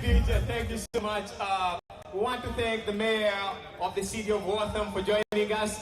DJ. Thank you so much. We want to thank the mayor of the city of Waltham for joining us.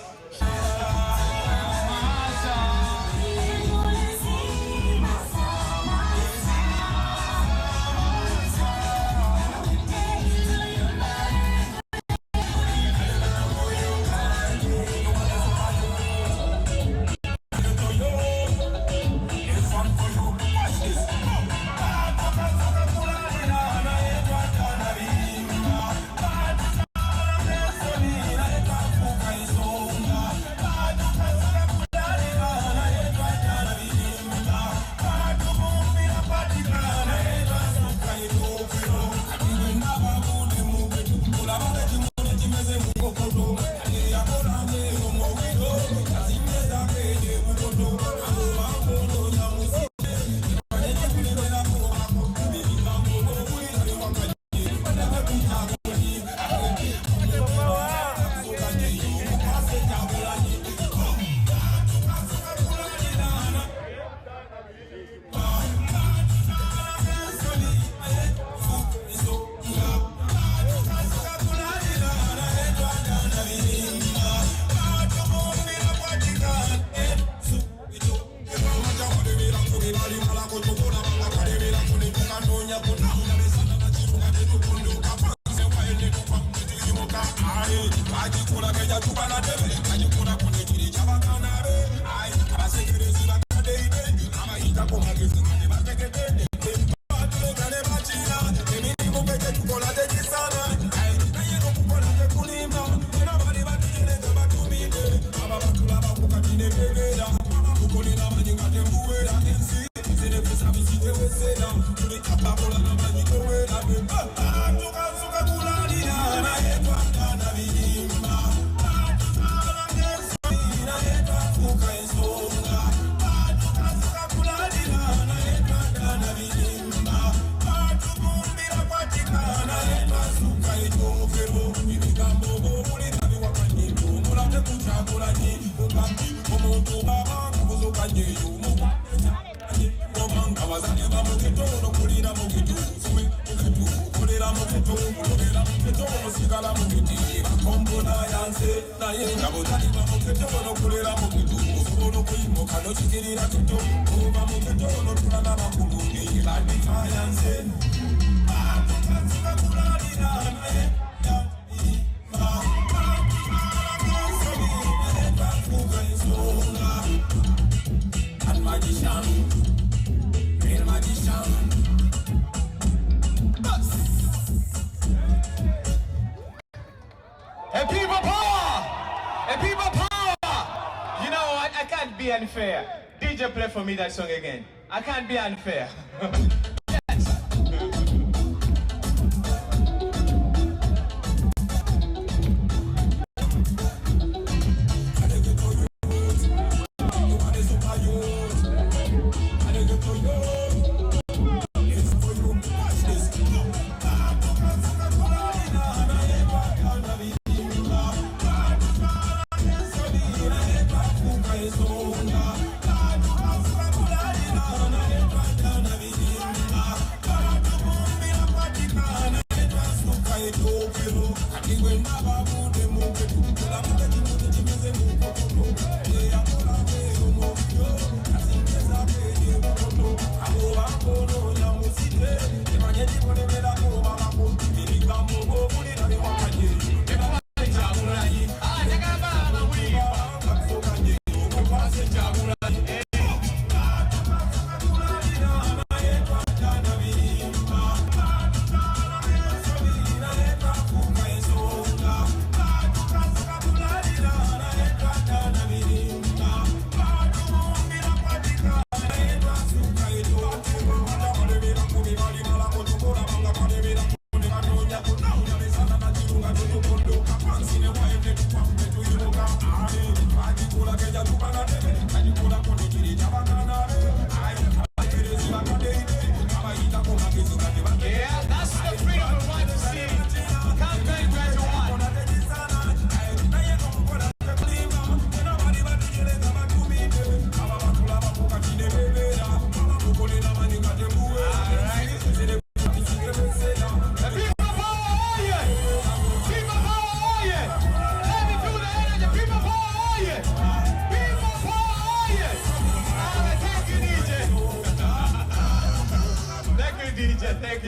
Unfair. DJ, play for me that song again. I can't be unfair.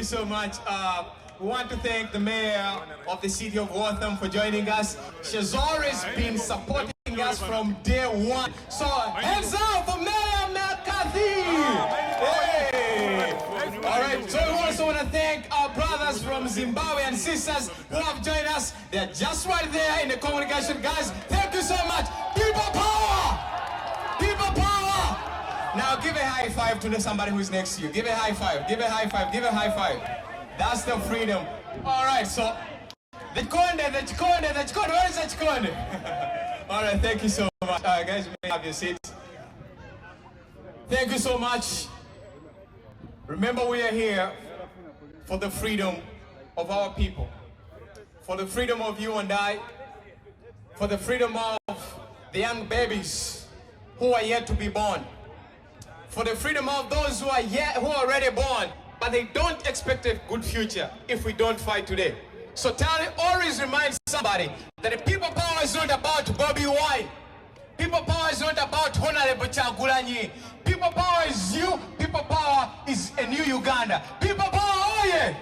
so much. We want to thank the mayor of the city of Waltham for joining us. She's always been supporting us from day one. So hands up for Mayor McCarthy! Hey! All right, so we also want to thank our brothers from Zimbabwe and sisters who have joined us. They're just right there in the communication. Guys, thank you so much. People power! People power! Now give a high five to somebody who's next to you. Give a high five, give a high five, give a high five. That's the freedom. All right, so the Chikonde, where is the Chikonde? All right, thank you so much. Guys, you may have your seats. Thank you so much. Remember, we are here for the freedom of our people, for the freedom of you and I, for the freedom of the young babies who are yet to be born, for the freedom of those who are already born, but they don't expect a good future if we don't fight today. So always remind somebody that the people power is not about Bobby Wine. People power is not about Honorable Chagulanyi. People power is you. People power is a new Uganda. People power, oh yeah!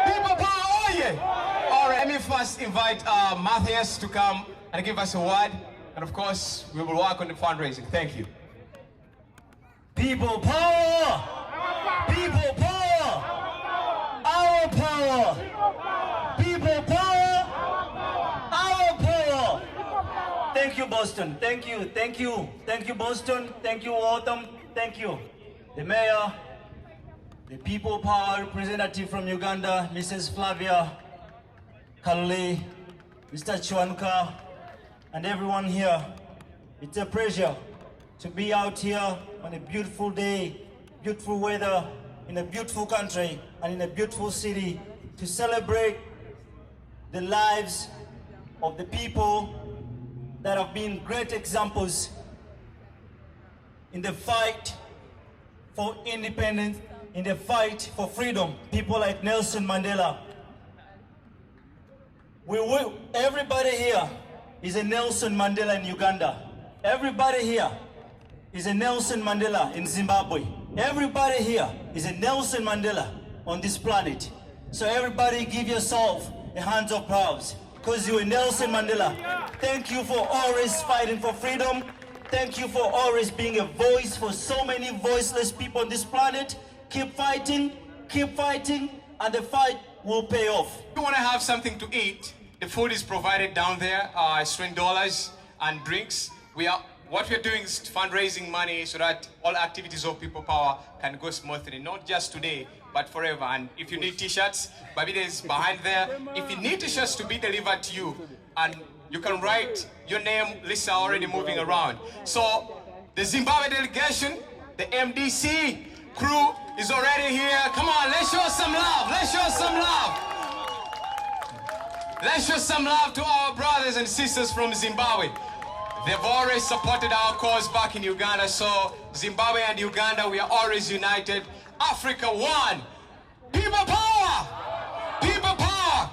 People power, oh yeah! All right, let me first invite Matthias to come and give us a word. And of course, we will work on the fundraising. Thank you. People power! People power! Our power! People power! Our power! Thank you, Boston. Thank you, thank you. Thank you, Boston. Thank you, Waltham. Thank you. The mayor, the people power representative from Uganda, Mrs. Flavia Kaluli, Mr. Chwanka, and everyone here. It's a pleasure to be out here on a beautiful day, beautiful weather, in a beautiful country and in a beautiful city to celebrate the lives of the people that have been great examples in the fight for independence, in the fight for freedom. People like Nelson Mandela. Everybody here is a Nelson Mandela in Uganda. Everybody here is a Nelson Mandela in Zimbabwe. Everybody here is a Nelson Mandela on this planet. So everybody give yourself a hand of applause because you're Nelson Mandela. Thank you for always fighting for freedom. Thank you for always being a voice for so many voiceless people on this planet. Keep fighting, and the fight will pay off. If you want to have something to eat, the food is provided down there, $20 and drinks. What we're doing is fundraising money so that all activities of People Power can go smoothly, not just today, but forever. And if you need t-shirts, Babida is behind there. If you need t-shirts to be delivered to you, and you can write your name, Lisa already moving around. So the Zimbabwe delegation, the MDC crew is already here. Come on, let's show some love. Let's show some love. Let's show some love to our brothers and sisters from Zimbabwe. They've always supported our cause back in Uganda, so Zimbabwe and Uganda, we are always united. Africa one. People power! People power!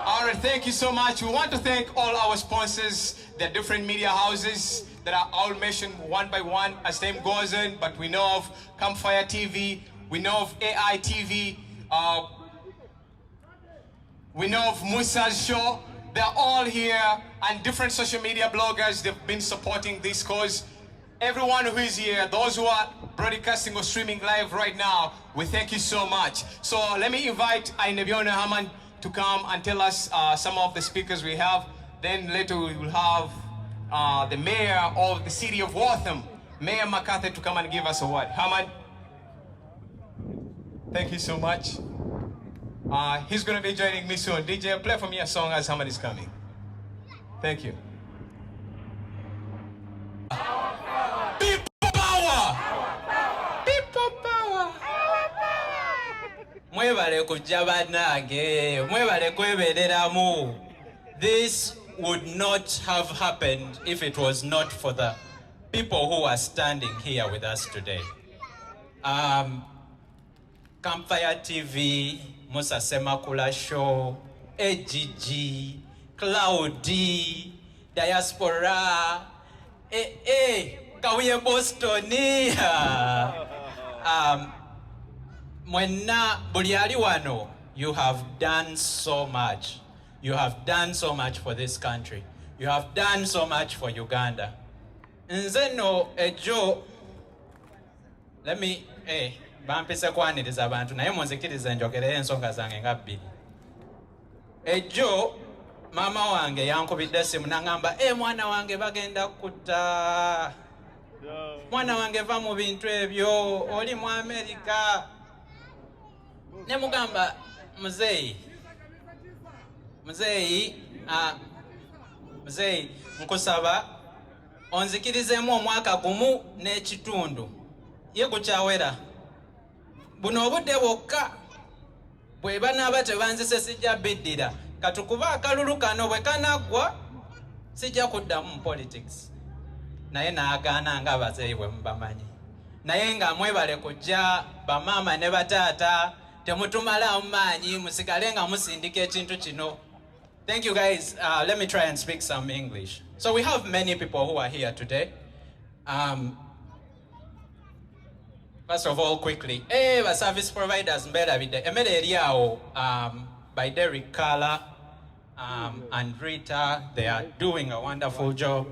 All right, thank you so much. We want to thank all our sponsors, the different media houses that are all mentioned one by one as time goes on, but we know of Campfire TV, we know of AI TV, we know of Musa's show. They're all here, and different social media bloggers, they've been supporting this cause. Everyone who is here, those who are broadcasting or streaming live right now, we thank you so much. So let me invite Ainebiona Haman to come and tell us some of the speakers we have. Then later we will have the mayor of the city of Waltham, Mayor McCarthy, to come and give us a word. Haman, thank you so much. He's going to be joining me soon. DJ, play for me a song as Haman is coming. Thank you. People power! People power! This would not have happened if it was not for the people who are standing here with us today. Campfire TV, Musa Semakula Show, AGG, Cloudy, Diaspora, Kawiye Boston, mwenna buli ali wano, you have done so much. You have done so much for this country. You have done so much for Uganda. Nze no ejo, let me, bampise kwaniriza abantu naye munzikirize njogere ensonga zange nga bbiri. Ejo mama wange yankubidde simu nangamba mwana wange bagenda kutta. Mwana wange va mu bintu ebyo, oli mu America. Ne mugamba muzeyi nkusaba onzikirizemu omwaka gumu n'ekitundu ye gukyawera. Buno obudde bwokka bwe banaaba tebanzise sijja biddira. Katukuba akalulu kano bwe kanaggwa sijja kuddamu mu politics. Naye naagaana nga abazeeyi bwe mubamanyi. Naye nga mwebale kujja bamaama ne bataata temutumalamu maanyi musigale nga musindika ekintu kino. Thank you guys. Let me try and speak some English. So we have many people who are here today. First of all, quickly, the service providers Emele Eliao by Derek Kala and Rita, they are doing a wonderful job.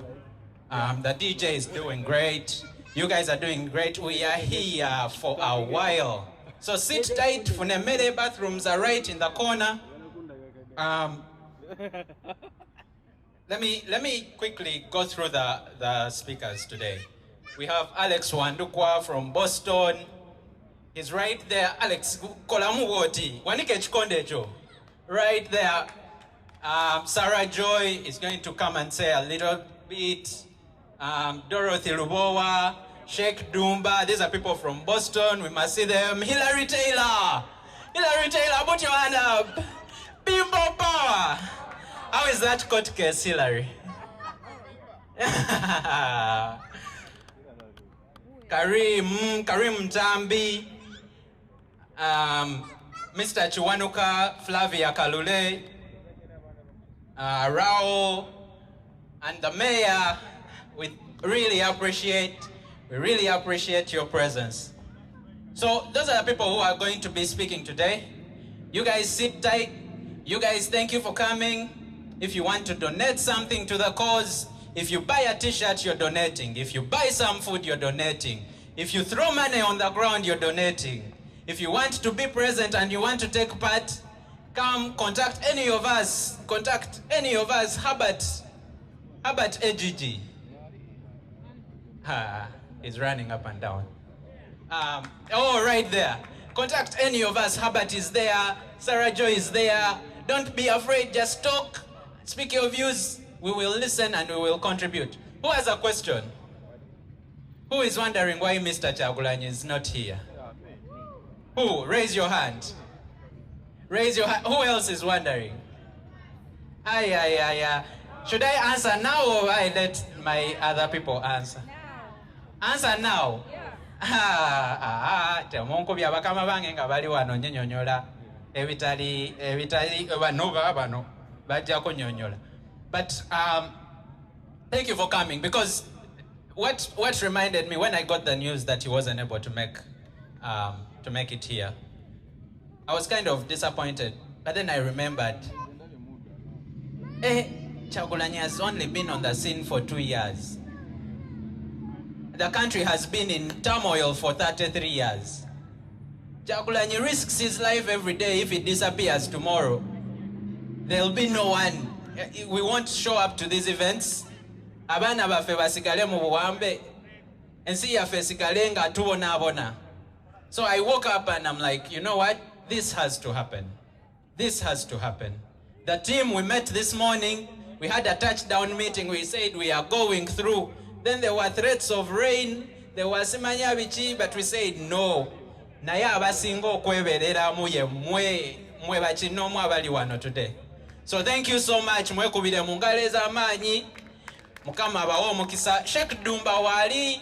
The DJ is doing great. You guys are doing great. We are here for a while. So sit tight. Funemele bathrooms are right in the corner. Let me quickly go through the speakers today. We have Alex Wandukwa from Boston. He's right there. Alex Kolamuwoti. Wanike Chikondejo. Right there. Sarah Joy is going to come and say a little bit. Dorothy Lubowa, Sheikh Dumba. These are people from Boston. We must see them. Hillary Taylor, put your hand up. People power. How is that court case, Hillary? Karim Tambi, Mr. Chiwanuka, Flavia Kalule, Rao, and the mayor. We really appreciate your presence. So those are the people who are going to be speaking today. You guys sit tight. You guys, thank you for coming. If you want to donate something to the cause, if you buy a t-shirt, you're donating. If you buy some food, you're donating. If you throw money on the ground, you're donating. If you want to be present and you want to take part, come contact any of us. Contact any of us. Herbert AGG. He's running up and down. Right there. Contact any of us. Herbert is there. Sarah Joy is there. Don't be afraid. Just talk. Speak your views. We will listen and we will contribute. Who has a question? Who is wondering why Mr. Chagulanyi is not here? Who? Raise your hand. Raise your hand. Who else is wondering? Should I answer now or I let my other people answer? Answer now. Temunkubya bakama bange nga bali wano nnyonnyola ebitali bano bajja kunyonnyola. But thank you for coming, because what reminded me when I got the news that he wasn't able to make it here, I was kind of disappointed. But then I remembered, Chagulanyi has only been on the scene for 2 years. The country has been in turmoil for 33 years. Chagulanyi risks his life every day. If he disappears tomorrow, there'll be no one. We won't show up to these events. Abana bafe basigale mu buwambe. Ensi yafe sigale nga tubonaabona. So I woke up and I'm like, you know what? This has to happen. This has to happen. The team, we met this morning. We had a touchdown meeting. We said we are going through. Then there were threats of rain. There was simanya bichi, but we said no. Naye abasinga okwebereramu ye mwe bakinomu abali wano today. So thank you so much. Mwekubire mu ngalo ez'amaanyi. Mukama abawe omukisa. Sheikh Dumba wali.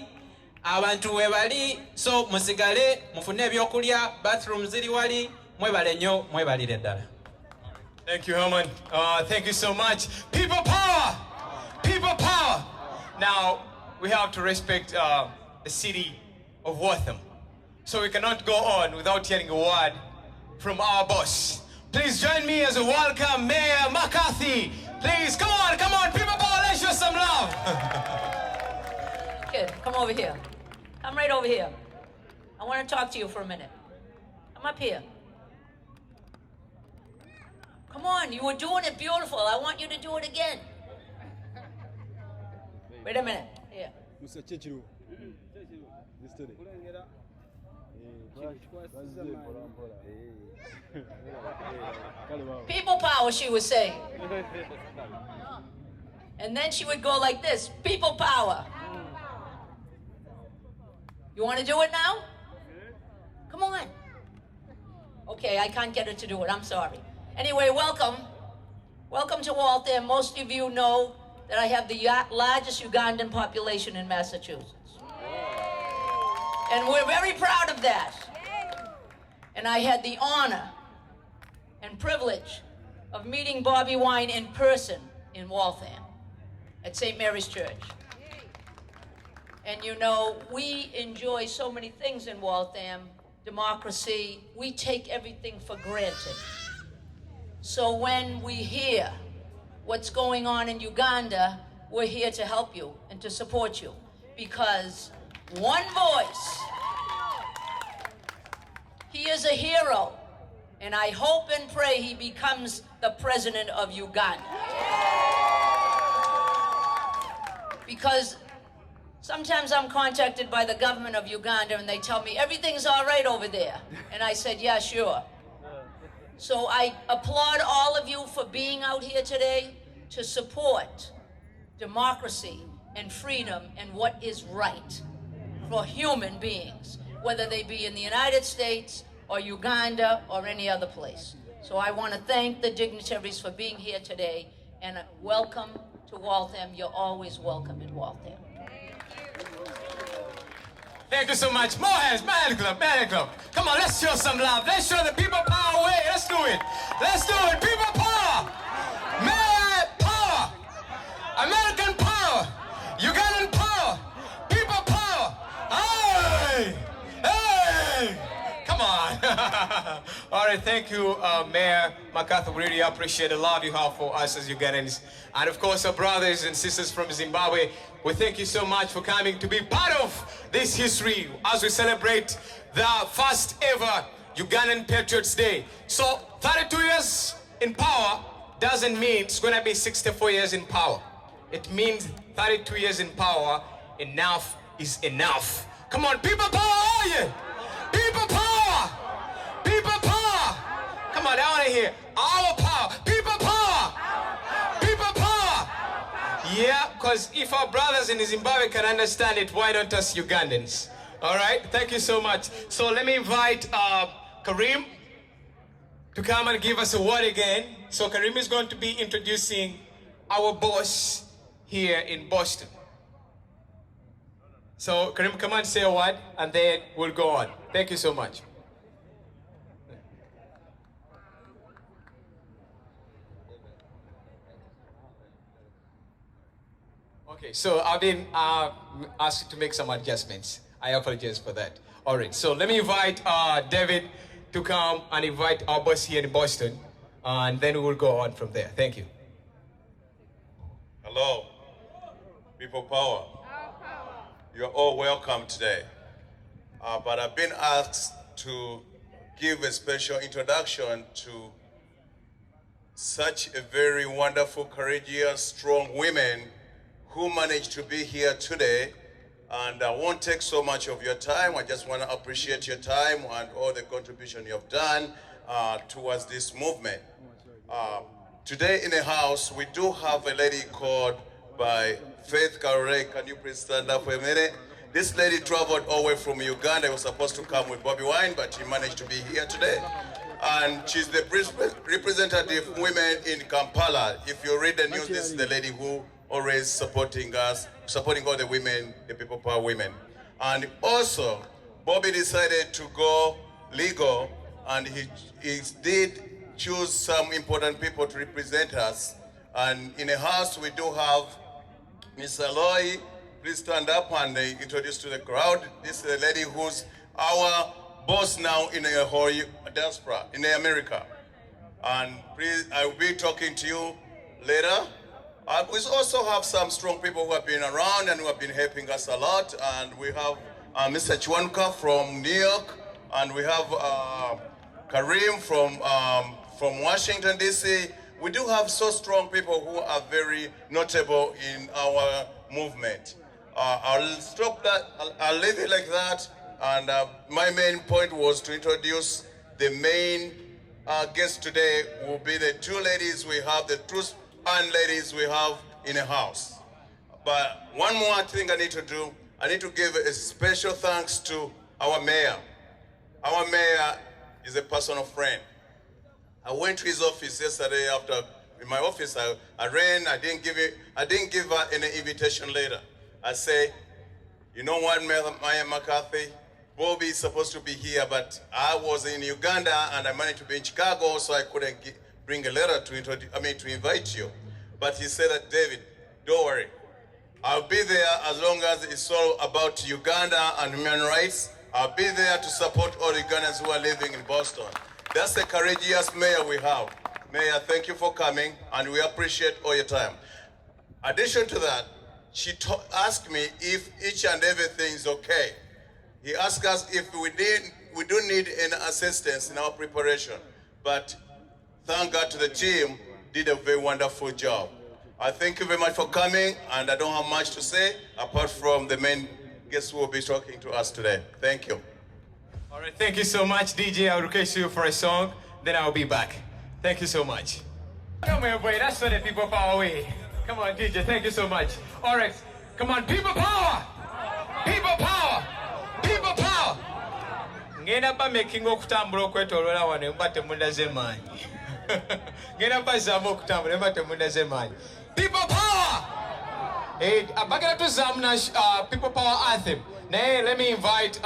Abantu webali. So musigale mufune ebyokulya. Bathroom ziri wali. Mwebale nnyo, mwebalire ddala. Thank you, Herman. Thank you so much. People power! People power! Now, we have to respect the city of Wortham. So we cannot go on without hearing a word from our boss. Please join me as a welcome Mayor McCarthy. Please, come on, people power, let's show some love. Kid, come over here. Come right over here. I want to talk to you for a minute. Come up here. Come on, you were doing it beautiful. I want you to do it again. Wait a minute. Here. People power, she was saying. And then she would go like this. People power. You want to do it now? Come on. Okay, I can't get her to do it. I'm sorry. Anyway, welcome. Welcome to Waltham. Most of you know that I have the largest Ugandan population in Massachusetts. And we're very proud of that. And I had the honor and privilege of meeting Bobby Wine in person in Waltham at St. Mary's Church. And you know, we enjoy so many things in Waltham, democracy. We take everything for granted. So when we hear what's going on in Uganda, we're here to help you and to support you. Because one voice, he is a hero. And I hope and pray he becomes the president of Uganda. Because sometimes I'm contacted by the government of Uganda and they tell me everything's all right over there. And I said, yeah, sure. So I applaud all of you for being out here today to support democracy and freedom and what is right for human beings, whether they be in the United States or Uganda or any other place. So I want to thank the dignitaries for being here today and welcome to Waltham. You're always welcome in Waltham. Thank you so much. More hands, man club, man club. Come on, let's show some love. Let's show the people power way. Let's do it. Let's do it. People power. Man power. American power. Ugandan power. People power. Hey! Hey! Come on. All right, thank you, Mayor McCarthy. We really appreciate the love you have for us as Ugandans. And of course, our brothers and sisters from Zimbabwe, we thank you so much for coming to be part of this history as we celebrate the first ever Ugandan Patriots Day. So 32 years in power doesn't mean it's going to be 64 years in power. It means 32 years in power, enough is enough. Come on, people power, yeah! People power! People power! Come on, I want to hear our power. People power! People power! Yeah, because if our brothers in Zimbabwe can understand it, why don't us Ugandans? All right, thank you so much. So let me invite Karim to come and give us a word again. So Karim is going to be introducing our boss here in Boston. So Karim, come and say a word and then we'll go on. Thank you so much. Okay, so I've been asked to make some adjustments. I apologize for that. All right, so let me invite David to come and invite our boss here in Boston, and then we'll go on from there. Thank you. Hello, people power. You're all welcome today. But I've been asked to give a special introduction to such a very wonderful, courageous, strong women who managed to be here today. And I won't take so much of your time. I just want to appreciate your time and all the contribution you've done towards this movement. Today in the house, we do have a lady called by Faith Karore. Can you please stand up for a minute? This lady traveled all the way from Uganda. He was supposed to come with Bobby Wine, but he managed to be here today. And she's the representative women in Kampala. If you read the news, this is the lady who always supporting us, supporting all the women, the people power women. And also, Bobby decided to go legal, and he did choose some important people to represent us. And in the house, we do have Miss Aloy. Please stand up and introduce to the crowd. This is a lady who's our boss now in the whole diaspora, in America. And please, I will be talking to you later. We also have some strong people who have been around and who have been helping us a lot. And we have Mr. Chwanka from New York, and we have Karim from Washington, D.C. We do have so strong people who are very notable in our movement. I'll stop that, I'll leave it like that. And my main point was to introduce the main guests today will be the two ladies we have, the two and ladies we have in the house. But one more thing I need to do, I need to give a special thanks to our mayor. Our mayor is a personal friend. I went to his office yesterday after, in my office, I ran, I didn't give her any invitation letter. I say, you know what, Mayor McCarthy, Bobby is supposed to be here, but I was in Uganda and I managed to be in Chicago, so I couldn't bring a letter to invite you. But he said that, David, don't worry. I'll be there as long as it's all about Uganda and human rights. I'll be there to support all Ugandans who are living in Boston. That's the courageous mayor we have. Mayor, thank you for coming, and we appreciate all your time. In addition to that, she asked me if each and everything is okay. He asked us if we do need any assistance in our preparation, but thank God to the team, did a very wonderful job. I thank you very much for coming, and I don't have much to say apart from the main guests who will be talking to us today. Thank you. All right, thank you so much, DJ. I'll request you for a song, then I'll be back. Thank you so much. Come here, boy, that's what the people power way. Come on, DJ, thank you so much. All right, come on, people power! People power! People power! Ngena ba making okutambula okwetoloola wano mbate mundaze maanyi. Ngena ba zaamu okutambula mbate mundaze maanyi. People power! Bagala tuzaamu people power anthem. Naye, let me invite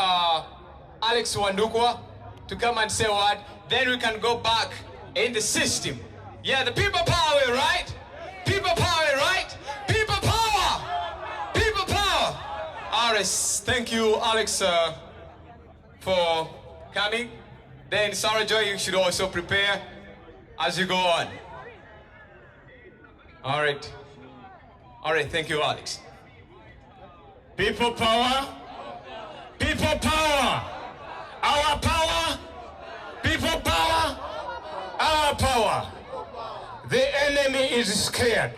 Alex Wandukwa to come and say a word. Then we can go back in the system. Yeah, the people power, right? People power, right? People power! People power! All right, thank you, Alex, for coming. Then, Sarah Joy, you should also prepare as you go on. All right. All right, thank you, Alex. People power. People power. Our power. People power. Our power. The enemy is scared.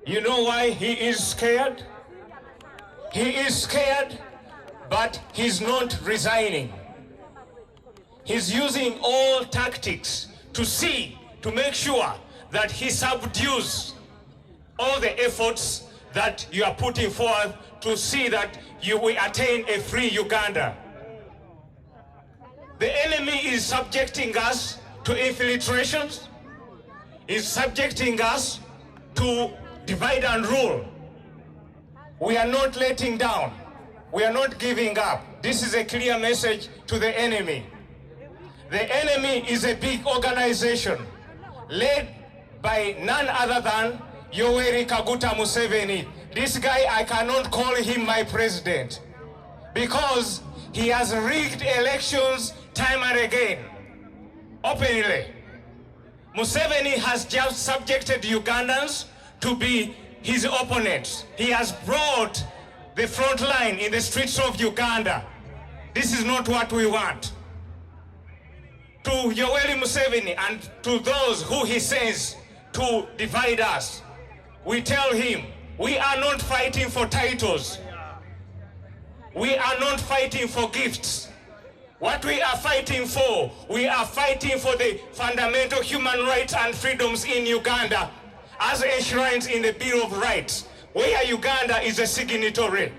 You know why he is scared? He is scared, but he's not resigning. He's using all tactics to make sure that he subdues all the efforts that you are putting forth to see that you will attain a free Uganda. The enemy is subjecting us to infiltrations, is subjecting us to divide and rule. We are not letting down. We are not giving up. This is a clear message to the enemy. The enemy is a big organization led by none other than Yoweri Kaguta Museveni. This guy, I cannot call him my president because he has rigged elections time and again, openly. Museveni has just subjected Ugandans to be his opponents. He has brought the front line in the streets of Uganda. This is not what we want. To Yoweri Museveni and to those who he says to divide us, we tell him, we are not fighting for titles. We are not fighting for gifts. What we are fighting for, we are fighting for the fundamental human rights and freedoms in Uganda as enshrined in the Bill of Rights, where Uganda is a signatory.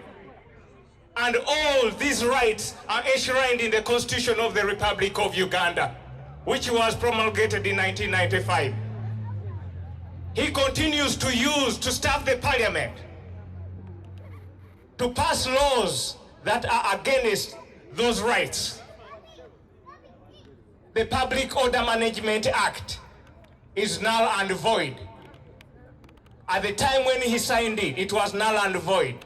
And all these rights are enshrined in the Constitution of the Republic of Uganda, which was promulgated in 1995. He continues to staff the parliament, to pass laws that are against those rights. The Public Order Management Act is null and void. At the time when he signed it, it was null and void.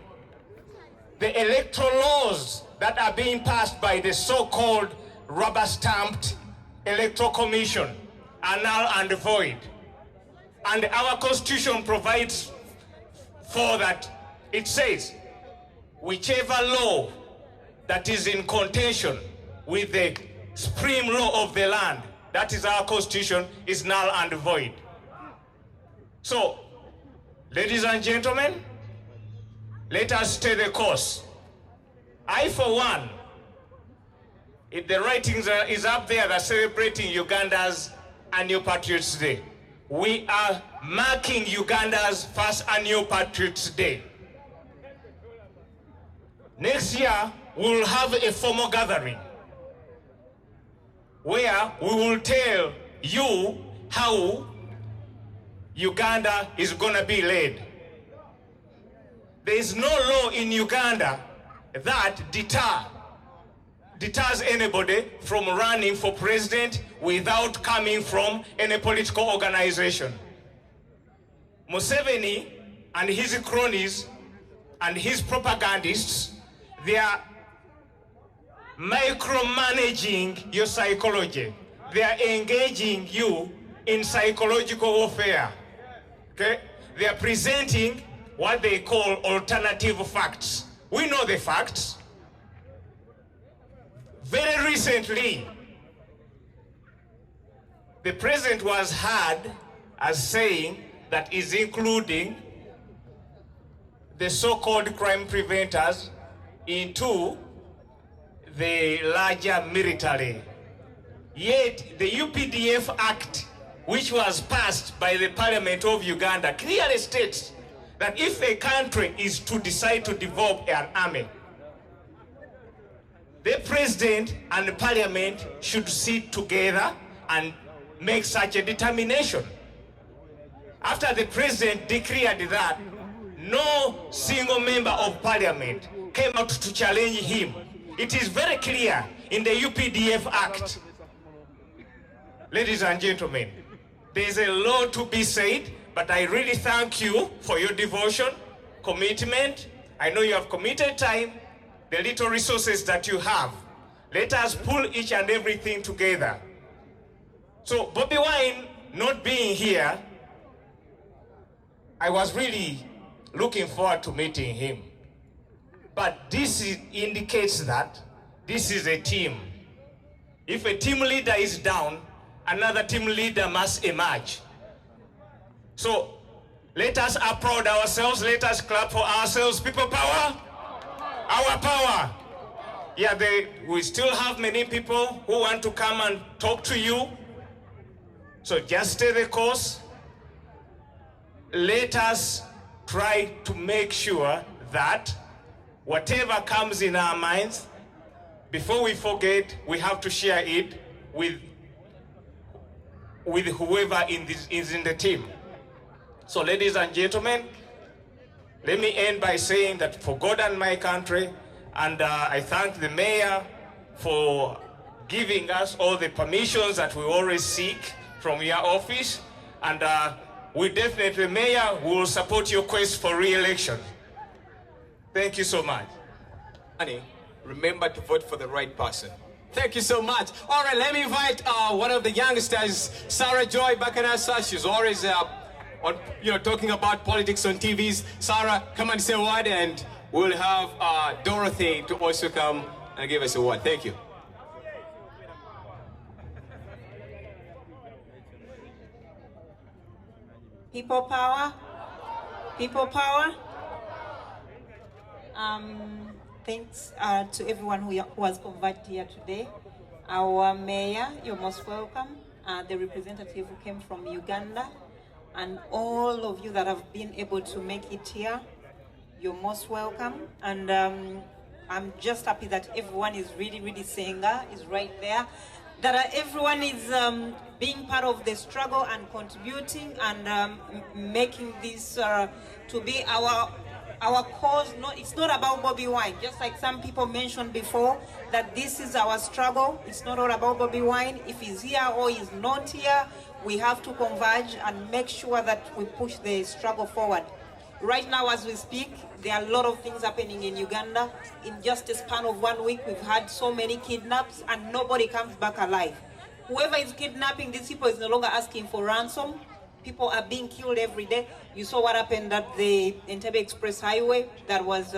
the electoral laws that are being passed by the so-called rubber-stamped Electoral Commission are null and void. And our Constitution provides for that. It says, whichever law that is in contention with the supreme law of the land, that is our Constitution, is null and void. So, ladies and gentlemen, let us stay the course. I, for one, if the writings is up there that's celebrating Uganda's annual Patriots Day. We are marking Uganda's first annual Patriots Day. Next year, we will have a formal gathering where we will tell you how Uganda is going to be led. There is no law in Uganda that deters anybody from running for president without coming from any political organization. Museveni and his cronies and his propagandists, they are micromanaging your psychology. They are engaging you in psychological warfare. Okay? They are presenting what they call alternative facts. We know the facts. Very recently, the president was heard as saying that is including the so-called crime preventers into the larger military. Yet the UPDF Act, which was passed by the Parliament of Uganda, clearly states that if a country is to decide to develop an army, the president and the parliament should sit together and make such a determination. After the president declared that, no single member of parliament came out to challenge him. It is very clear in the UPDF Act. Ladies and gentlemen, there is a lot to be said, but I really thank you for your devotion, commitment. I know you have committed time, the little resources that you have. Let us pull each and everything together. So Bobby Wine not being here, I was really looking forward to meeting him. But this indicates that this is a team. If a team leader is down, another team leader must emerge. So let us applaud ourselves, let us clap for ourselves. People power, our power. Yeah, we still have many people who want to come and talk to you. So just stay the course. Let us try to make sure that whatever comes in our minds, before we forget, we have to share it with whoever is in the team. So ladies and gentlemen, let me end by saying that for God and my country, and I thank the mayor for giving us all the permissions that we always seek from your office. And we definitely, Mayor, will support your quest for re-election. Thank you so much. Remember to vote for the right person. Thank you so much. All right, let me invite one of the youngsters, Sarah Joy Bakanasa. She's always talking about politics on TVs. Sarah, come and say a word, and we'll have Dorothy to also come and give us a word. Thank you. People power. People power. Thanks to everyone who was converted here today. Our mayor, you're most welcome. The representative who came from Uganda, and all of you that have been able to make it here, you're most welcome. And I'm just happy that everyone is really saying is right there. That everyone is being part of the struggle and contributing and making this to be our cause. No, it's not about Bobby Wine. Just like some people mentioned before, that this is our struggle. It's not all about Bobby Wine. If he's here or he's not here, we have to converge and make sure that we push the struggle forward. Right now, as we speak, there are a lot of things happening in Uganda. In just a span of 1 week, we've had so many kidnaps and nobody comes back alive. Whoever is kidnapping these people is no longer asking for ransom. People are being killed every day. You saw what happened at the Entebbe Express Highway. That was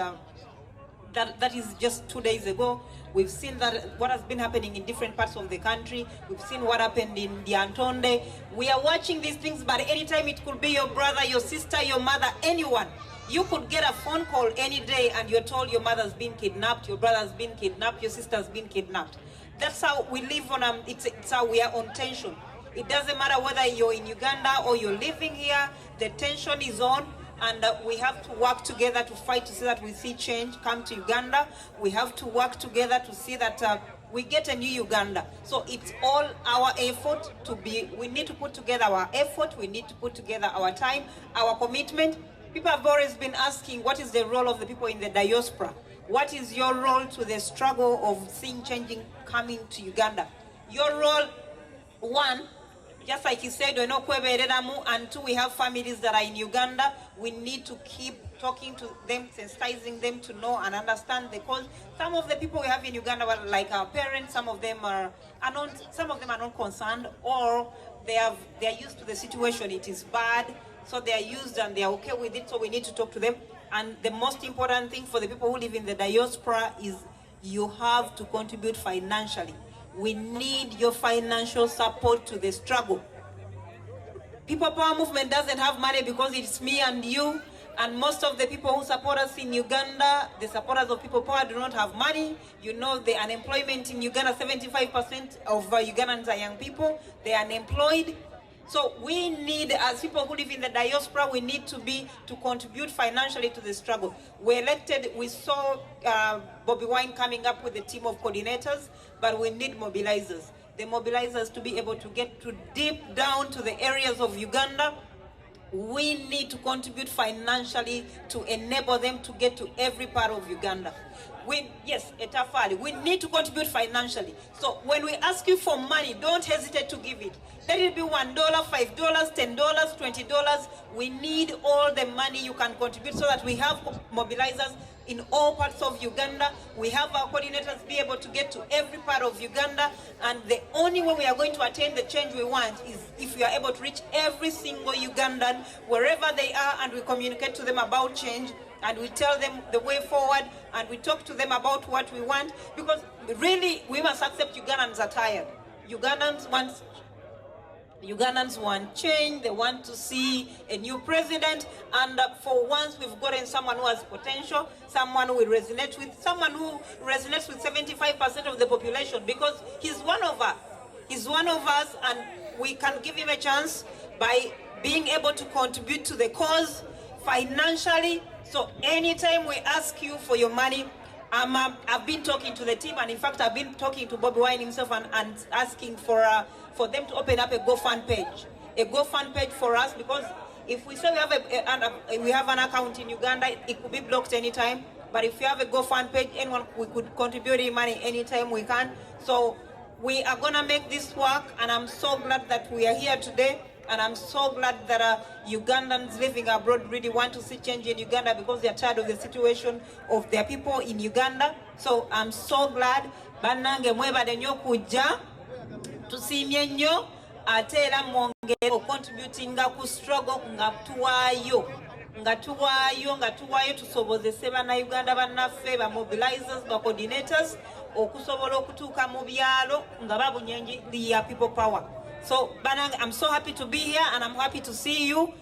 that is just 2 days ago. We've seen that what has been happening in different parts of the country. We've seen what happened in Diantonde. We are watching these things, but anytime it could be your brother, your sister, your mother, anyone. You could get a phone call any day and you're told your mother's been kidnapped, your brother's been kidnapped, your sister's been kidnapped. That's how we live on, it's how we are on tension. It doesn't matter whether you're in Uganda or you're living here, the tension is on. And we have to work together to fight to see that we see change come to Uganda. We have to work together to see that we get a new Uganda. So it's all our effort we need to put together our effort, we need to put together our time, our commitment. People have always been asking, what is the role of the people in the diaspora? What is your role to the struggle of seeing changing coming to Uganda? Your role, one, just like you said, and two, we have families that are in Uganda. We need to keep talking to them, sensitizing them to know and understand the cause. Some of the people we have in Uganda are like our parents. Some of them are not concerned, or they are used to the situation. It is bad, so they are used and they are okay with it. So we need to talk to them. And the most important thing for the people who live in the diaspora is you have to contribute financially. We need your financial support to the struggle. People Power Movement doesn't have money because it's me and you, and most of the people who support us in Uganda, the supporters of People Power, do not have money. You know, the unemployment in Uganda, 75% of Ugandans are young people. They are unemployed. So we need, as people who live in the diaspora, we need to contribute financially to the struggle. We saw Bobby Wine coming up with a team of coordinators, but we need mobilizers. The mobilizers to be able to get to deep down to the areas of Uganda. We need to contribute financially to enable them to get to every part of Uganda. Yes, etafali. We need to contribute financially. So when we ask you for money, don't hesitate to give it. Let it be $1, $5, $10, $20. We need all the money you can contribute so that we have mobilizers in all parts of Uganda. We have our coordinators be able to get to every part of Uganda. And the only way we are going to attain the change we want is if we are able to reach every single Ugandan, wherever they are, and we communicate to them about change, and we tell them the way forward, and we talk to them about what we want, because really we must accept Ugandans are tired. Ugandans want change. They want to see a new president, and for once we've gotten someone who has potential, someone who resonates with 75% of the population, because he's one of us. He's one of us, and we can give him a chance by being able to contribute to the cause financially. So anytime we ask you for your money, I've been talking to the team, and in fact I've been talking to Bobby Wine himself and asking for them to open up a GoFund page for us, because if we say we have an account in Uganda, it could be blocked anytime. But if you have a GoFund page, we could contribute money anytime we can. So we are gonna make this work, and I'm so glad that we are here today. And I'm so glad that Ugandans living abroad really want to see change in Uganda, because they're tired of the situation of their people in Uganda. So I'm so glad. Banange mwebale nnyo kujja tusiimye nnyo ate era mwongere contributinga ku struggle nga tuwaayo tusobozese bannayuganda bannaffe ba mobilizers ba coordinators okusobola okutuuka mu byalo nga babunyenjeri People Power. So, Banang, I'm so happy to be here, and I'm happy to see you.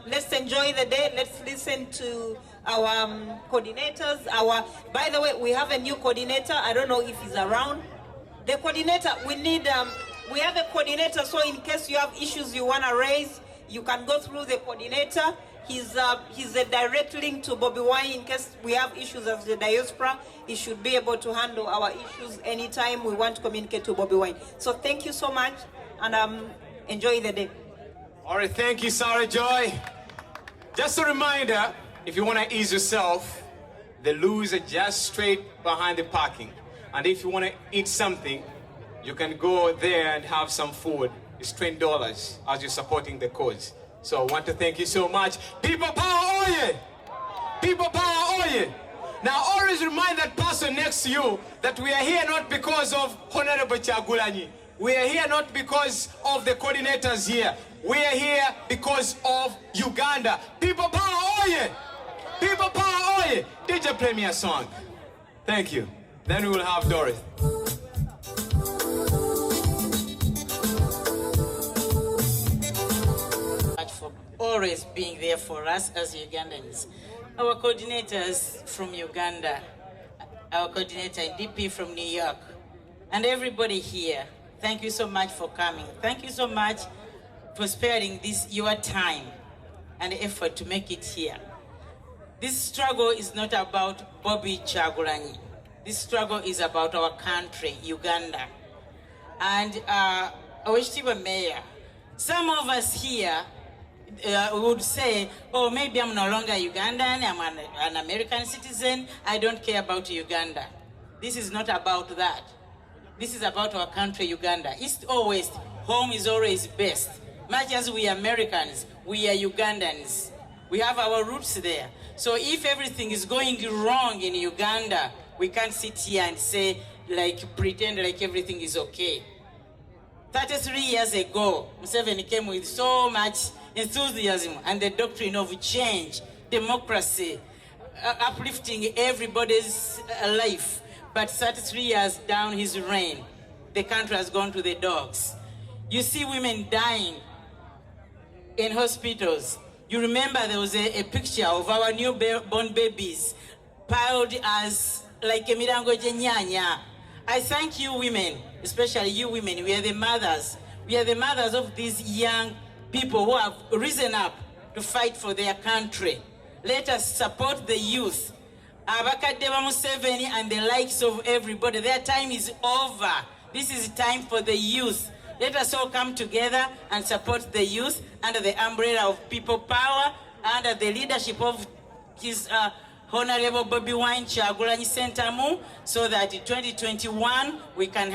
Let's enjoy the day. Let's listen to our coordinators. By the way, we have a new coordinator. I don't know if he's around. The coordinator, we have a coordinator, so in case you have issues you want to raise, you can go through the coordinator. He's a direct link to Bobby Wine. In case we have issues as the diaspora, he should be able to handle our issues anytime we want to communicate to Bobby Wine. So thank you so much. And enjoy the day. All right, thank you, Sarah Joy. Just a reminder, if you want to ease yourself, the loos are just straight behind the parking. And if you want to eat something, you can go there and have some food. It's $20 as you're supporting the cause. So I want to thank you so much. People power, oye! People power, oye! Now always remind that person next to you that we are here not because of Honorable Chagulanyi. We are here not because of the coordinators here. We are here because of Uganda. People power, oye! People power, oye! DJ, play me a song. Thank you. Then we will have Dorothy. For always being there for us as Ugandans. Our coordinators from Uganda, our coordinator in DP from New York, and everybody here, thank you so much for coming. Thank you so much for sparing this your time and effort to make it here. This struggle is not about Bobby Chagulanyi. This struggle is about our country, Uganda. And our esteemed mayor, some of us here would say, oh, maybe I'm no longer Ugandan, I'm an American citizen, I don't care about Uganda. This is not about that. This is about our country, Uganda. East or West, home is always best. Much as we are Americans, we are Ugandans. We have our roots there. So if everything is going wrong in Uganda, we can't sit here and say, pretend like everything is okay. 33 years ago, Museveni came with so much enthusiasm and the doctrine of change, democracy, uplifting everybody's life. But 33 years down his reign, the country has gone to the dogs. You see women dying in hospitals. You remember there was a picture of our newborn babies piled as like a mirango jenyanya. I thank you women, especially you women. We are the mothers. We are the mothers of these young people who have risen up to fight for their country. Let us support the youth. Abakadde Museveni and the likes of everybody. Their time is over. This is time for the youth. Let us all come together and support the youth under the umbrella of People Power, under the leadership of his Honorable Bobi Wine Kyagulanyi Ssentamu, so that in 2021 we can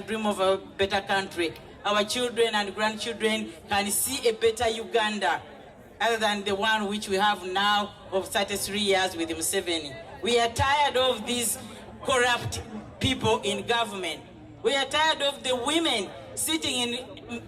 dream of a better country. Our children and grandchildren can see a better Uganda other than the one which we have now of 33 years with Museveni. We are tired of these corrupt people in government. We are tired of the women sitting in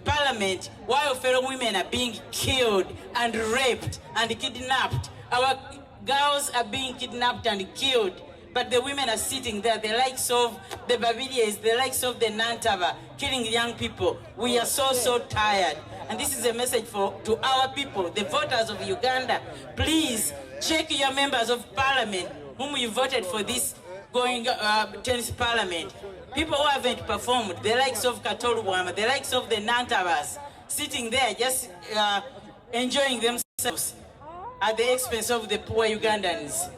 parliament while fellow women are being killed and raped and kidnapped. Our girls are being kidnapped and killed, but the women are sitting there, the likes of the Babidies, the likes of the Nantava, killing young people. We are so tired. And this is a message to our people, the voters of Uganda. Please check your members of parliament whom you voted for this going 10th parliament. People who haven't performed, the likes of Katoluwama, the likes of the Nantavas, sitting there just enjoying themselves at the expense of the poor Ugandans.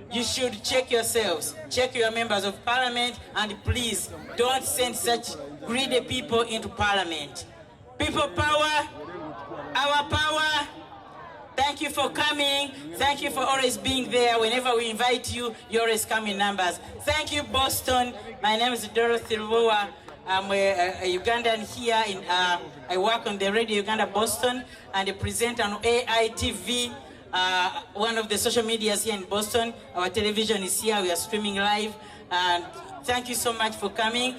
You should check yourselves, check your members of parliament, and please don't send such greedy people into parliament. People power, our power. Thank you for coming. Thank you for always being there. Whenever we invite you, you always come in numbers. Thank you, Boston. My name is Dorothy Rua. I'm a Ugandan here. I work on the Radio Uganda Boston and I present on AITV, one of the social medias here in Boston. Our television is here. We are streaming live. And thank you so much for coming.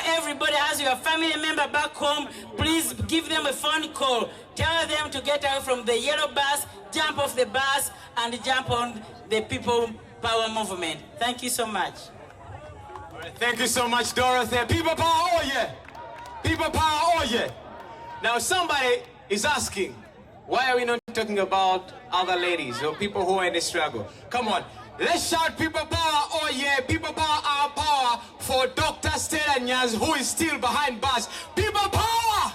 Everybody has your family member back home. Please give them a phone call. Tell them to get out from the yellow bus, jump off the bus, and jump on the People Power movement. Thank you so much. All right, thank you so much, Dorothy. People Power, oh yeah. People Power, oh yeah. Now somebody is asking, why are we not talking about other ladies or people who are in the struggle? Come on. Let's shout People Power, oh yeah, People Power, our power for Dr. Stella Nyans, who is still behind bars. People Power!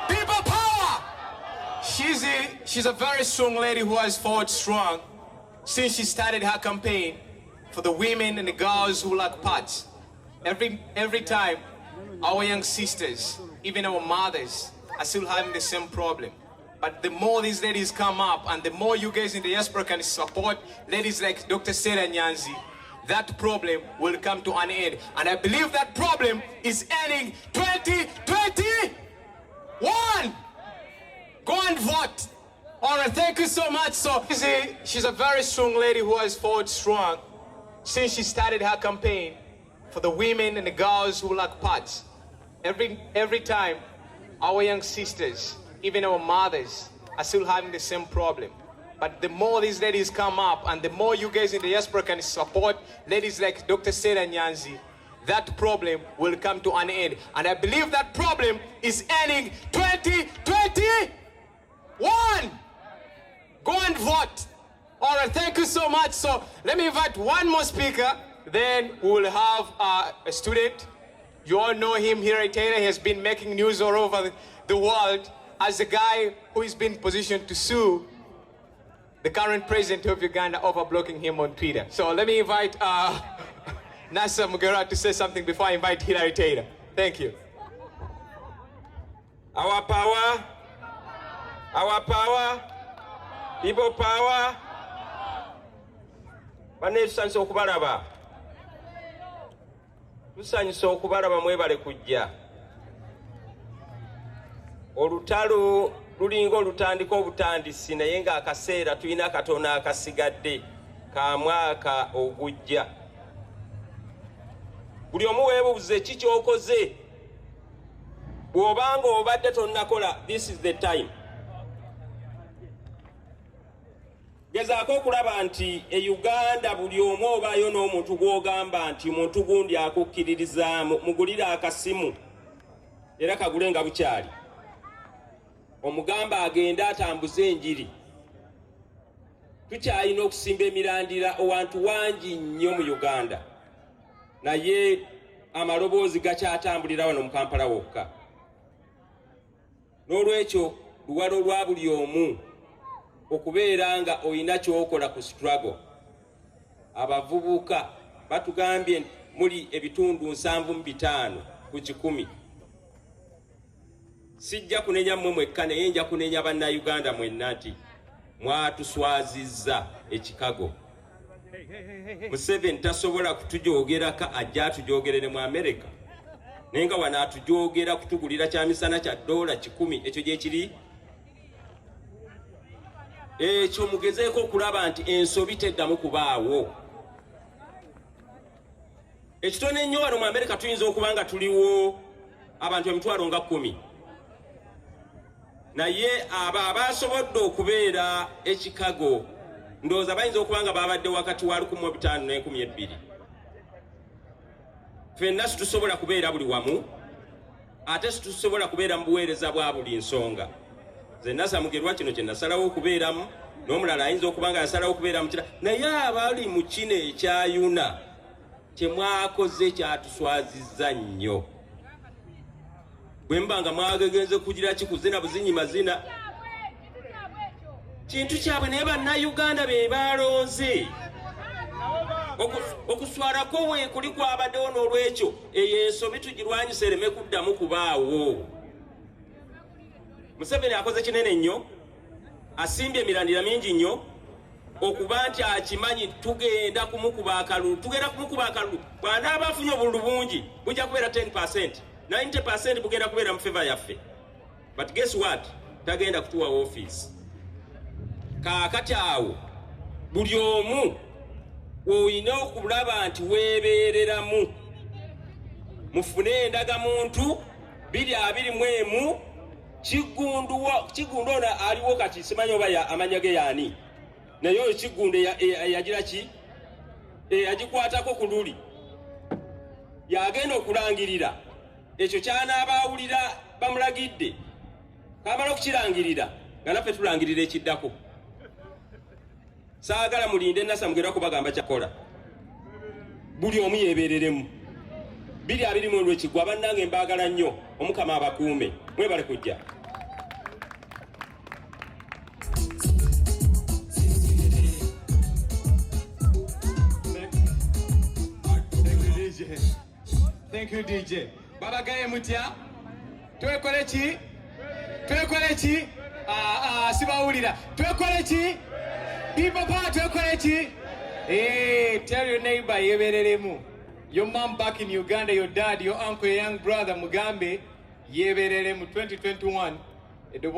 People Power! She's a very strong lady who has fought strong since she started her campaign for the women and the girls who lack parts. Every time, our young sisters, even our mothers, are still having the same problem. But the more these ladies come up and the more you guys in the diaspora can support ladies like Dr. Stella Nyanzi, that problem will come to an end. And I believe that problem is ending 2021. right, thank you so much. So, she's a very strong lady who has fought strong since she started her campaign for the women and the girls who lack parts. Every time, our young sisters, even our mothers, are still having the same problem. But the more these ladies come up and the more you guys in the diaspora can support ladies like Dr. Sarah Nyanzi, that problem will come to an end. And I believe that problem is ending 2021. Go and vote. All right, thank you so much. So let me invite one more speaker. Then we will have a student. You all know him here at Taylor. He has been making news all over the world as a guy who has been positioned to sue the current president of Uganda over blocking him on Twitter. So let me invite Nasa Mugera to say something before I invite Hillary Taylor. Thank you. Our power, people power. Banesanyusa okubalaba. Tusanyusa okubalaba mwebale kujja. Olutalo lulinga olutandika obutandisi naye nga akaseera tulina katono akasigadde ka mwaka ogujja. Buli omu weebuuze ki ky'okoze. Bw'obanga obadde tonnakola, this is the time. Gezaako okulaba nti e Uganda buli omu obaayo n'omuntu gw'ogamba nti omuntu gundi akukkiririzaamu mugulire akasimu era kagule nga bukyali. Omugamba agenda atambuze enjiri. Tukyalina okusimba emirandira owantu wangi nnyo mu Uganda. Naye amaloboozi gakyatambulira wano mu Kampala wokka. N'olwekyo luwalo lwa buli omu okubeera nga oyina ky'okola ku struggle. Abavubuka batugambye muli ebitundu 75 ku 100. Sijja kunenya mmwe mwekka naye nja kunenya bannayuganda mwenna nti mwatuswazizza ekikago. Museveni tasobola kutujoogeraka ajja atujoogerere mu America. Naye nga wano atujoogera kutugulira kyamisana kya $10 ekyo gye kiri. Ekyo mugezeeko okulaba nti ensobi teddamu kubaawo. Ekitone ennyo wano mu America tuyinza okuba nga tuliwo abantu emitwalo nga 10. Naye abo abasobodde okubeera e Chicago ndowooza bayinza okuba nga babadde wakati wa 1500 ne 1200. Ffenna situsobola kubeera buli wamu ate situsobola kubeera mu buweereza bwa buli nsonga. Nze Nasa Mugerwa kino kye nasalawo okubeeramu n'omulala ayinza okuba nga yasalawo okubeera mu kirala. Naye abali mu kino ekyayuna kyemwakoze kyatuswazizza nnyo. Bwe mbanga mwagegenze kugira kikuzina buzinyi mazina kintu kyabwe naye bannayuganda be balonze okuswalako we kuli kwabaddewo n'olwekyo eyo ensobi tugirwanyisa ereme kuddamu kubaawo. Museveni akoze kinene nnyo, asimbye emirandira mingi nnyo okuba nti akimanyi tugenda kumukuba akalulu. Bw'anaaba afunye obululu bungi bujja kubeera 10%. 90% bugenda kubeera mu favor yaffe. But guess what? Tagenda kutuwa office. Kaakati awo buli omu oyina okulaba nti weebeereramu. Mufune endagamuntu 221 Kigundu ono aliwo kati simanyi oba amanya ge yaani. Naye oyo Kigundu yagira ki? Yagikwatako ku luli. Yagenda okulangirira. Ekyo kyanaabawulira bamulagidde. Kamala okukirangirira nga naffe tulangirira ekiddako. Saagala mulinde Nasa Mugerwa kubagamba kyakola. Buli omu yeebeereremu. 221 ekigwa bannange mbaagala nnyo Omukama abakuume. Mwebale kujja. Thank you, DJ. Baba Gaye Mutia. Twekole ki? Sibawulira. Twekole ki? People power, twekole ki? Hey, tell your neighbor yebereremu. Your mom back in Uganda, your dad, your uncle, your young brother Mugambe yebereremu 2021. So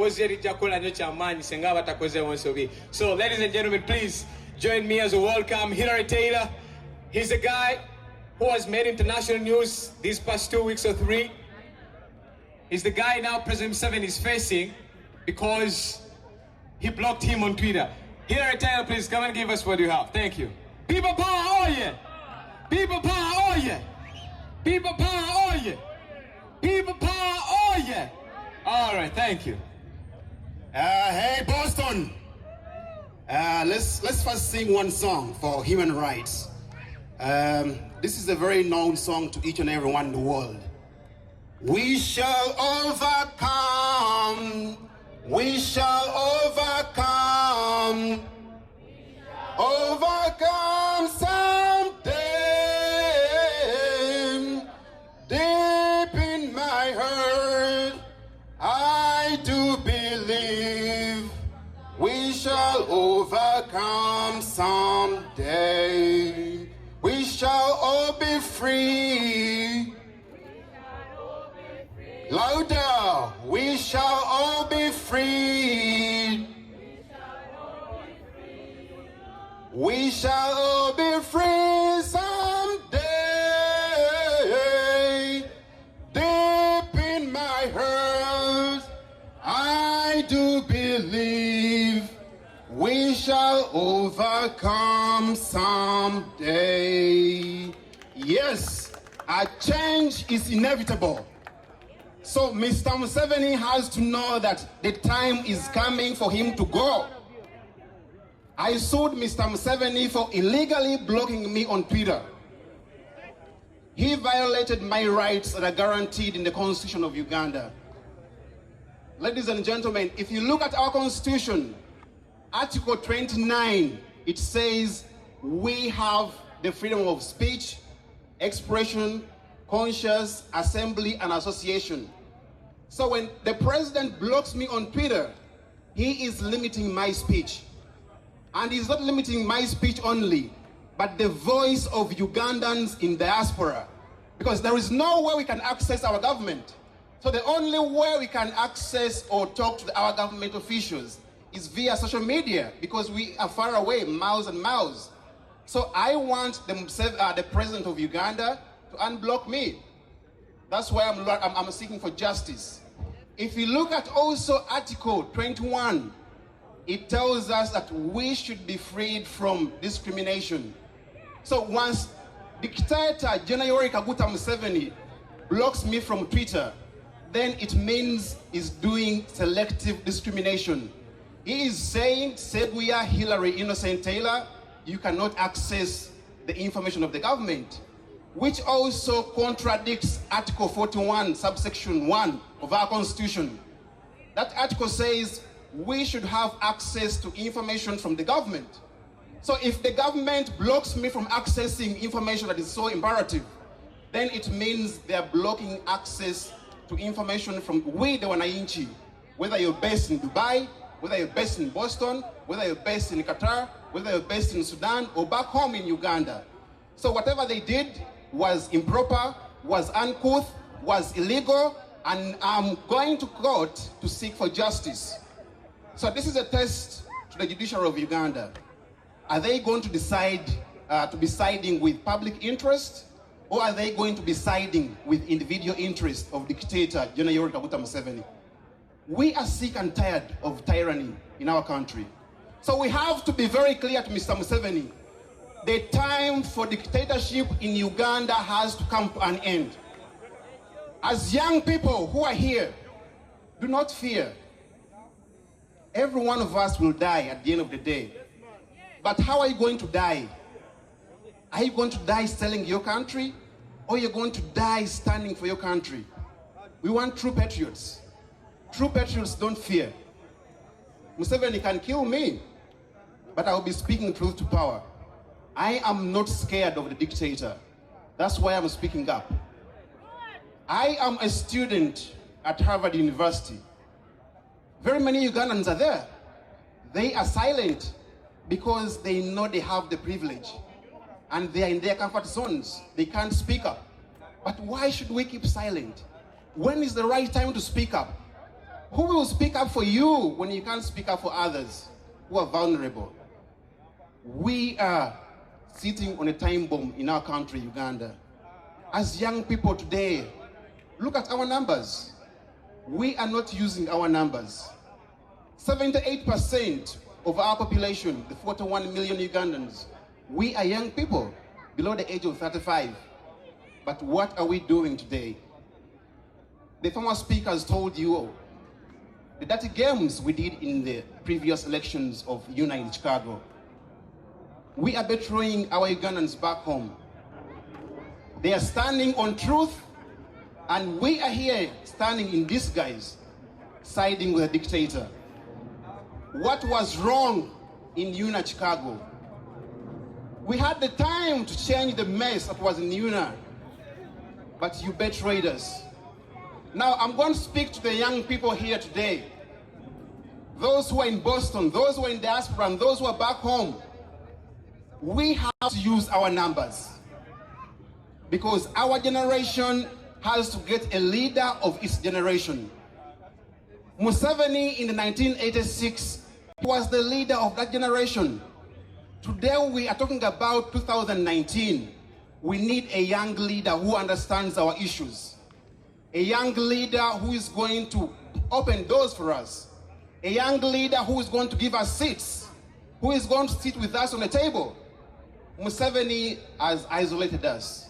ladies and gentlemen, please join me as a welcome Hillary Taylor. He's a guy who has made international news these past 2 weeks or 3. He's the guy now President Museveni is facing because he blocked him on Twitter. Hillary Taylor, please come and give us what you have. Thank you. People power, oh yeah! People power, oh yeah! People power, oh yeah! People power, oh yeah! All right, thank you. Hey Boston, let's first sing one song for human rights. This is a very known song to each and everyone in the world. We shall overcome. We shall overcome. Overcome someday. Deep in my heart, I do believe we shall overcome someday. We shall all be free. Louder, we shall all be free. We shall all be free someday. Deep in my heart, I do believe we shall overcome someday. Yes, a change is inevitable. So Mr. Museveni has to know that the time is coming for him to go. I sued Mr. Museveni for illegally blocking me on Twitter. He violated my rights that are guaranteed in the Constitution of Uganda. Ladies and gentlemen, if you look at our Constitution, Article 29, it says we have the freedom of speech, expression, conscience, assembly, and association. So when the president blocks me on Twitter, he is limiting my speech. And he's not limiting my speech only, but the voice of Ugandans in diaspora. Because there is no way we can access our government. So the only way we can access or talk to our government officials is via social media, because we are far away, miles and miles. So I want the president of Uganda to unblock me. That's why I'm seeking for justice. If you look at also Article 21, it tells us that we should be freed from discrimination. So once dictator General Kaguta Museveni blocks me from Twitter, then it means he's doing selective discrimination. He is saying, Seguia, Hillary, Innocent Taylor, you cannot access the information of the government, which also contradicts Article 41, subsection 1 of our Constitution. That article says we should have access to information from the government. So if the government blocks me from accessing information that is so imperative, then it means they are blocking access to information from we, the Wananchi, whether you're based in Dubai, whether you're based in Boston, whether you're based in Qatar, whether you're based in Sudan, or back home in Uganda. So whatever they did was improper, was uncouth, was illegal, and I'm going to court to seek for justice. So this is a test to the judiciary of Uganda. Are they going to decide to be siding with public interest, or are they going to be siding with individual interest of dictator General Kaguta Museveni? We are sick and tired of tyranny in our country. So we have to be very clear to Mr. Museveni. The time for dictatorship in Uganda has to come to an end. As young people who are here, do not fear. Every one of us will die at the end of the day. But how are you going to die? Are you going to die selling your country, or you're going to die standing for your country? We want true patriots. True patriots don't fear. Museveni can kill me, but I will be speaking truth to power. I am not scared of the dictator. That's why I'm speaking up. I am a student at Harvard University. Very many Ugandans are there. They are silent because they know they have the privilege and they are in their comfort zones. They can't speak up. But why should we keep silent? When is the right time to speak up? Who will speak up for you when you can't speak up for others who are vulnerable? We are sitting on a time bomb in our country, Uganda. As young people today, look at our numbers. We are not using our numbers. 78% of our population, the 41 million Ugandans, we are young people below the age of 35. But what are we doing today? The former speaker has told you the dirty games we did in the previous elections of UNA in Chicago. We are betraying our Ugandans back home. They are standing on truth, and we are here standing in disguise, siding with a dictator. What was wrong in UNA Chicago? We had the time to change the mess that was in UNA, but you betrayed us. Now I'm going to speak to the young people here today. Those who are in Boston, those who are in diaspora, and those who are back home. We have to use our numbers, because our generation has to get a leader of its generation. Museveni in the 1986 was the leader of that generation. Today we are talking about 2019. We need a young leader who understands our issues. A young leader who is going to open doors for us. A young leader who is going to give us seats, who is going to sit with us on the table. Museveni has isolated us.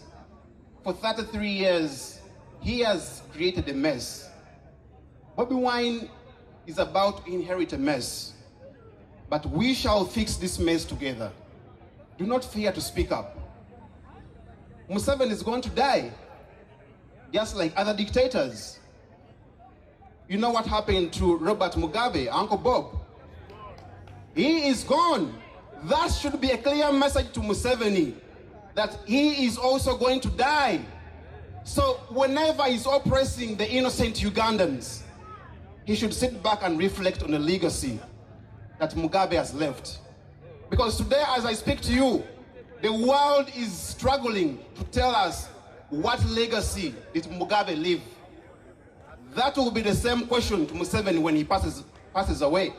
For 33 years, he has created a mess. Bobi Wine is about to inherit a mess. But we shall fix this mess together. Do not fear to speak up. Museveni is going to die, just like other dictators. You know what happened to Robert Mugabe, Uncle Bob? He is gone. That should be a clear message to Museveni, that he is also going to die. So whenever he's oppressing the innocent Ugandans, he should sit back and reflect on the legacy that Mugabe has left. Because today, as I speak to you, the world is struggling to tell us what legacy did Mugabe leave. That will be the same question to Museveni when he passes away.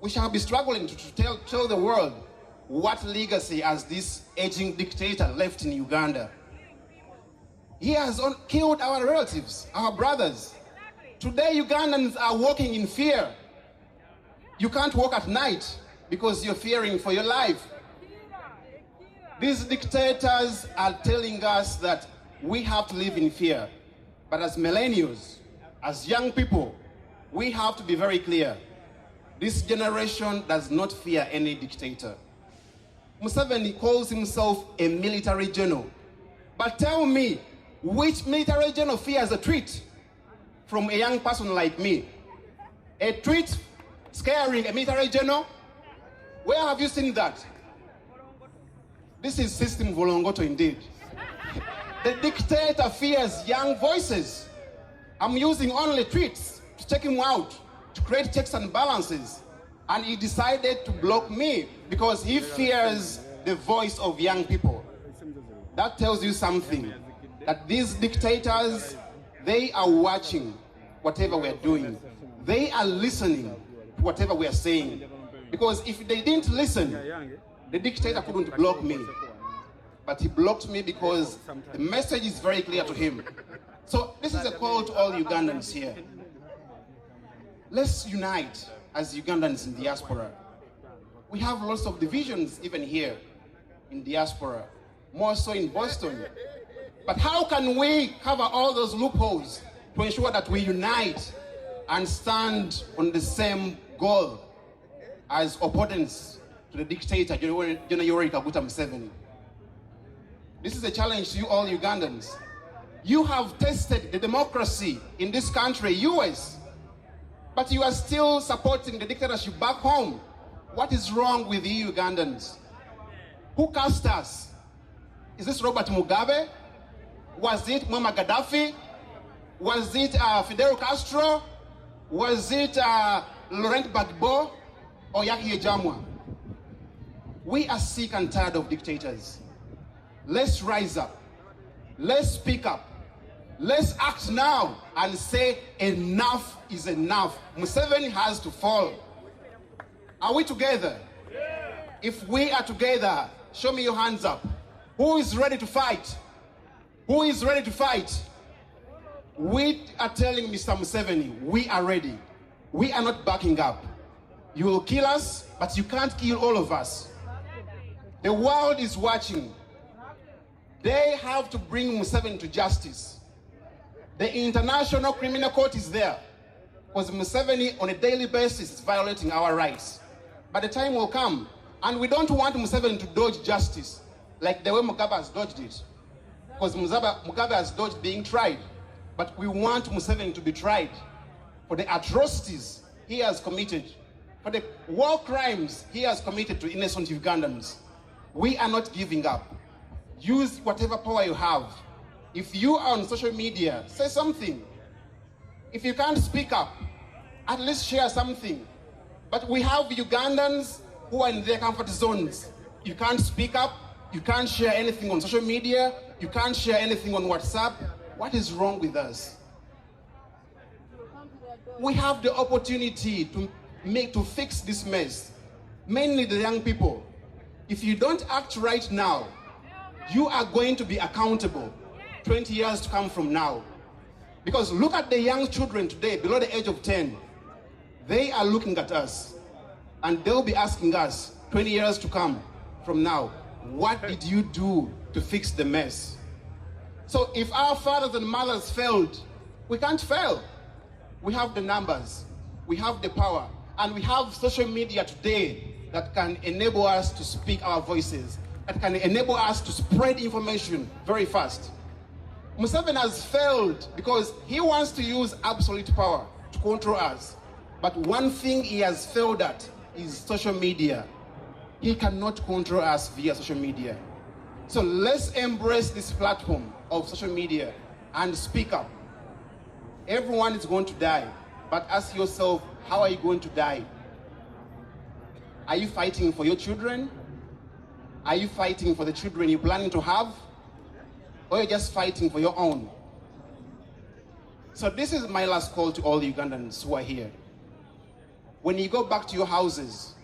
We shall be struggling to tell the world what legacy has this aging dictator left in Uganda. He has killed our relatives, our brothers. Today, Ugandans are walking in fear. You can't walk at night because you're fearing for your life. These dictators are telling us that we have to live in fear. But as millennials, as young people, we have to be very clear. This generation does not fear any dictator. Museveni calls himself a military general. But tell me, which military general fears a tweet from a young person like me? A tweet scaring a military general? Where have you seen that? This is system Volongoto indeed. The dictator fears young voices. I'm using only tweets to check him out, to create checks and balances. And he decided to block me because he fears the voice of young people. That tells you something, that these dictators, they are watching whatever we're doing. They are listening to whatever we are saying. Because if they didn't listen, the dictator couldn't block me. But he blocked me because the message is very clear to him. So this is a call to all Ugandans here. Let's unite as Ugandans in diaspora. We have lots of divisions even here in diaspora, more so in Boston. But how can we cover all those loopholes to ensure that we unite and stand on the same goal as opponents to the dictator, General Yoweri Kaguta Museveni? This is a challenge to you all Ugandans. You have tested the democracy in this country, US, but you are still supporting the dictatorship back home. What is wrong with you Ugandans? Who cast us? Is this Robert Mugabe? Was it Muammar Gaddafi? Was it Fidel Castro? Was it Laurent Gbagbo or Yahya Jammeh? We are sick and tired of dictators. Let's rise up. Let's speak up. Let's act now and say enough is enough. Museveni has to fall. Are we together? If we are together, show me your hands up. Who is ready to fight? Who is ready to fight? We are telling Mr. Museveni, we are ready. We are not backing up. You will kill us, but you can't kill all of us. The world is watching. They have to bring Museveni to justice. The International Criminal Court is there, because Museveni on a daily basis is violating our rights. But the time will come, and we don't want Museveni to dodge justice like the way Mugabe has dodged it. Because Mugabe has dodged being tried. But we want Museveni to be tried for the atrocities he has committed, for the war crimes he has committed to innocent Ugandans. We are not giving up. Use whatever power you have. If you are on social media, say something. If you can't speak up, at least share something. But we have Ugandans who are in their comfort zones. You can't speak up, you can't share anything on social media, you can't share anything on WhatsApp. What is wrong with us? We have the opportunity to fix this mess, mainly the young people. If you don't act right now, you are going to be accountable 20 years to come from now. Because look at the young children today below the age of 10. They are looking at us, and they'll be asking us 20 years to come from now, what did you do to fix the mess? So if our fathers and mothers failed, we can't fail. We have the numbers, we have the power, and we have social media today that can enable us to speak our voices, that can enable us to spread information very fast. Museveni has failed because he wants to use absolute power to control us. But one thing he has failed at is social media. He cannot control us via social media. So let's embrace this platform of social media and speak up. Everyone is going to die, but ask yourself, how are you going to die? Are you fighting for your children? Are you fighting for the children you're planning to have? Or you're just fighting for your own? So this is my last call to all Ugandans who are here. When you go back to your houses,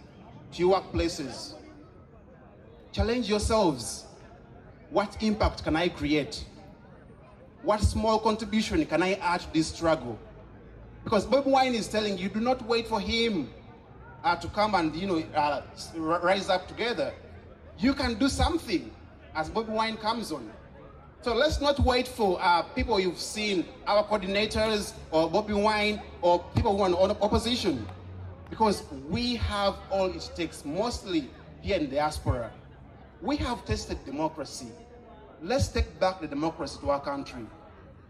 to your workplaces, challenge yourselves. What impact can I create? What small contribution can I add to this struggle? Because Bobi Wine is telling you, do not wait for him to come and rise up together. You can do something as Bobi Wine comes on. So let's not wait for people you've seen, our coordinators or Bobi Wine or people who are on opposition. Because we have all it takes, mostly here in the diaspora. We have tested democracy. Let's take back the democracy to our country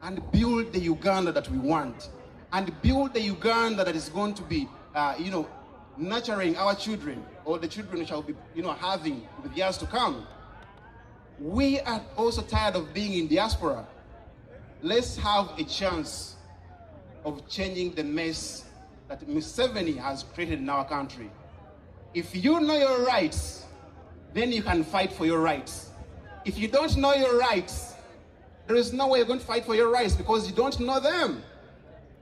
and build the Uganda that we want, and build the Uganda that is going to be, nurturing our children, or the children we shall be, having in the years to come. We are also tired of being in diaspora. Let's have a chance of changing the mess that Museveni has created in our country. If you know your rights, then you can fight for your rights. If you don't know your rights, there is no way you're going to fight for your rights because you don't know them.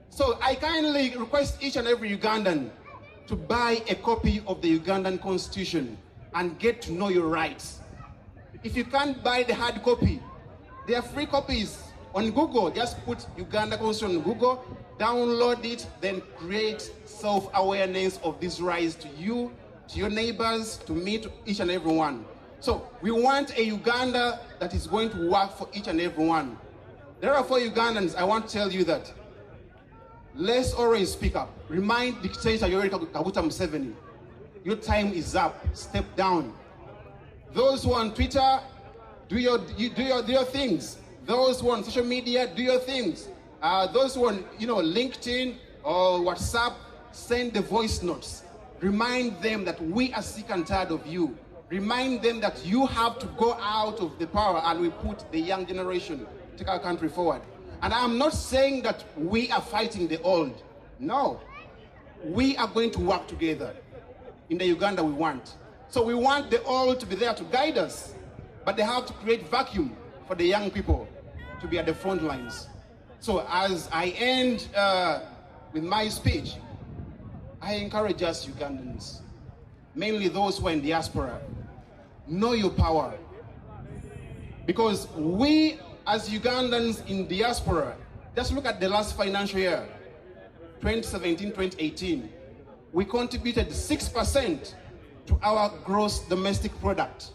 So I kindly request each and every Ugandan to buy a copy of the Ugandan Constitution and get to know your rights. If you can't buy the hard copy, there are free copies on Google. Just put Uganda Constitution on Google, download it, then create self-awareness of these rights to you, to your neighbors, to me, to each and every one. So we want a Uganda that is going to work for each and every one. Therefore, Ugandans, I want to tell you that let's always speak up. Remind dictator Yoweri Kaguta Museveni, your time is up. Step down. Those who are on Twitter, do your things. Those who are on social media, do your things. Those who are on LinkedIn or WhatsApp, send the voice notes. Remind them that we are sick and tired of you. Remind them that you have to go out of the power and we put the young generation to take our country forward. And I'm not saying that we are fighting the old. No. We are going to work together in the Uganda we want. So we want the old to be there to guide us, but they have to create vacuum for the young people to be at the front lines. So as I end with my speech, I encourage us Ugandans, mainly those who are in diaspora, know your power. Because we as Ugandans in diaspora, just look at the last financial year, 2017-2018, we contributed 6% to our gross domestic product.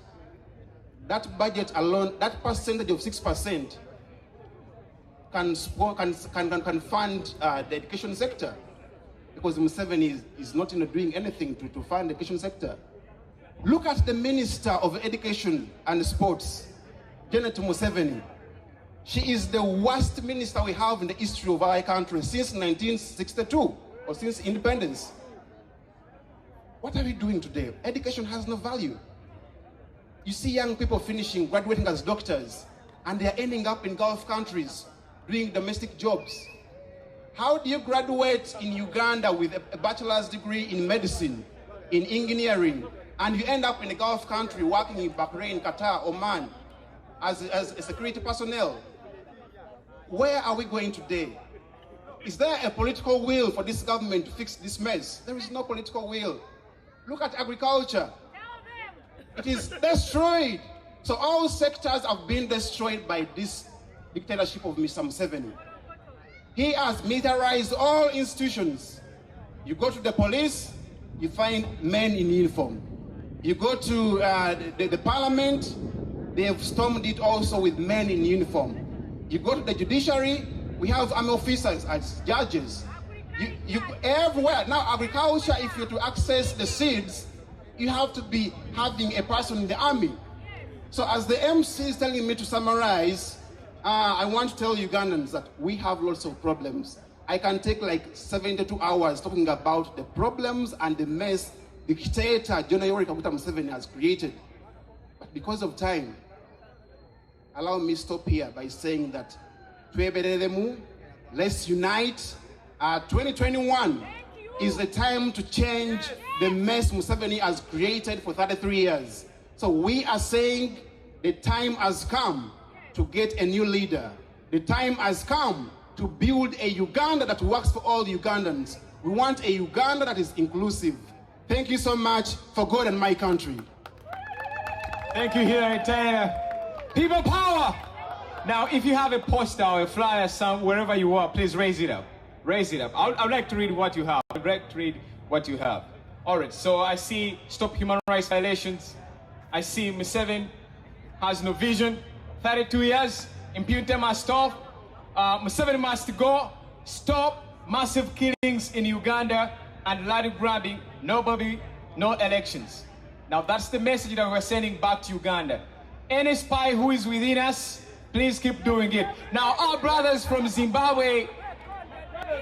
That budget alone, that percentage of 6% can fund the education sector, because Museveni is not doing anything to fund the education sector. Look at the Minister of Education and Sports, Janet Museveni. She is the worst minister we have in the history of our country since 1962, or since independence. What are we doing today? Education has no value. You see young people graduating as doctors, and they are ending up in Gulf countries doing domestic jobs. How do you graduate in Uganda with a bachelor's degree in medicine, in engineering, and you end up in a Gulf country working in Bahrain, Qatar, Oman, as a security personnel? Where are we going today? Is there a political will for this government to fix this mess? There is no political will. Look at agriculture. It is destroyed. So all sectors have been destroyed by this dictatorship of Mr. Museveni. He has militarized all institutions. You go to the police, you find men in uniform. You go to the parliament, they have stormed it also with men in uniform. You go to the judiciary, we have army officers as judges. You everywhere. Now agriculture, if you're to access the seeds, you have to be having a person in the army. So as the MC is telling me to summarize, I want to tell Ugandans that we have lots of problems. I can take like 72 hours talking about the problems and the mess dictator General Yoweri Kaguta Museveni has created. But because of time, allow me to stop here by saying that let's unite. 2021 is the time to change the mess Museveni has created for 33 years. So we are saying the time has come to get a new leader. The time has come to build a Uganda that works for all Ugandans. We want a Uganda that is inclusive. Thank you so much for God and my country. Thank you, Hilary Taylor. People power! Now, if you have a poster or a flyer wherever you are, please raise it up. Raise it up. I'd like to read what you have. I'd like to read what you have. All right, so I see stop human rights violations. I see Museveni has no vision. 32 years, impunity must stop. Museveni must go. Stop massive killings in Uganda and land grabbing. Nobody, no elections. Now that's the message that we're sending back to Uganda. Any spy who is within us, please keep doing it. Now our brothers from Zimbabwe,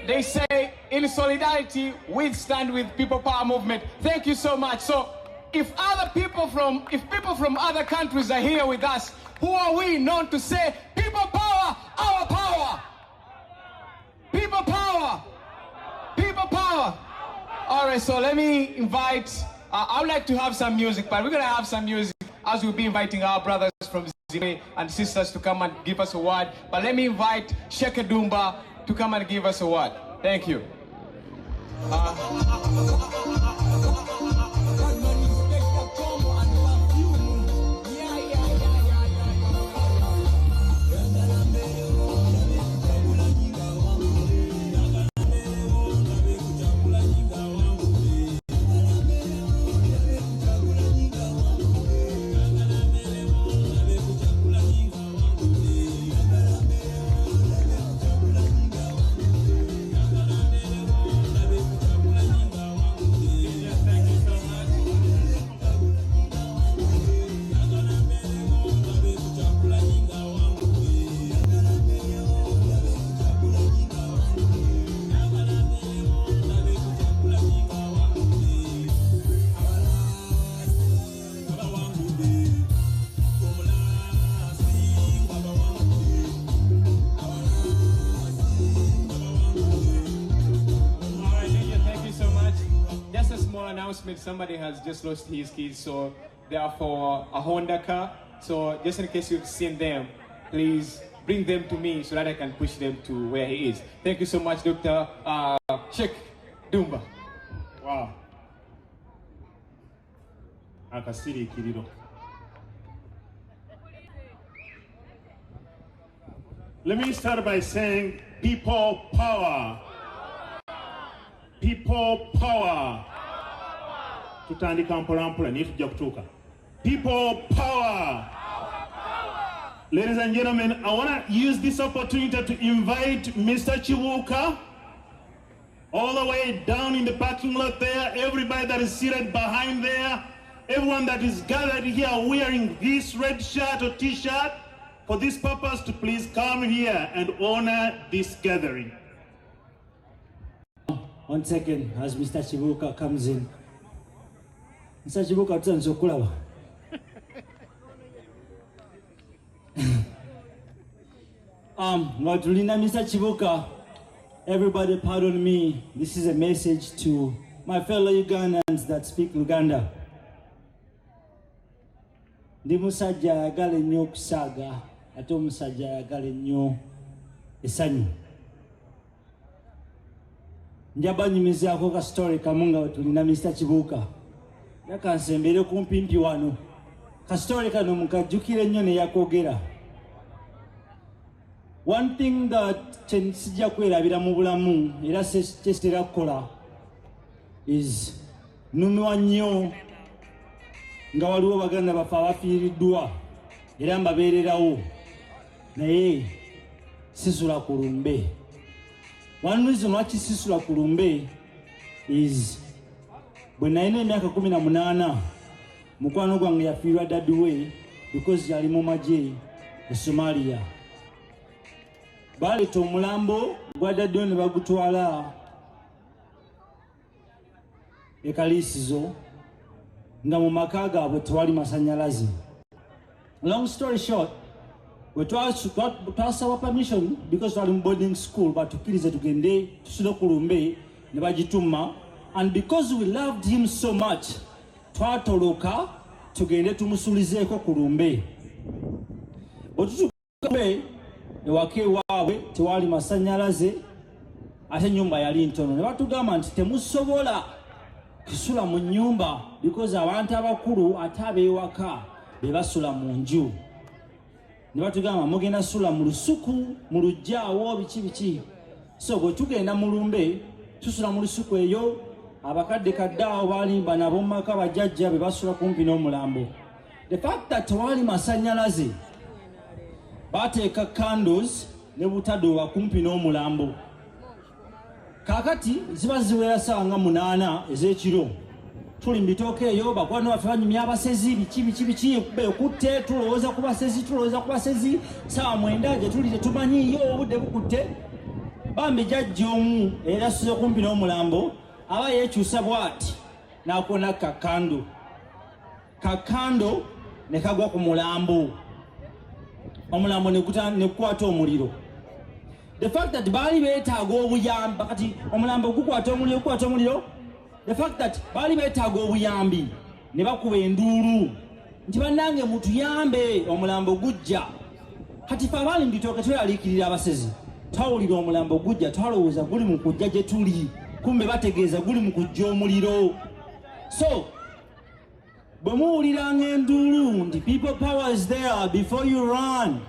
they say in solidarity, we stand with People Power Movement. Thank you so much. So if people from other countries are here with us, who are we known to say, people power, our power? People power, people power. All right, so let me invite, I would like to have some music, but we're gonna have some music as we'll be inviting our brothers from Zimbabwe and sisters to come and give us a word. But let me invite Sheke Dumba to come and give us a word. Thank you. Somebody has just lost his keys, so they are for a Honda car. So just in case you've seen them, please bring them to me so that I can push them to where he is. Thank you so much, Dr. Sheikh Dumba. Wow. Akasirikiriro. Let me start by saying people power. People power. Tutandika mpola mpola niye tujja kutuuka. People power. Ladies and gentlemen, I want to use this opportunity to invite Mr. Chibuka all the way down in the parking lot there, everybody that is seated behind there, everyone that is gathered here wearing this red shirt or t-shirt, for this purpose to please come here and honor this gathering. 1 second as Mr. Chibuka comes in. Mr. Chibuka, tuanze kulaba. Tulina Mr. Chibuka, everybody pardon me. This is a message to my fellow Ugandans that speak Luganda. Ndi musajja ayagala ennyo okusaaga ate omusajja ayagala ennyo essanyu. Njabanyumizaako ka story kamu nga tulina Mr. Chibuka. Yakansembeere kumpimpi wano. Ka story kano mukajjukire nnyo ne yakoogera. One thing that sijja kwerabira mu bulamu era kyesitera kukola is nnumwa nnyo nga waliwo baganda baffe abafiiriddwa era mbabeererawo naye sisula ku lumbe. One reason lwaki sisula ku lumbe is bwe nalina emyaka 18 mukwano gwange yafiirwa daddy we because yali mu magye e Somalia. Baleeta omulambo gwa daddy we ne bagutwala e Kaliisizo nga mu maka gaabwe tewali masanyalaze. Long story short, we twasaba permission because twali mu boarding school batukkirize tugende tusule ku lumbe ne bagituma, and because we loved him so much twatoloka tugende tumusulizeeko ku lumbe. Bwetutukabe ewaka ewaabwe tewali masanyalaze ate ennyumba yali ntono ne batugamba nti temusobola kusula mu nnyumba because abantu abakulu ate ab'ewaka be basula mu nju. Ne batugamba mugenda sula mu lusuku mu lujjaawo biki. So bwe tugenda mu lumbe tusula mu lusuku eyo, abakadde kaddaawo balimba nabo mu maka bajjajja be basula kumpi n'omulambo. The fact that tewali masanyalaze bateeka candles ne butadoowa kumpi n'omulambo. Kakati ziba ziwera ssaawa nga 8 ez'ekiro. Tuli mu bitooke eyo bakwano baffe banyumya abasezi biki bekutte tulowooza ku basezi ssaawa 9 gye tuli tetumanyiyo obudde bukutte. Bambi jjajja omu era asuze kumpi n'omulambo aba yeekyusa bw'ati n'akona kakando ne kagwa ku mulambo. Omulambo ne gukwata omuliro. The fact that baali beetaaga obuyambi kati omulambo gukwata omuliro, the fact that baali beetaaga obuyambi ne bakuba enduulu nti bannange mutuyambe omulambo gujja. Kati ffe abaali mu bitooke tweyaliikirira abasezi, twawulira omulambo gujja twalowooza guli mu kujja gye tuli, kumbe bategeeza guli mu kujja omuliro. So bwe muwuliranga enduulu nti people power is there, before you run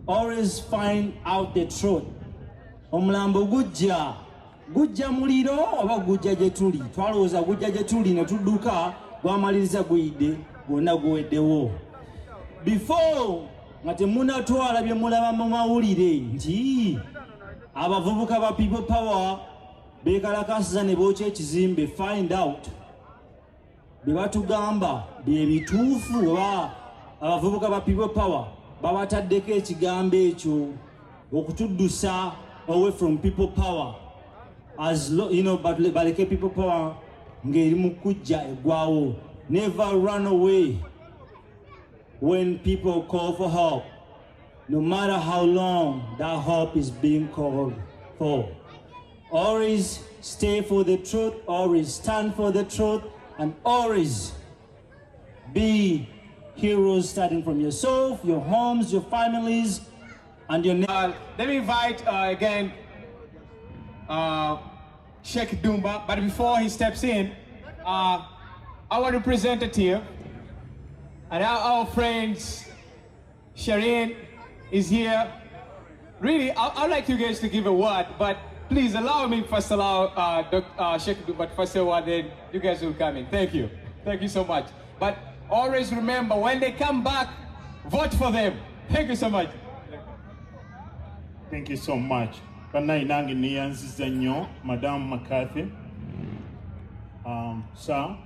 always find out the truth. Omulambo gujja muliro oba gujja gye tuli? Twalowooza gujja gye tuli ne tudduka gwamaliriza guyidde gwonna guweddewo. Before nga temunatwala bye mulaba mu mawulire nti abavubuka ba people power beekalakasiza ne bookya ekizimbe, find out bye batugamba bye bituufu oba abavubuka ba people power babataddeko ekigambo ekyo okutuddusa away from people power, as you know, baleke people power ng'eri mu kujja eggwawo. Never run away when people call for help, no matter how long that help is being called for. Always stay for the truth, always stand for the truth, and always be heroes, starting from yourself, your homes, your families, And your name? Let me invite again Sheikh Dumba, but before he steps in, our representative and our friends Shireen is here. Really, I'd like you guys to give a word, but please allow me first Sheikh Dumba to first say a word, then you guys will come in. Thank you. Thank you so much. But always remember, when they come back, vote for them. Thank you so much. Thank you so much. Banayi nange neyanziza nnyo Madam McCarthy. Sir,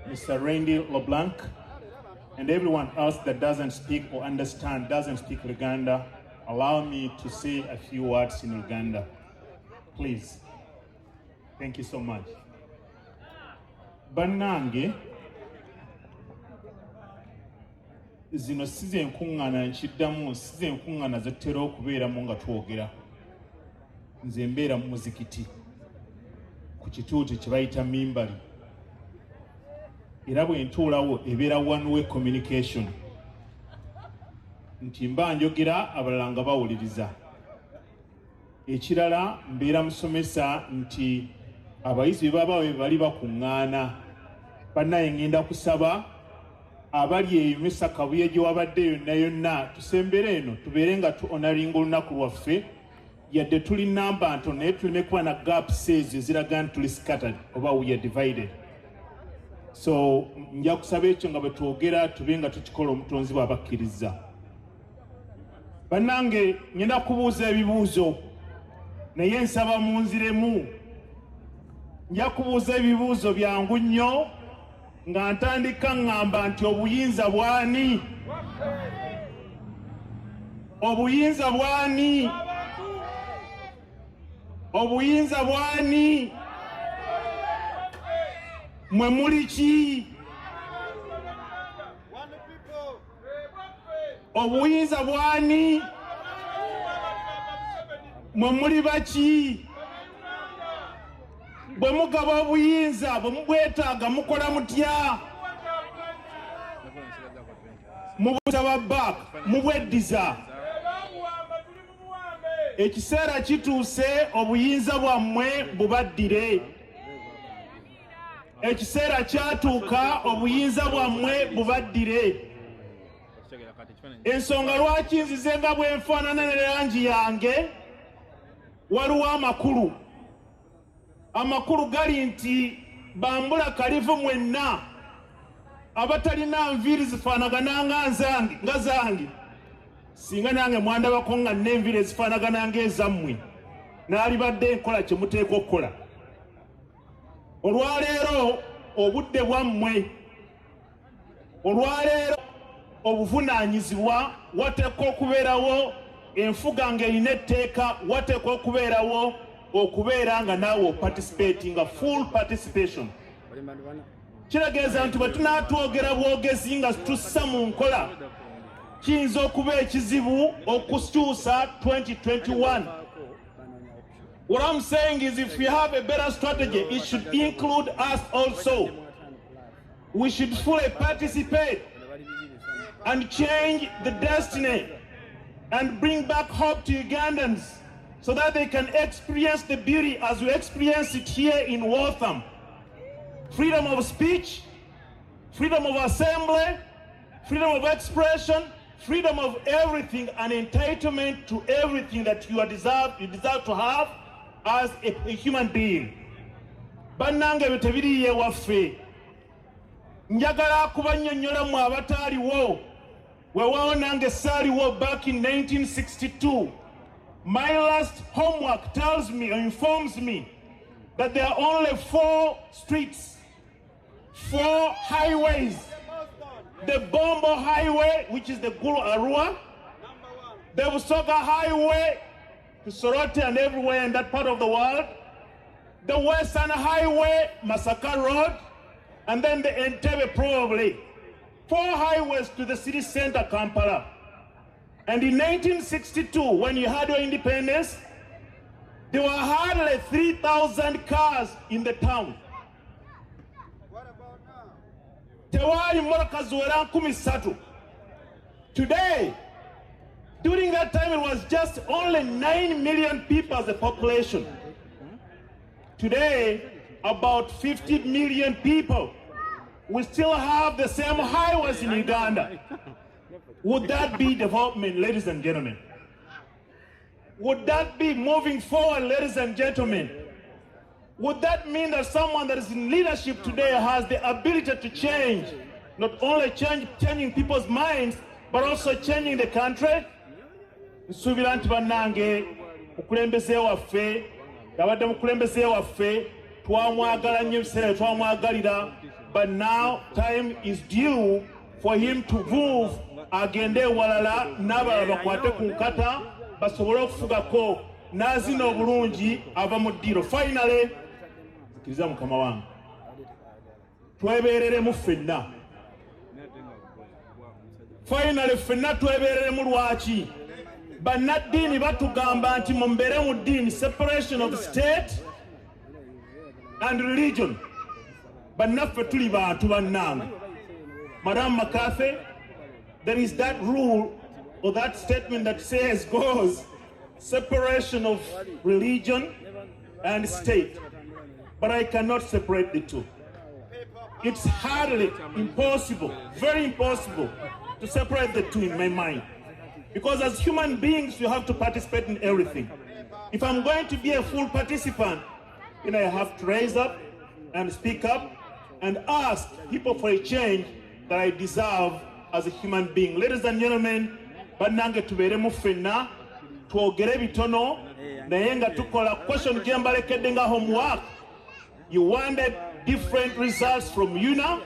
Mr. Randy LeBlanc, and everyone else that doesn't speak or understand, doesn't speak Luganda, allow me to say a few words in Luganda. Please. Thank you so much. Bannange, zino size enkuŋŋaana nkiddamu, size enkuŋŋaana zetutera okubeeramu nga twogera. Nze mbeera mu muzikiti ku kituuti kye bayita mimbali. Era bwe ntuulawo ebeera one way communication. Nti mba njogera abalala nga bawuliriza. Ekirala mbeera musomesa nti abayizi bwe baba bwe bali bakuŋŋaana. Bannaye ŋŋenda kusaba abali eyo Mr. Kabuye gye wabadde yonna yonna tusembere eno tubeere nga tuonaringa olunaku lwaffe yadde tuli namba nto naye tuleme kuba na gaps ezo eziraga nti tuli scattered oba we are divided. So nja kusaba ekyo nga bwe twogera tube nga tukikola omutonzi bw'abakkiriza. Bannange ngenda kubuuza ebibuuzo naye nsaba munziremu. Nja kubuuza ebibuuzo byangu nnyo nga ntandika ngamba nti obuyinza bwani? Obuyinza bwani? Obuyinza bwani? Mwe muli ki? Obuyinza bwani? Mwe muli baki? Bwe mugaba obuyinza bwe mubwetaaga mukola mutya? Mubusaba back, mubweddiza. Ekiseera kituuse obuyinza bwammwe bubaddire. Ekiseera kyatuuka obuyinza bwammwe bubaddire. Ensonga lwaki nzize nga bwe nfaanana ne langi yange, waliwo amakulu. Amakulu gali nti bambula kalivu mwenna abatalina nviiri zifaanagana nga zange. Singa nange mwandabako nga n'enviiri ezifaanagana ng'ezammwe naalibadde nkola kye muteekwa okukola. Olwaleero obudde bwammwe, olwaleero obuvunaanyizibwa, wateekwa okubeerawo enfuga ng'erina etteeka, wateekwa okubeerawo okubeera nga naawe oparticipating, full participation. Kirageeza nti bwe tunaatwogera bwogezi nga tussa mu nkola kiyinza okuba ekizibu okukyusa 2021. What I'm saying is, if we have a better strategy, it should include us also. We should fully participate and change the destiny and bring back hope to Ugandans so that they can experience the beauty as we experience it here in Waltham. Freedom of speech, freedom of assembly, freedom of expression, freedom of everything, and entitlement to everything that you deserve to have as a human being. Bannange bye tebiriye waffe. Njagala kubannyonnyola mu abataaliwo. Weewaawo nange saaliwo back in 1962. My last homework tells me or informs me that there are only 4 streets, 4 highways. The Bombo Highway, which is the Gulu Arua, the Busoga Highway to Soroti and everywhere in that part of the world, the Western Highway, Masaka Road, and then the Entebbe probably. 4 highways to the city center, Kampala. And in 1962, when you had your independence, there were hardly 3,000 cars in the town. What about now? tewali mmoloka ziwera 13. Today, during that time, it was just only 9 million people as a population. Today, about 50 million people. We still have the same highways in Uganda. Would that be development, ladies and gentlemen? Would that be moving forward, ladies and gentlemen? Would that mean that someone that is in leadership today has the ability to change, not only changing people's minds, but also changing the country? Nsubira nti bannange mukulembeze waffe yabadde mukulembeze waffe twamwagala nnyo ebiseera twamwagalira, but now time is due for him to move, agende ewalala n'abalala bakwate ku nkata basobole okufugako n'azina obulungi ava mu ddiiro. Finally, zikiriza mukama wange, twebeereremu ffenna. Finally, ffenna twebeereremu lwaki? Bannaddiini batugamba nti mumbeere mu ddiini, separation of state and religion. Bannaffe tuli bantu bannange. Madam McCarthy, there is that rule or that statement that goes separation of religion and state. But I cannot separate the two. It's hardly impossible, very impossible to separate the two in my mind. Because as human beings, you have to participate in everything. If I'm going to be a full participant, then I have to raise up and speak up and ask people for a change that I deserve as a human being. Ladies and gentlemen, bannange tubeeremu ffenna, twogere bitono, naye nga tukola question gye mbalekedde nga homework. You wanted different results from UNA.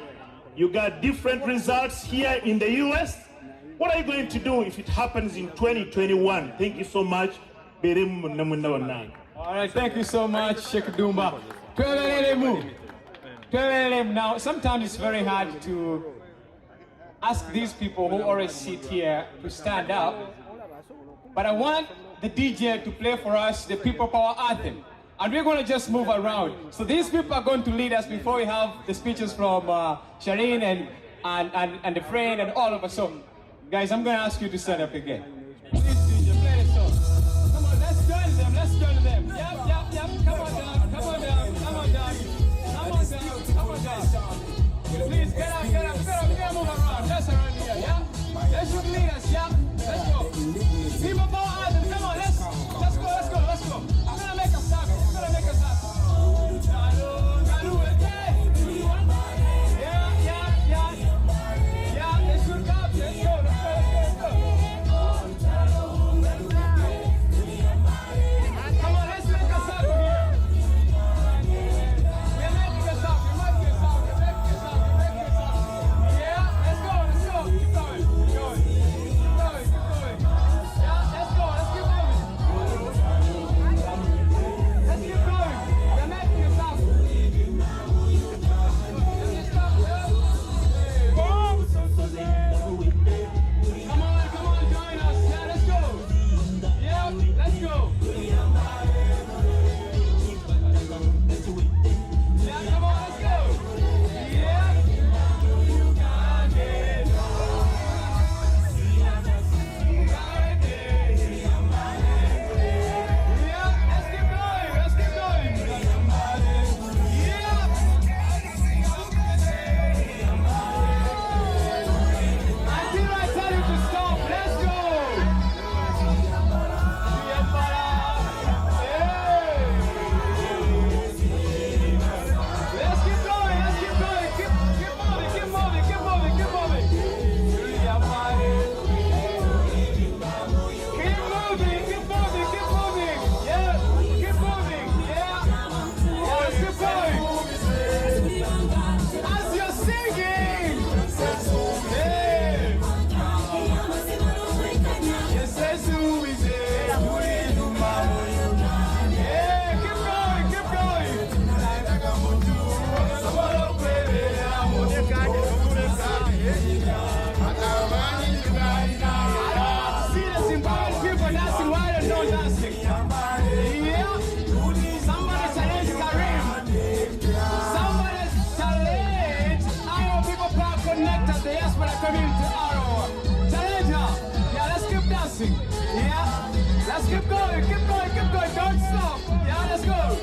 You got different results here in the US. What are you going to do if it happens in 2021? Thank you so much. All right, thank you so much, Sheikh Dumba. Now, sometimes it's very hard to ask these people who always sit here to stand up, but I want the DJ to play for us the People Power Anthem, and we're going to just move around. So these people are going to lead us before we have the speeches from Shireen and the friend and all of us. So, guys, I'm going to ask you to stand up again. Please, DJ, play the song. Come on, let's join them. Let's join them. Yep. Come on down. Come on down. Come on down. Come on down. Come on down. Please get up. Move around. Just around here. Yeah. Let's just lead us. Yeah. Let's go. People power anthem. Come on. Let's go. I'm gonna make a start. Yeah. Let's look up. Let's go. Come on, let's make a circle here. We're making a circle. Yeah, let's go. Keep going. Yeah, let's go. Let's keep moving. Let's keep going. We're making a circle. Let's stop. Come on, join us. Yeah, let's go. Yeah, let's go. Yeah, come on, let's go. Yeah. You got it. Yeah, let's keep going. Yeah. Until I tell you to stop, let's go. Let's keep going. Keep moving. Keep moving. Yeah, keep moving. Yeah. Let's keep going. As you're singing. Hey. Yes, yes, who is it? Yeah, keep going. See the symbolic people dancing while they're not dancing. Yeah. Somebody challenge Karim. Somebody challenge our people power. blessing. Yeah, let's keep going, keep going, keep going. Don't stop. Yeah, let's go.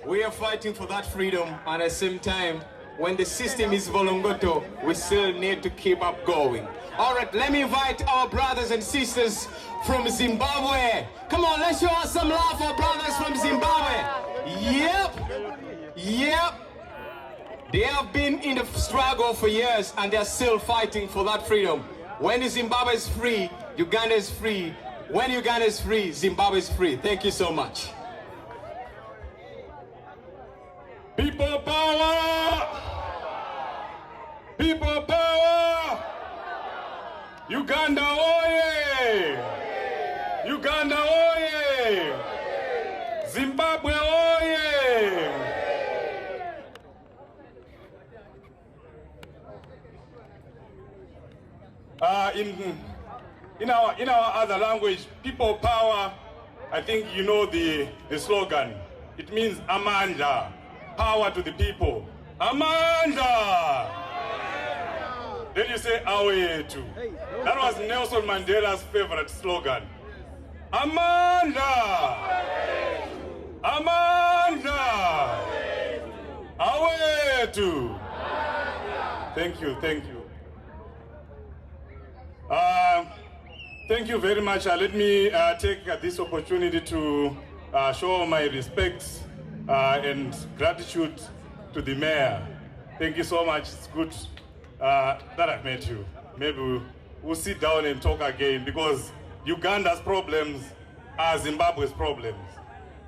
We are fighting for that freedom, and at the same time, when the system is volongoto, we still need to keep up going. All right, let me invite our brothers and sisters from Zimbabwe. Come on, let's show us some love for brothers from Zimbabwe. Yep. They have been in the struggle for years, and they're still fighting for that freedom. When Zimbabwe is free, Uganda is free. When Uganda is free, Zimbabwe is free. Thank you so much. People power! People power! Uganda oye! Uganda oye! Zimbabwe oye! In our other language, people power, I think you know the slogan. It means amandla. Power to the people. Amanda! Then you say awe too. That was Nelson Mandela's favorite slogan. Amanda! Amanda! Awe too. Thank you. Thank you very much. Let me take this opportunity to show my respects and gratitude to the mayor. Thank you so much. It's good that I've met you. Maybe we'll sit down and talk again, because Uganda's problems are Zimbabwe's problems.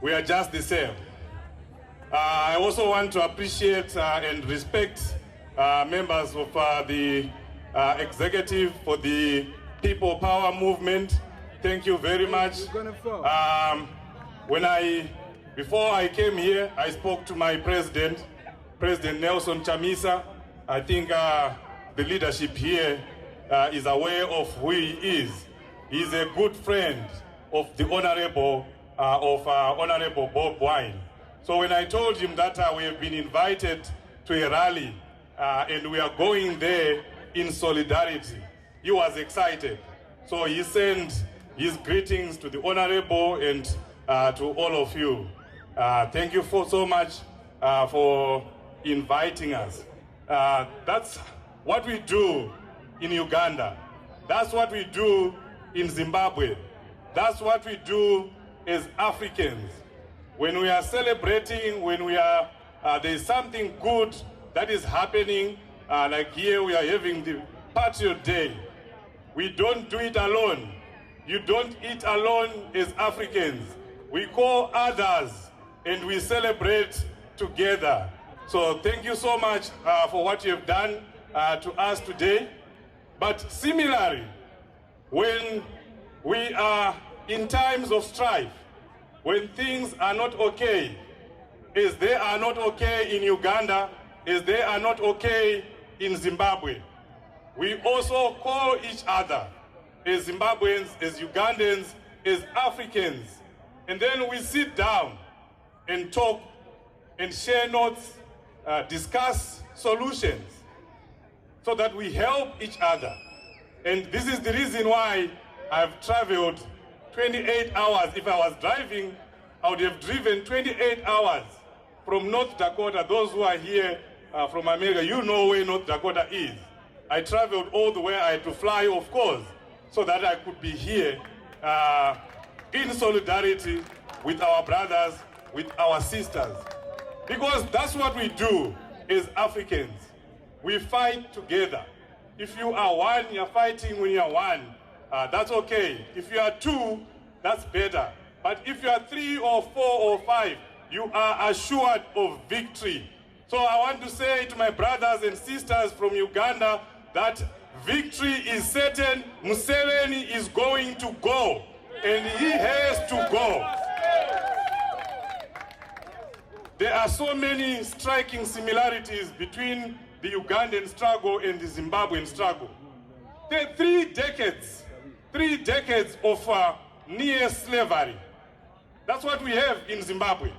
We are just the same. I also want to appreciate and respect members of the executive for the People Power movement. Thank you very much. Before I came here, I spoke to my President Nelson Chamisa. I think the leadership here is aware of who he is. He's a good friend of the Honorable Bob Wine. So when I told him that we have been invited to a rally and we are going there in solidarity. He was excited. So he sent his greetings to the Honorable and to all of you. Thank you so much for inviting us. That's what we do in Uganda. That's what we do in Zimbabwe. That's what we do as Africans. When we are celebrating, when we are, there's something good that is happening, like here we are having the Patriot Day. We don't do it alone. You don't eat alone as Africans. We call others and we celebrate together. So thank you so much for what you have done to us today. But similarly, when we are in times of strife, when things are not okay, as they are not okay in Uganda, as they are not okay in Zimbabwe, we also call each other as Zimbabweans, as Ugandans, as Africans, and then we sit down and talk and share notes, discuss solutions so that we help each other. And this is the reason why I've traveled 28 hours. If I was driving, I would have driven 28 hours from North Dakota. Those who are here from America, you know where North Dakota is. I traveled all the way. I had to fly, of course, so that I could be here in solidarity with our brothers, with our sisters. Because that's what we do as Africans. We fight together. If you are one, you're fighting when you're one. That's okay. If you are two, that's better. But if you are 3 or 4 or 5, you are assured of victory. So I want to say to my brothers and sisters from Uganda that victory is certain. Museveni is going to go, and he has to go. There are so many striking similarities between the Ugandan struggle and the Zimbabwean struggle. There are 3 decades of near slavery. That's what we have in Zimbabwe.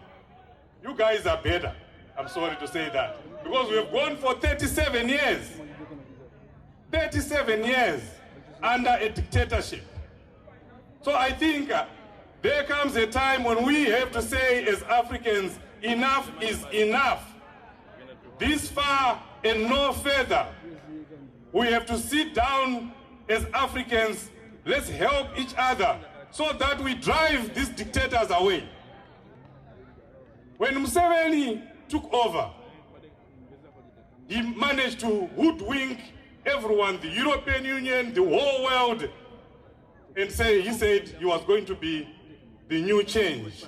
You guys are better. I'm sorry to say that. Because we have gone for 37 years. 37 years under a dictatorship. So I think there comes a time when we have to say as Africans, enough is enough. This far and no further. We have to sit down as Africans. Let's help each other so that we drive these dictators away. When Museveni took over, he managed to hoodwink everyone, the European Union, the whole world, and he said he was going to be the new change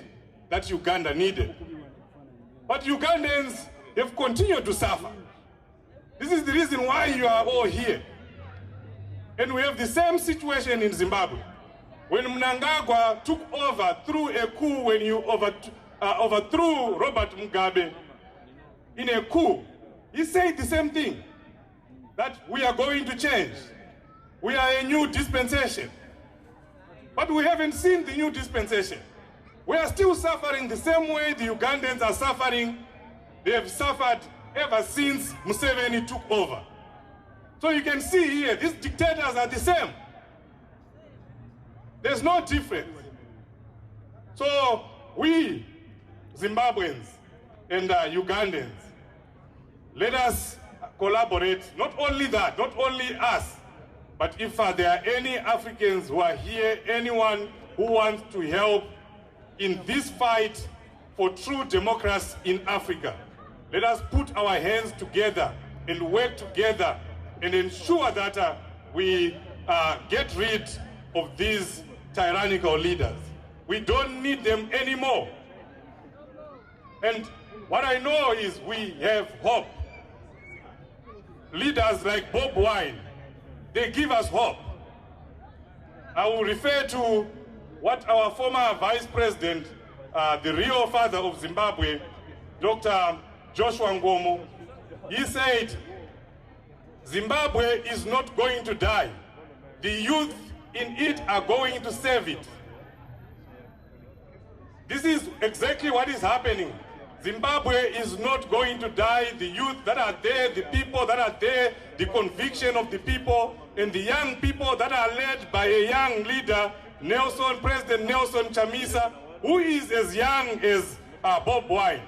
that Uganda needed. But Ugandans have continued to suffer. This is the reason why you are all here. And we have the same situation in Zimbabwe. When Mnangagwa took over through a coup, when you overthrew Robert Mugabe in a coup, he said the same thing, that we are going to change. We are a new dispensation. But we haven't seen the new dispensation. We are still suffering the same way the Ugandans are suffering. They have suffered ever since Museveni took over. So you can see here, these dictators are the same. There's no difference. So we, Zimbabweans and Ugandans, let us collaborate. Not only that, not only us, but if there are any Africans who are here, anyone who wants to help in this fight for true democracy in Africa, let us put our hands together and work together and ensure that we get rid of these tyrannical leaders. We don't need them anymore. And what I know is we have hope. Leaders like Bob Wine, they give us hope. I will refer to what our former Vice President, the real father of Zimbabwe, Dr. Joshua Ngomo, he said, Zimbabwe is not going to die. The youth in it are going to save it. This is exactly what is happening. Zimbabwe is not going to die. The youth that are there, the people that are there, the conviction of the people, and the young people that are led by a young leader, President Nelson Chamisa, who is as young as Bob Wine,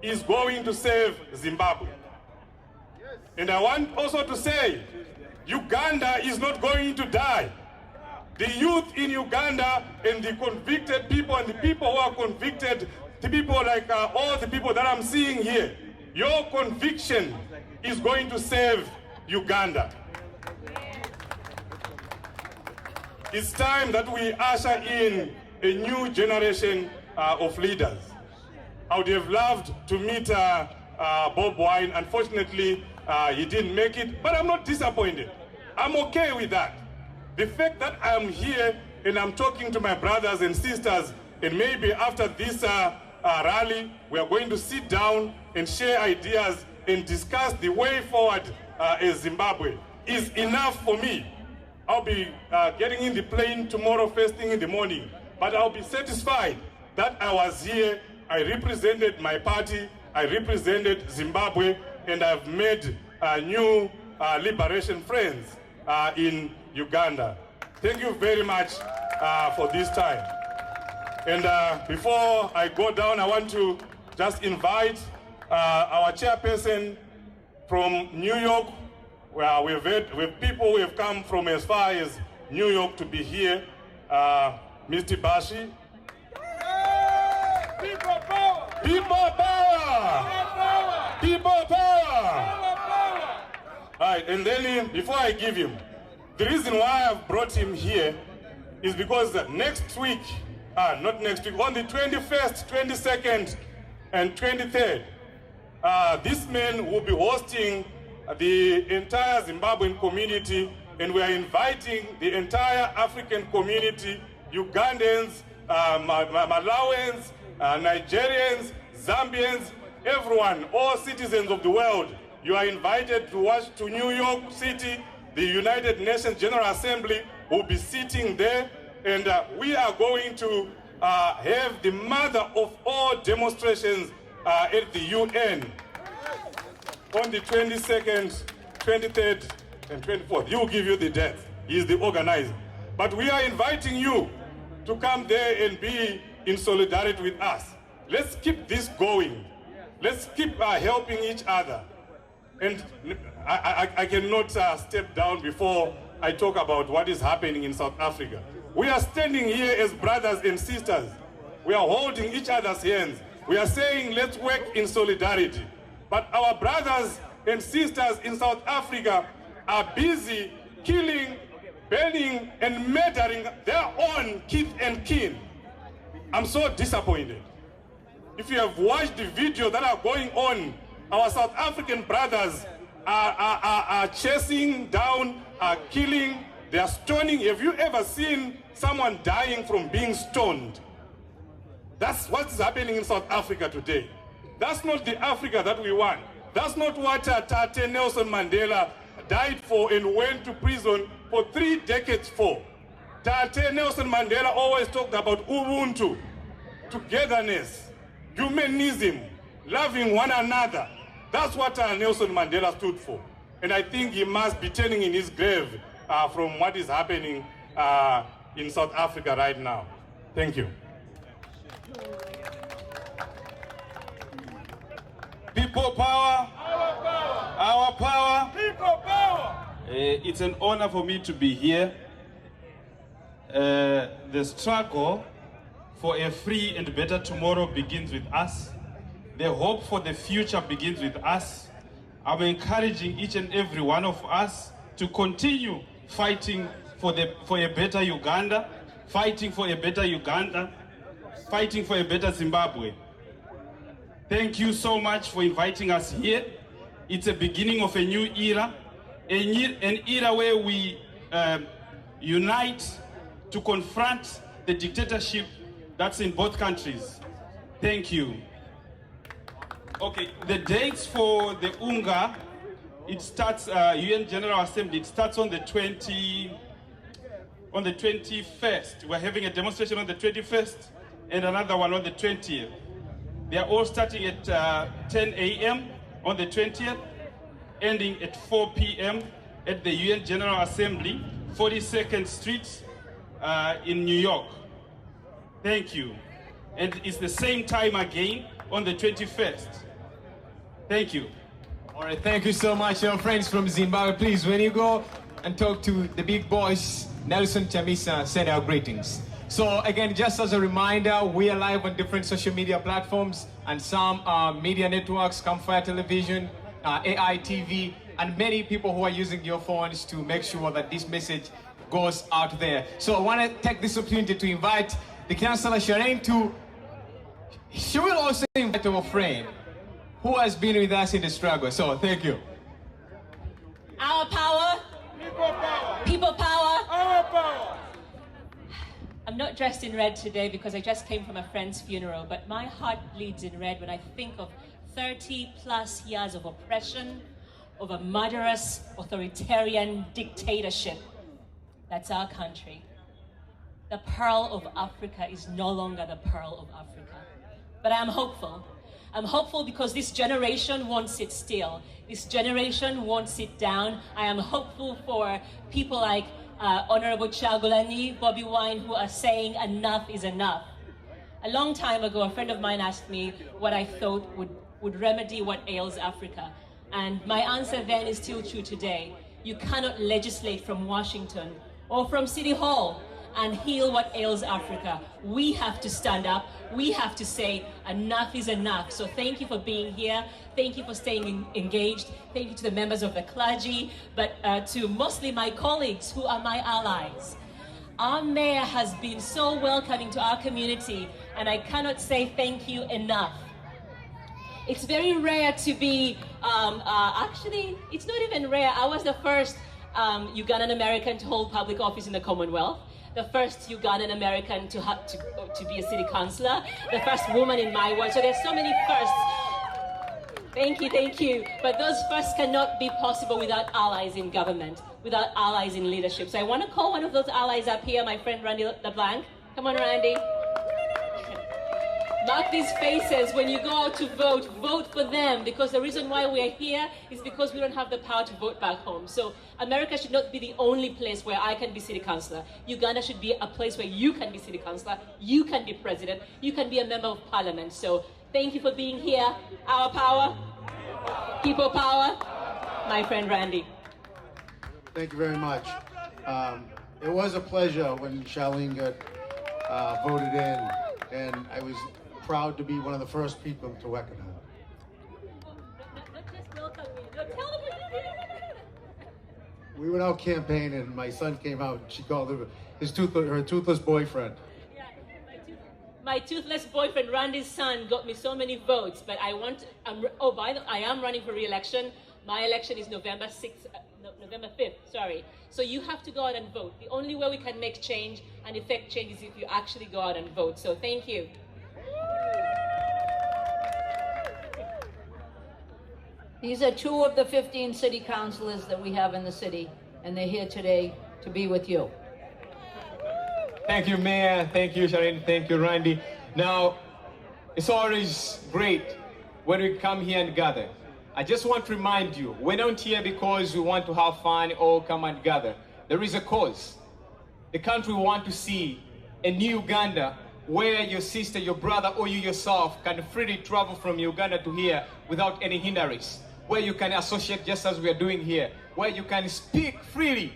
is going to save Zimbabwe. And I want also to say, Uganda is not going to die. The youth in Uganda and the convicted people and the people who are convicted, the people like all the people that I'm seeing here, your conviction is going to save Uganda. It's time that we usher in a new generation of leaders. I would have loved to meet Bob Wine. Unfortunately, he didn't make it, but I'm not disappointed. I'm okay with that. The fact that I'm here and I'm talking to my brothers and sisters, and maybe after this rally, we are going to sit down and share ideas and discuss the way forward as Zimbabwe, is enough for me. I'll be getting in the plane tomorrow first thing in the morning, but I'll be satisfied that I was here, I represented my party, I represented Zimbabwe, and I've made new liberation friends in Uganda. Thank you very much for this time. And before I go down, I want to just invite our chairperson from New York, where we have people who have come from as far as New York to be here, Mr. Bashi. People power! People power! People power! All right, and then before I give him, the reason why I've brought him here is because next week, not next week, on the 21st, 22nd, and 23rd, this man will be hosting the entire Zimbabwean community, and we are inviting the entire African community, Ugandans, Malawians, Nigerians, Zambians, everyone, all citizens of the world. You are invited to New York City. The United Nations General Assembly will be sitting there, and we are going to have the mother of all demonstrations at the UN on the 22nd, 23rd, and 24th. He will give you the date. He is the organizer. But we are inviting you to come there and be in solidarity with us. Let's keep this going. Let's keep helping each other. And I cannot step down before I talk about what is happening in South Africa. We are standing here as brothers and sisters. We are holding each other's hands. We are saying, let's work in solidarity. But our brothers and sisters in South Africa are busy killing, burning, and murdering their own kith and kin. I'm so disappointed. If you have watched the video that are going on, our South African brothers are chasing down, are killing, they are stoning. Have you ever seen someone dying from being stoned? That's what's happening in South Africa today. That's not the Africa that we want. That's not what Tate Nelson Mandela died for and went to prison for 3 decades for. Tate Nelson Mandela always talked about Ubuntu, togetherness, humanism, loving one another. That's what Nelson Mandela stood for. And I think he must be turning in his grave from what is happening in South Africa right now. Thank you. People power. Our power. Our power. People power. It's an honor for me to be here. The struggle for a free and better tomorrow begins with us. The hope for the future begins with us. I'm encouraging each and every one of us to continue fighting for a better Uganda, fighting for a better Uganda, fighting for a better Zimbabwe. Thank you so much for inviting us here. It's a beginning of a new era, an era where we unite to confront the dictatorship that's in both countries. Thank you. Okay, the dates for the UNGA, it starts, UN General Assembly, it starts on the 21st. We're having a demonstration on the 21st and another one on the 20th. They are all starting at 10 a.m. on the 20th, ending at 4 p.m. at the UN General Assembly, 42nd Street in New York. Thank you. And it's the same time again on the 21st. Thank you. All right, thank you so much, your friends from Zimbabwe. Please, when you go and talk to the big boss, Nelson Chamisa, send our greetings. So again, just as a reminder, we are live on different social media platforms and some media networks, Campfire Television, AI TV, and many people who are using your phones to make sure that this message goes out there. So I want to take this opportunity to invite the Councillor Shireen to, she will also invite our friend who has been with us in the struggle. So thank you. Our power. People power. People power. Our power. I'm not dressed in red today because I just came from a friend's funeral, but my heart bleeds in red when I think of 30 plus years of oppression, of a murderous, authoritarian dictatorship. That's our country. The pearl of Africa is no longer the pearl of Africa. But I am hopeful. I'm hopeful because this generation won't sit still. This generation won't sit down. I am hopeful for people like Honorable Kyagulanyi, Bobi Wine, who are saying enough is enough. A long time ago, a friend of mine asked me what I thought would remedy what ails Africa. And my answer then is still true today. You cannot legislate from Washington or from City Hall and heal what ails Africa. We have to stand up. We have to say enough is enough. So thank you for being here. Thank you for staying engaged. Thank you to the members of the clergy, but to mostly my colleagues who are my allies. Our mayor has been so welcoming to our community, and I cannot say thank you enough. It's very rare to be, actually, it's not even rare. I was the first Ugandan American to hold public office in the Commonwealth, the first Ugandan American to be a city councillor, the first woman in my ward. So there's so many firsts. Thank you. But those firsts cannot be possible without allies in government, without allies in leadership. So I want to call one of those allies up here, my friend Randy LeBlanc. Come on, Randy. Mark these faces when you go out to vote. Vote for them, because the reason why we're here is because we don't have the power to vote back home. So America should not be the only place where I can be city councillor. Uganda should be a place where you can be city councillor, you can be president, you can be a member of parliament. So thank you for being here. Our power, people power, my friend Randy. Thank you very much. It was a pleasure when Charlene got voted in, and I was proud to be one of the first people to welcome her. We went out campaigning, and my son came out, and she called him her toothless boyfriend. Yeah, my toothless boyfriend, Randy's son, got me so many votes, but I am running for re-election. My election is November 5th, sorry. So you have to go out and vote. The only way we can make change and effect change is if you actually go out and vote. So thank you. These are 2 of the 15 city councilors that we have in the city, and they're here today to be with you. Thank you, Mayor. Thank you, Shireen. Thank you, Randy. Now, it's always great when we come here and gather. I just want to remind you, we're not here because we want to have fun or come and gather. There is a cause. The country want to see a new Uganda where your sister, your brother, or you yourself can freely travel from Uganda to here without any hindrance, where you can associate just as we are doing here, where you can speak freely.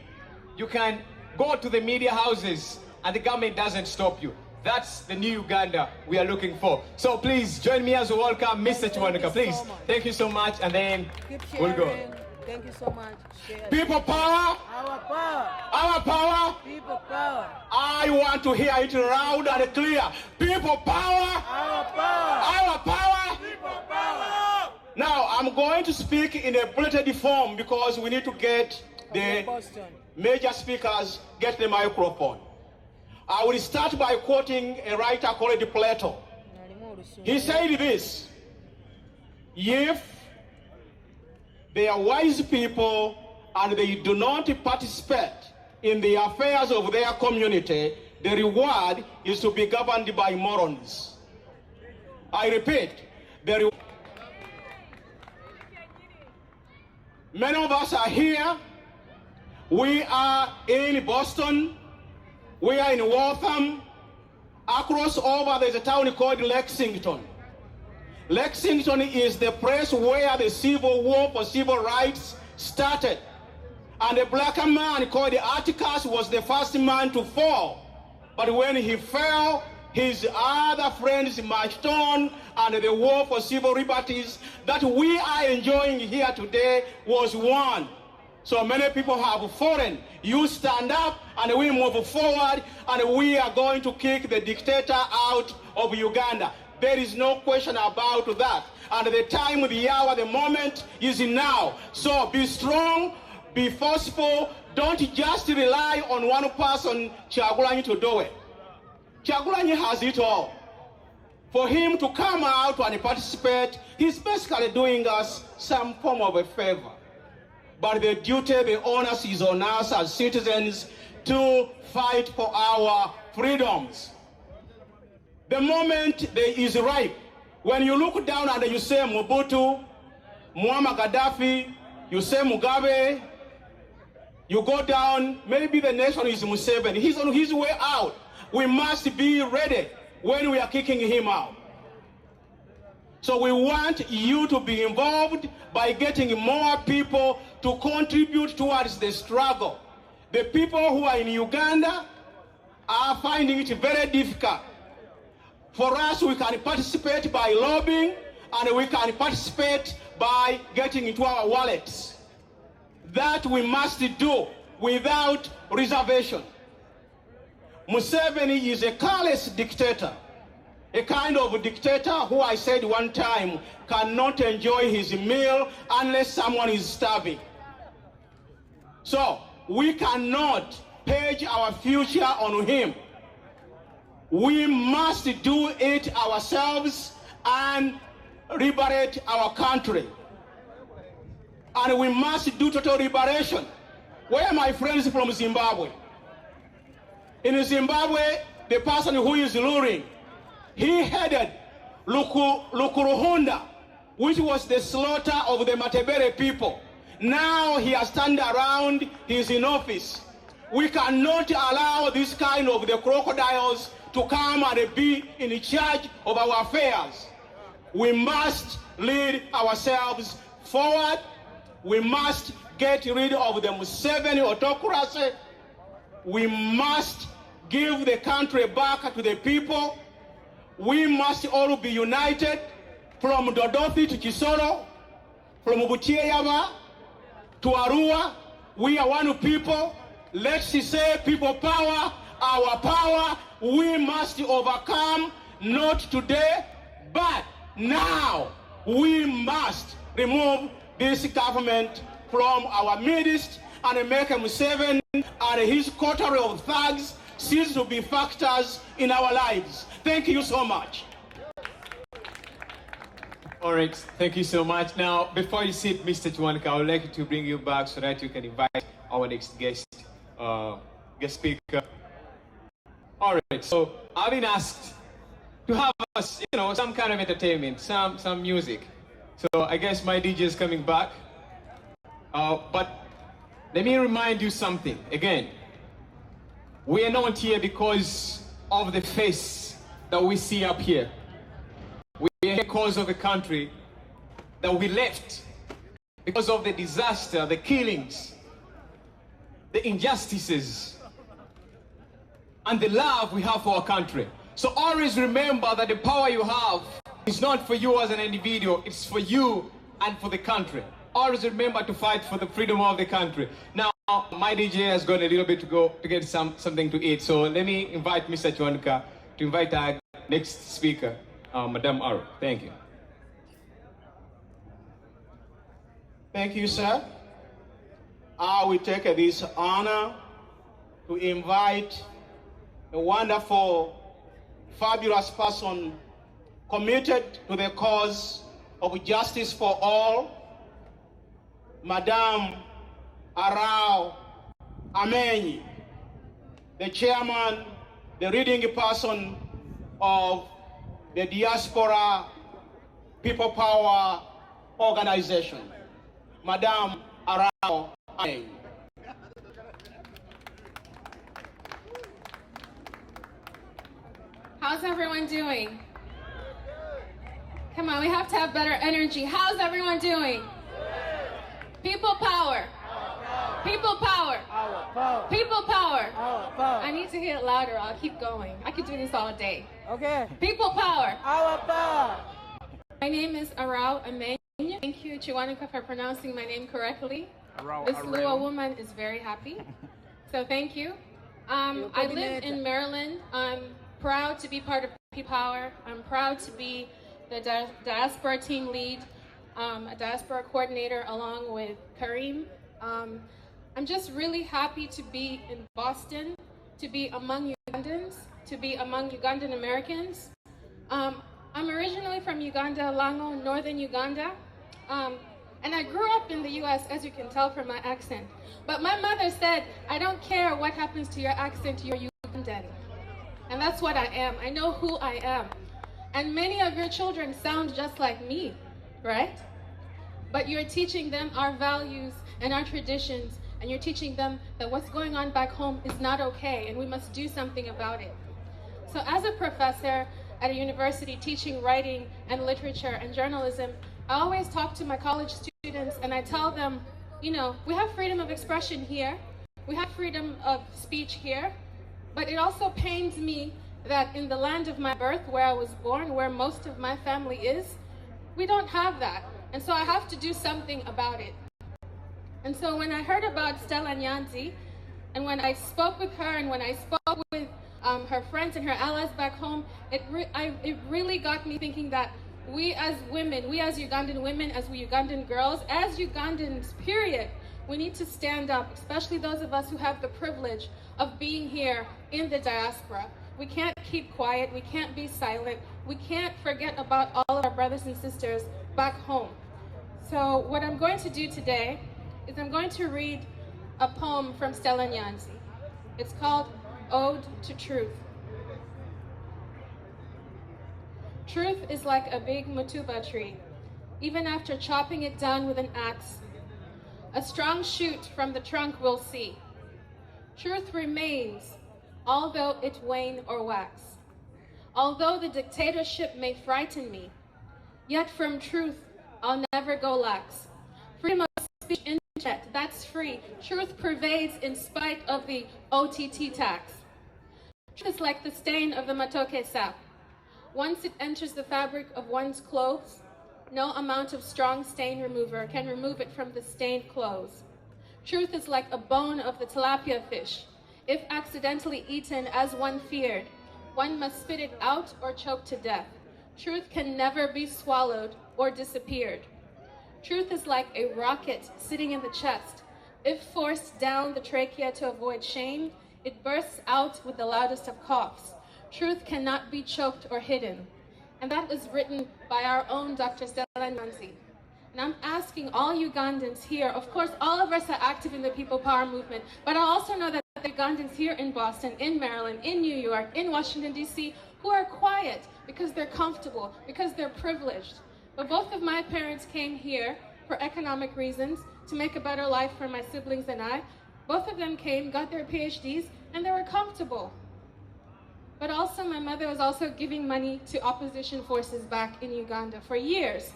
You can go to the media houses and the government doesn't stop you. That's the new Uganda we are looking for. So please join me as we welcome Mr. Chiwanuka. Please, thank you so much, and then we'll go. Thank you so much. People power. Our power. Our power. People power. I want to hear it loud and clear. People power. Our power. Our power. People power. Now, I'm going to speak in a bulleted form because we need to get the major speakers, get the microphone. I will start by quoting a writer called Plato. He said this: if they are wise people and they do not participate in the affairs of their community, the reward is to be governed by morons. I repeat, many of us are here. We are in Boston. We are in Waltham. Across over, there's a town called Lexington. Lexington is the place where the civil war for civil rights started. And a black man called Atticus was the first man to fall. But when he fell, his other friends marched on, and the war for civil liberties that we are enjoying here today was won. So many people have fallen. You stand up and we move forward, and we are going to kick the dictator out of Uganda. There is no question about that. And the time, the hour, the moment is now. So be strong, be forceful. Don't just rely on one person, Kyagulanyi, to do it. Kyagulanyi has it all. For him to come out and participate, he's basically doing us some form of a favor. But the duty, the onus is on us as citizens to fight for our freedoms. The moment is ripe. When you look down and you say Mobutu, Muammar Gaddafi, you say Mugabe, you go down, maybe the nation is Museveni. He's on his way out. We must be ready when we are kicking him out. So we want you to be involved by getting more people to contribute towards the struggle. The people who are in Uganda are finding it very difficult. For us, we can participate by lobbying, and we can participate by getting into our wallets. That we must do without reservation. Museveni is a careless dictator, a kind of dictator who, I said one time, cannot enjoy his meal unless someone is starving. So we cannot pledge our future on him. We must do it ourselves and liberate our country. And we must do total liberation. Where are my friends from Zimbabwe? In Zimbabwe, the person who is ruling, he headed Lukuruhunda, which was the slaughter of the Matebele people. Now he has turned around, he is in office. We cannot allow this kind of the crocodiles to come and be in charge of our affairs. We must lead ourselves forward. We must get rid of the Museveni autocracy. We must give the country back to the people. We must all be united, from Dodothi to Kisoro, from Butieyaba to Arua. We are one people. Let's say people power, our power. We must overcome, not today, but now. We must remove this government from our midst and make Museveni and his coterie of thugs cease to be factors in our lives. Thank you so much. All right, thank you so much. Now, before you sit, Mr. Chwanika, I would like to bring you back so that you can invite our next guest speaker. All right, so I've been asked to have us, some kind of entertainment, some music. So I guess my DJ is coming back. But let me remind you something. Again, we are not here because of the face that we see up here. We are here because of the country that we left, because of the disaster, the killings, the injustices, and the love we have for our country. So always remember that the power you have is not for you as an individual, it's for you and for the country. Always remember to fight for the freedom of the country. Now, my DJ has got a little bit to go to get something to eat. So let me invite Mr. Chwanika to invite our next speaker, Madam Aro. Thank you. Thank you, sir. I will take this honor to invite a wonderful, fabulous person committed to the cause of justice for all, Madam Arao Amenyi, the chairman, the leading person of the Diaspora People Power Organization, Madam Arao. How's everyone doing? Come on, we have to have better energy. How's everyone doing? People power. People power. People power. I need to hear it louder. I'll keep going. I could do this all day. Okay. People power. Our power. My name is Arao Amenya. Thank you, Chiwanika, for pronouncing my name correctly. This Lua woman is very happy. So thank you. I live in Maryland. I'm proud to be part of People Power. I'm proud to be the diaspora team lead, a diaspora coordinator along with Kareem. I'm just really happy to be in Boston, to be among Ugandans, to be among Ugandan Americans. I'm originally from Uganda, Lango, northern Uganda. And I grew up in the US, as you can tell from my accent. But my mother said, I don't care what happens to your accent, you're Ugandan. And that's what I am. I know who I am. And many of your children sound just like me, right? But you're teaching them our values and our traditions, and you're teaching them that what's going on back home is not okay, and we must do something about it. So as a professor at a university teaching writing and literature and journalism, I always talk to my college students and I tell them, you know, we have freedom of expression here, we have freedom of speech here, but it also pains me that in the land of my birth, where I was born, where most of my family is, we don't have that. And so I have to do something about it. And so when I heard about Stella Nyanzi, and when I spoke with her, and when I spoke with her friends and her allies back home, it really got me thinking that we as women, we as Ugandan women, as we Ugandan girls, as Ugandans, period, we need to stand up, especially those of us who have the privilege of being here in the diaspora. We can't keep quiet, we can't be silent, we can't forget about all of our brothers and sisters back home. So what I'm going to do today is I'm going to read a poem from Stella Nyanzi. It's called Ode to Truth. Truth is like a big mutuba tree. Even after chopping it down with an axe, a strong shoot from the trunk we'll see. Truth remains, although it wane or wax. Although the dictatorship may frighten me, yet from truth I'll never go lax. Freedom of speech, internet, that's free. Truth pervades in spite of the OTT tax. Truth is like the stain of the matoke sap. Once it enters the fabric of one's clothes, no amount of strong stain remover can remove it from the stained clothes. Truth is like a bone of the tilapia fish. If accidentally eaten as one feared, one must spit it out or choke to death. Truth can never be swallowed or disappeared. Truth is like a rocket sitting in the chest. If forced down the trachea to avoid shame, it bursts out with the loudest of coughs. Truth cannot be choked or hidden. And that is written by our own Dr. Stella Nyanzi. And I'm asking all Ugandans here, of course, all of us are active in the People Power movement, but I also know that the Ugandans here in Boston, in Maryland, in New York, in Washington, D.C., who are quiet because they're comfortable, because they're privileged. But both of my parents came here for economic reasons, to make a better life for my siblings and I. Both of them came, got their PhDs, and they were comfortable. But also my mother was also giving money to opposition forces back in Uganda for years.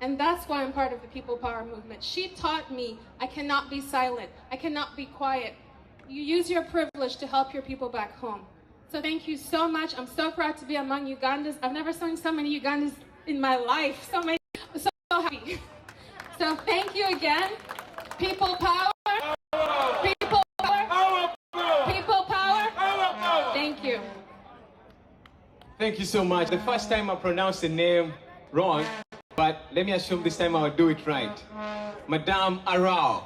And that's why I'm part of the People Power movement. She taught me I cannot be silent, I cannot be quiet. You use your privilege to help your people back home. So thank you so much. I'm so proud to be among Ugandans. I've never seen so many Ugandans in my life. I'm so happy. So thank you again. People Power. People Power. People Power. Thank you. Thank you so much. The first time I pronounced the name wrong, but let me assume this time I'll do it right. Madame Arao.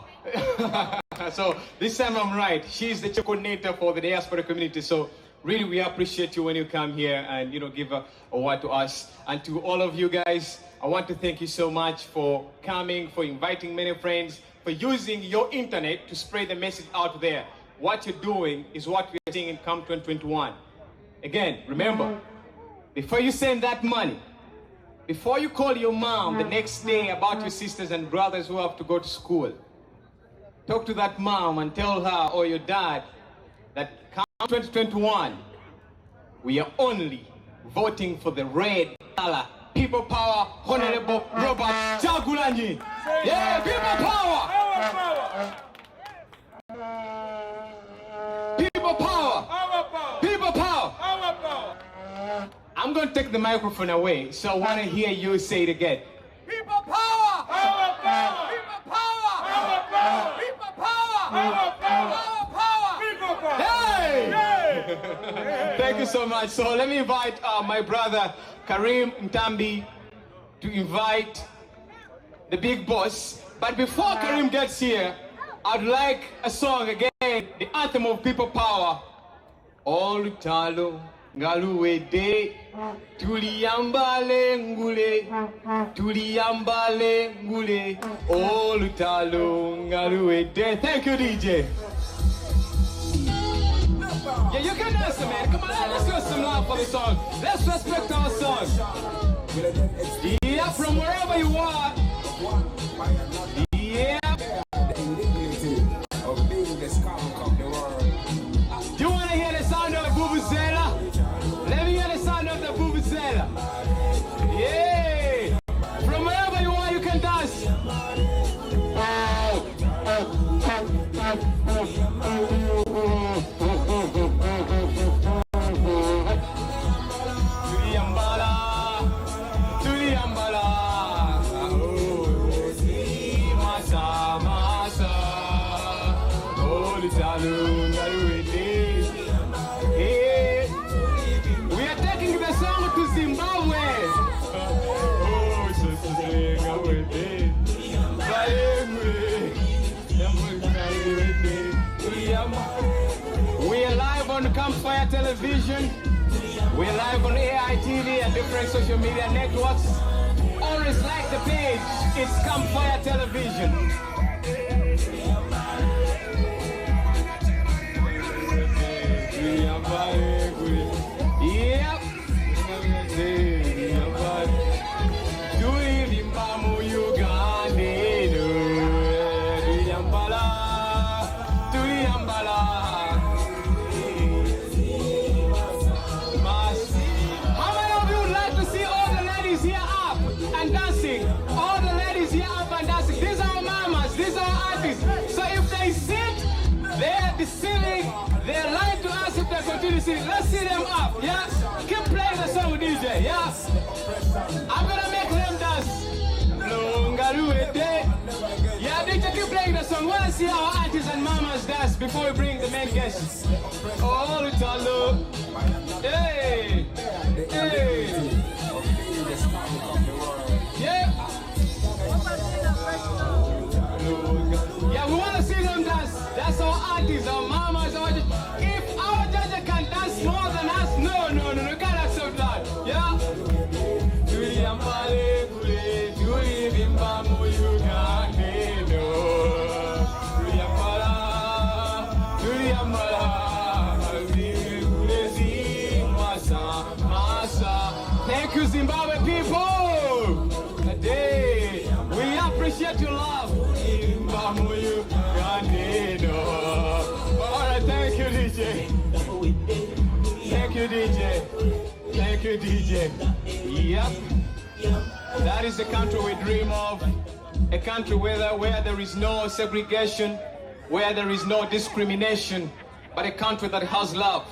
So this time I'm right. She's the coordinator for the diaspora community. So really we appreciate you when you come here and give a word to us. And to all of you guys, I want to thank you so much for coming, for inviting many friends, for using your internet to spread the message out there. What you're doing is what we are seeing in CAM 2021. Again, remember, before you send that money, before you call your mom the next day about your sisters and brothers who have to go to school, talk to that mom and tell her or your dad that come 2021, we are only voting for the red color. People power, Honorable Robert Chagulanyi. Yeah, people power. People power. People power. I'm going to take the microphone away, so I want to hear you say it again. People power. People power. People power. Hey! Thank you so much. So let me invite my brother Karim Ntambi to invite the big boss. But before Karim gets here, I'd like a song again, the anthem of people power. All talo ngaluwede tuliyambale ngule all talo ngaluwede. Thank you, DJ. Yeah, you can dance, man. Come on, let's do some love for the song. Let's respect our song. Yeah, from wherever you are. Yeah. Do you want to hear the sound of the vuvuzela? Let me hear the sound of the vuvuzela. Yeah. From wherever you are, you can dance. We are taking the song to Zimbabwe. We are live on Campfire Television. We are live on AITV and different social media networks. Always like the page. It's Campfire Television. Yep. How many of you would like to see all the ladies here up and dancing? All the ladies here up and dancing. These are our mamas, these are our aunties. So if they sit, they're deceiving. They're lying to us if they continue singing. Let's see them up, yeah? Keep playing the song, DJ, yeah? I'm gonna make them dance. Yeah, DJ, keep playing the song. We wanna see our aunties and mamas dance before we bring the main guests. Oh, it's all low. Hey! Hey! Yeah! Yeah, we wanna see them dance. That's our aunties, our mamas, our... If our judge can dance more than us, no, we can't accept that. Yeah? Thank you, Zimbabwe people. Today, we appreciate your love. All right, thank you, DJ. Thank you, DJ. Thank you, DJ. Yep. That is the country we dream of. A country where there is no segregation, where there is no discrimination, but a country that has love.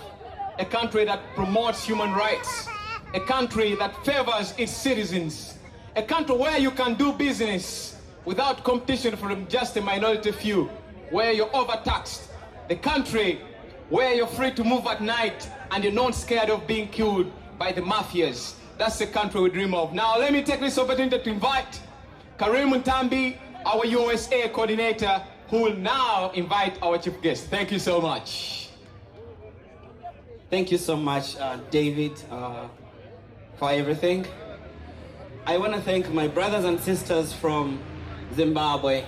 A country that promotes human rights. A country that favors its citizens. A country where you can do business without competition from just a minority few, where you're overtaxed. The country where you're free to move at night and you're not scared of being killed by the mafias. That's the country we dream of. Now, let me take this opportunity to invite Karim Ntambi, our USA coordinator, who will now invite our chief guest. Thank you so much. Thank you so much, David, for everything. I want to thank my brothers and sisters from Zimbabwe.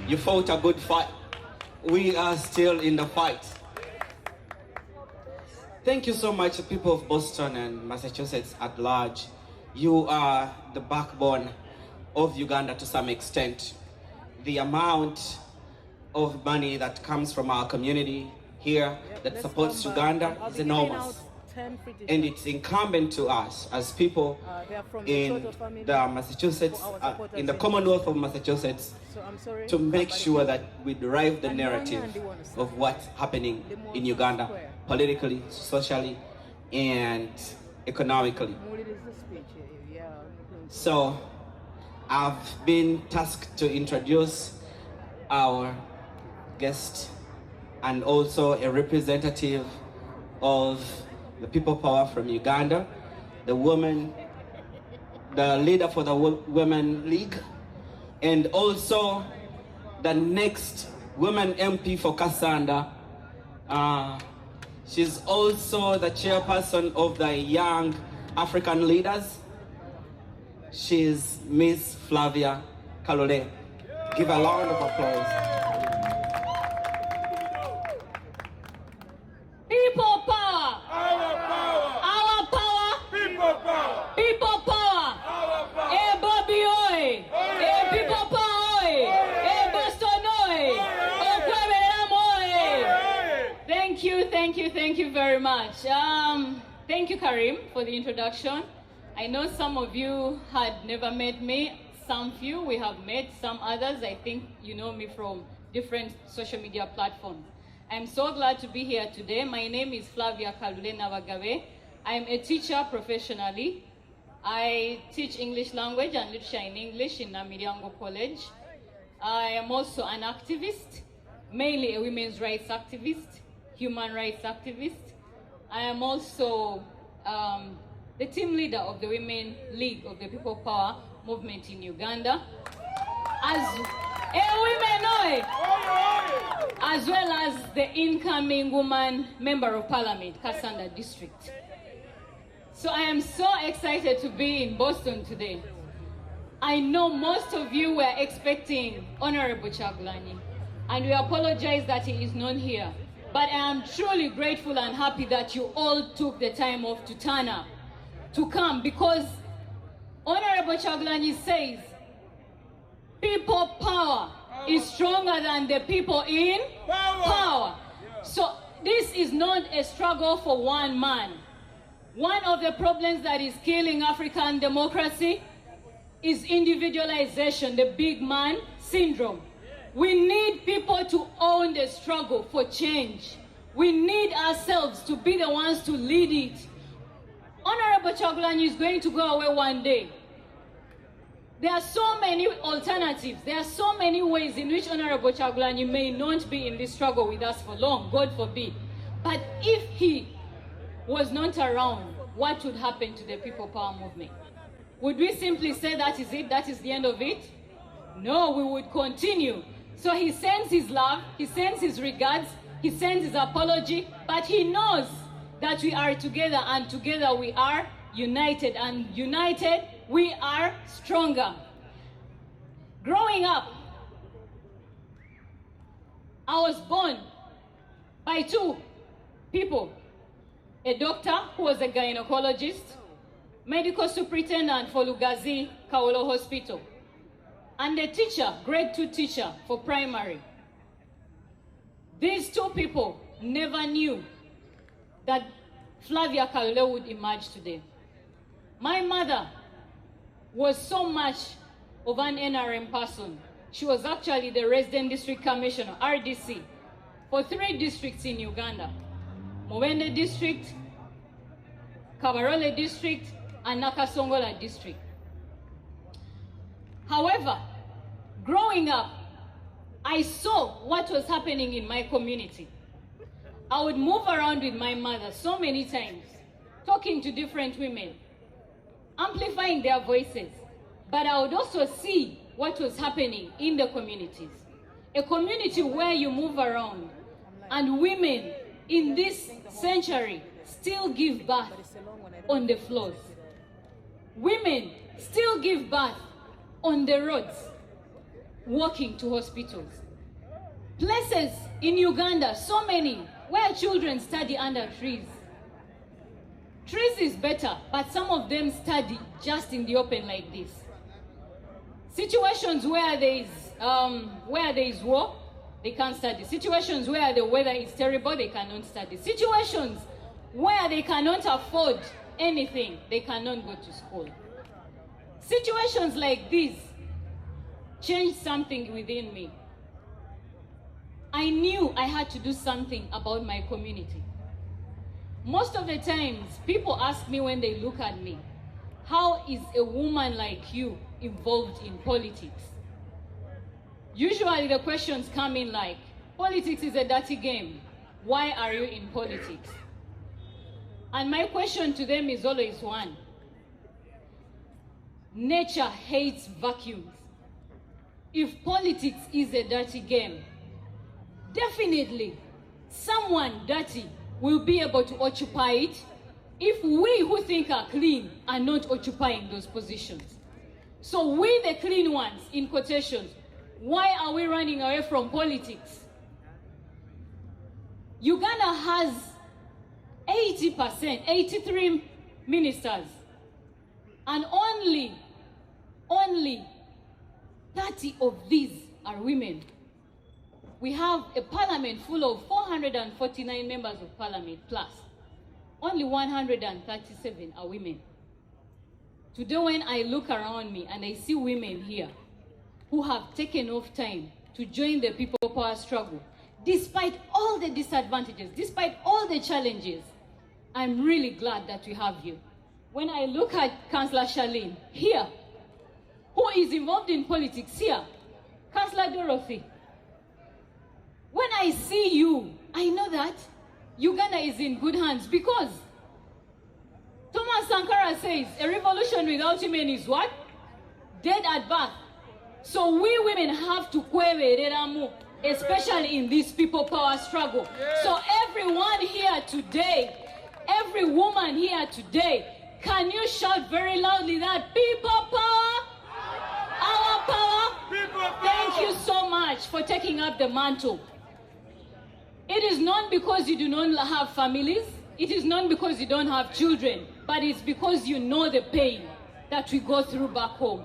You fought a good fight. We are still in the fight. Thank you so much, people of Boston and Massachusetts at large. You are the backbone of Uganda to some extent. The amount of money that comes from our community here that supports Uganda is enormous. And it's incumbent to us as people in the Massachusetts, in the Commonwealth of Massachusetts, to make sure that we derive the narrative of what's happening in Uganda, politically, socially, and economically. So I've been tasked to introduce our guest and also a representative of the People Power from Uganda, the leader for the Women League, and also the next women MP for Kasanda. She's also the chairperson of the Young African Leaders. She's Miss Flavia Kalule. Give a round of applause. People power. Our power. Our power. People power. People power. Our power. Hey, Bobby, oi. Hey, people power, oi. Hey, Boston, oi. Okweberam, oi. Thank you very much. Thank you, Karim, for the introduction. I know some of you had never met me. Some few we have met, some others I think you know me from different social media platforms. I'm so glad to be here today. My name is Flavia Kalule Nabagabe. I'm a teacher professionally. I teach English language and literature in English in Namiriango College. I am also an activist, mainly a women's rights activist, human rights activist. I am also the team leader of the Women League of the People Power movement in Uganda, as well as the incoming woman member of parliament, Kasanda district. So I am so excited to be in Boston today. I know most of you were expecting Honorable Chagulanyi, and we apologize that he is not here. But I am truly grateful and happy that you all took the time off to turn up, to come, because Honorable Chagulanyi says, people power is stronger than the people in power. So this is not a struggle for one man. One of the problems that is killing African democracy is individualization, the big man syndrome. We need people to own the struggle for change. We need ourselves to be the ones to lead it. Honorable Chagulanyi is going to go away one day. There are so many alternatives. There are so many ways in which Honorable Chagulanyi may not be in this struggle with us for long, God forbid. But if he was not around, what would happen to the People Power movement? Would we simply say that is it, that is the end of it? No, we would continue. So he sends his love, he sends his regards, he sends his apology, but he knows that we are together, and together we are united, and united we are stronger. Growing up, I was born by two people, a doctor who was a gynecologist, medical superintendent for Lugazi Kaolo Hospital, and a teacher, grade 2 teacher for primary. These two people never knew that Flavia Kalule would emerge today. My mother was so much of an NRM person. She was actually the resident district commissioner, RDC, for 3 districts in Uganda: Mubende district, Kabarole district, and Nakasongola district. However, growing up, I saw what was happening in my community. I would move around with my mother so many times, talking to different women, amplifying their voices. But I would also see what was happening in the communities. A community where you move around and women in this century still give birth on the floors. Women still give birth on the roads, walking to hospitals. Places in Uganda, so many, where children study under trees. Trees is better, but some of them study just in the open like this. Situations where there is war, they can't study. Situations where the weather is terrible, they cannot study. Situations where they cannot afford anything, they cannot go to school. Situations like these changed something within me. I knew I had to do something about my community. Most of the times, people ask me when they look at me, how is a woman like you involved in politics? Usually the questions come in like, politics is a dirty game. Why are you in politics? And my question to them is always one. Nature hates vacuums. If politics is a dirty game, definitely someone dirty will be able to occupy it if we who think are clean are not occupying those positions. So we, the clean ones, in quotations, why are we running away from politics? Uganda has 80%, 83 ministers, and only 30 of these are women. We have a parliament full of 449 members of parliament plus. Only 137 are women. Today when I look around me and I see women here who have taken off time to join the people power struggle, despite all the disadvantages, despite all the challenges, I'm really glad that we have you. When I look at Councillor Charlene here, who is involved in politics here, Councillor Dorothy, when I see you, I know that Uganda is in good hands because Thomas Sankara says a revolution without women is what? Dead at birth. So we women have to kwebereramu, especially in this people power struggle. So everyone here today, every woman here today, can you shout very loudly that people power? Our power? People power! Thank you so much for taking up the mantle. It is not because you do not have families, it is not because you don't have children, but it's because you know the pain that we go through back home.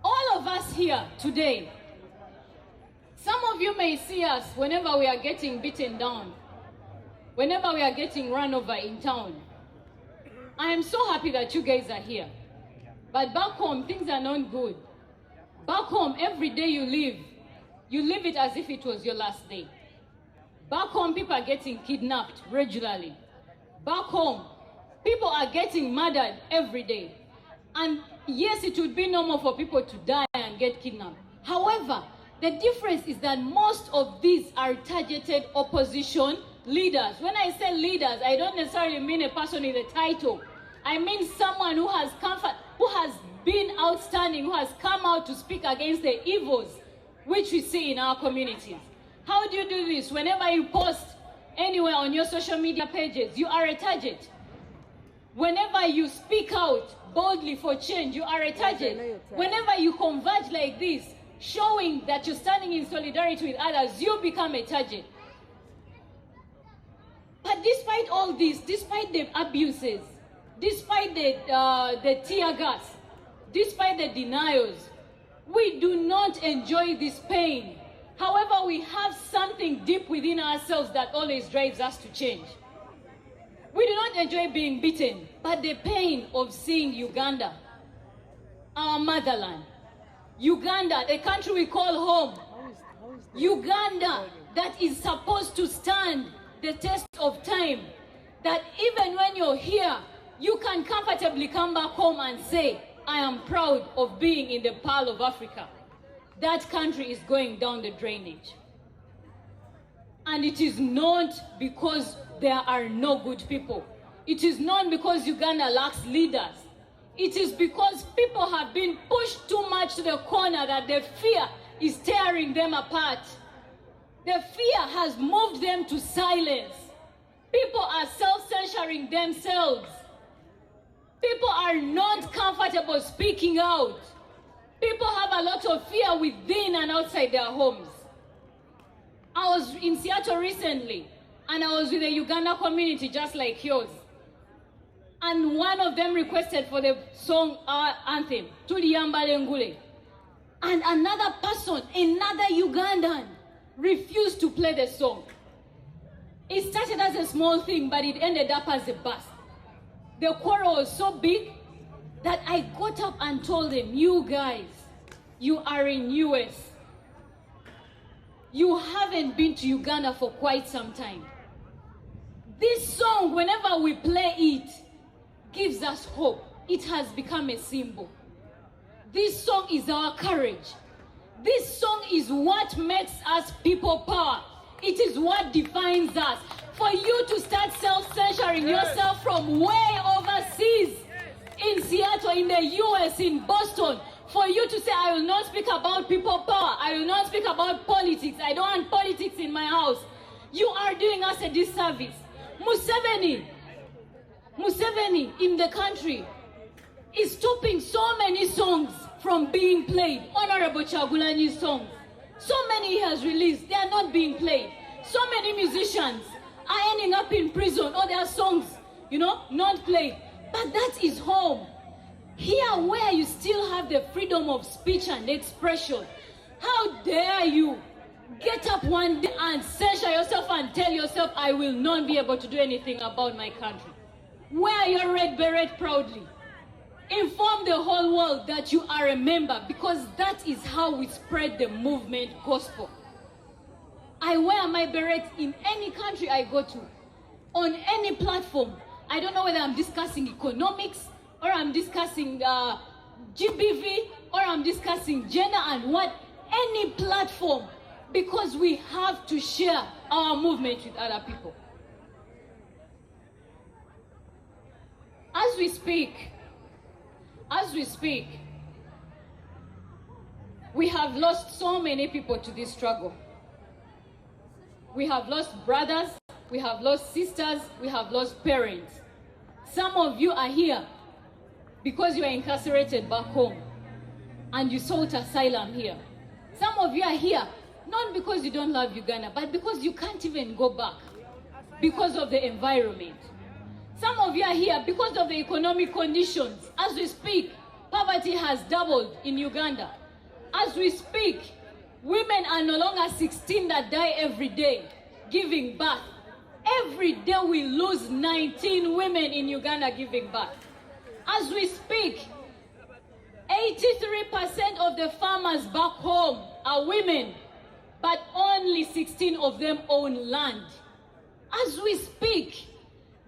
All of us here today, some of you may see us whenever we are getting beaten down, whenever we are getting run over in town. I am so happy that you guys are here. But back home, things are not good. Back home, every day you live it as if it was your last day. Back home, people are getting kidnapped regularly. Back home, people are getting murdered every day. And yes, it would be normal for people to die and get kidnapped. However, the difference is that most of these are targeted opposition leaders. When I say leaders, I don't necessarily mean a person with a title. I mean someone who has been outstanding, who has come out to speak against the evils which we see in our communities. How do you do this? Whenever you post anywhere on your social media pages, you are a target. Whenever you speak out boldly for change, you are a target. Whenever you converge like this, showing that you're standing in solidarity with others, you become a target. But despite all this, despite the abuses, despite the tear gas, despite the denials, we do not enjoy this pain. However, we have something deep within ourselves that always drives us to change. We do not enjoy being beaten, but the pain of seeing Uganda, our motherland, Uganda, the country we call home, Uganda that is supposed to stand the test of time, that even when you're here, you can comfortably come back home and say, I am proud of being in the Pearl of Africa. That country is going down the drainage. And it is not because there are no good people. It is not because Uganda lacks leaders. It is because people have been pushed too much to the corner that the fear is tearing them apart. The fear has moved them to silence. People are self-censoring themselves. People are not comfortable speaking out. People have a lot of fear within and outside their homes. I was in Seattle recently, and I was with a Uganda community just like yours. And one of them requested for the song, our anthem, Tuliyambale Ngule. And another person, another Ugandan, refused to play the song. It started as a small thing, but it ended up as a bust. The quarrel was so big that I got up and told them, you guys, you are in US. You haven't been to Uganda for quite some time. This song, whenever we play it, gives us hope. It has become a symbol. This song is our courage. This song is what makes us people power. It is what defines us. For you to start self-censoring yourself from way overseas, in Seattle, in the US, in Boston, for you to say, I will not speak about people power, I will not speak about politics, I don't want politics in my house, you are doing us a disservice. Museveni in the country is stopping so many songs from being played. Honorable Chagulanyi's songs, so many he has released, they are not being played. So many musicians are ending up in prison, or their songs, not played. But that is home. Here where you still have the freedom of speech and expression, how dare you get up one day and censure yourself and tell yourself, I will not be able to do anything about my country. Wear your red beret proudly. Inform the whole world that you are a member, because that is how we spread the movement gospel. I wear my beret in any country I go to, on any platform. I don't know whether I'm discussing economics, or I'm discussing GBV, or I'm discussing gender and what, any platform, because we have to share our movement with other people. As we speak, we have lost so many people to this struggle. We have lost brothers, we have lost sisters, we have lost parents. Some of you are here because you are incarcerated back home and you sought asylum here. Some of you are here not because you don't love Uganda, but because you can't even go back because of the environment. Some of you are here because of the economic conditions. As we speak, poverty has doubled in Uganda. As we speak, women are no longer 16 that die every day giving birth. Every day we lose 19 women in Uganda giving birth. As we speak, 83% of the farmers back home are women, but only 16 of them own land. As we speak,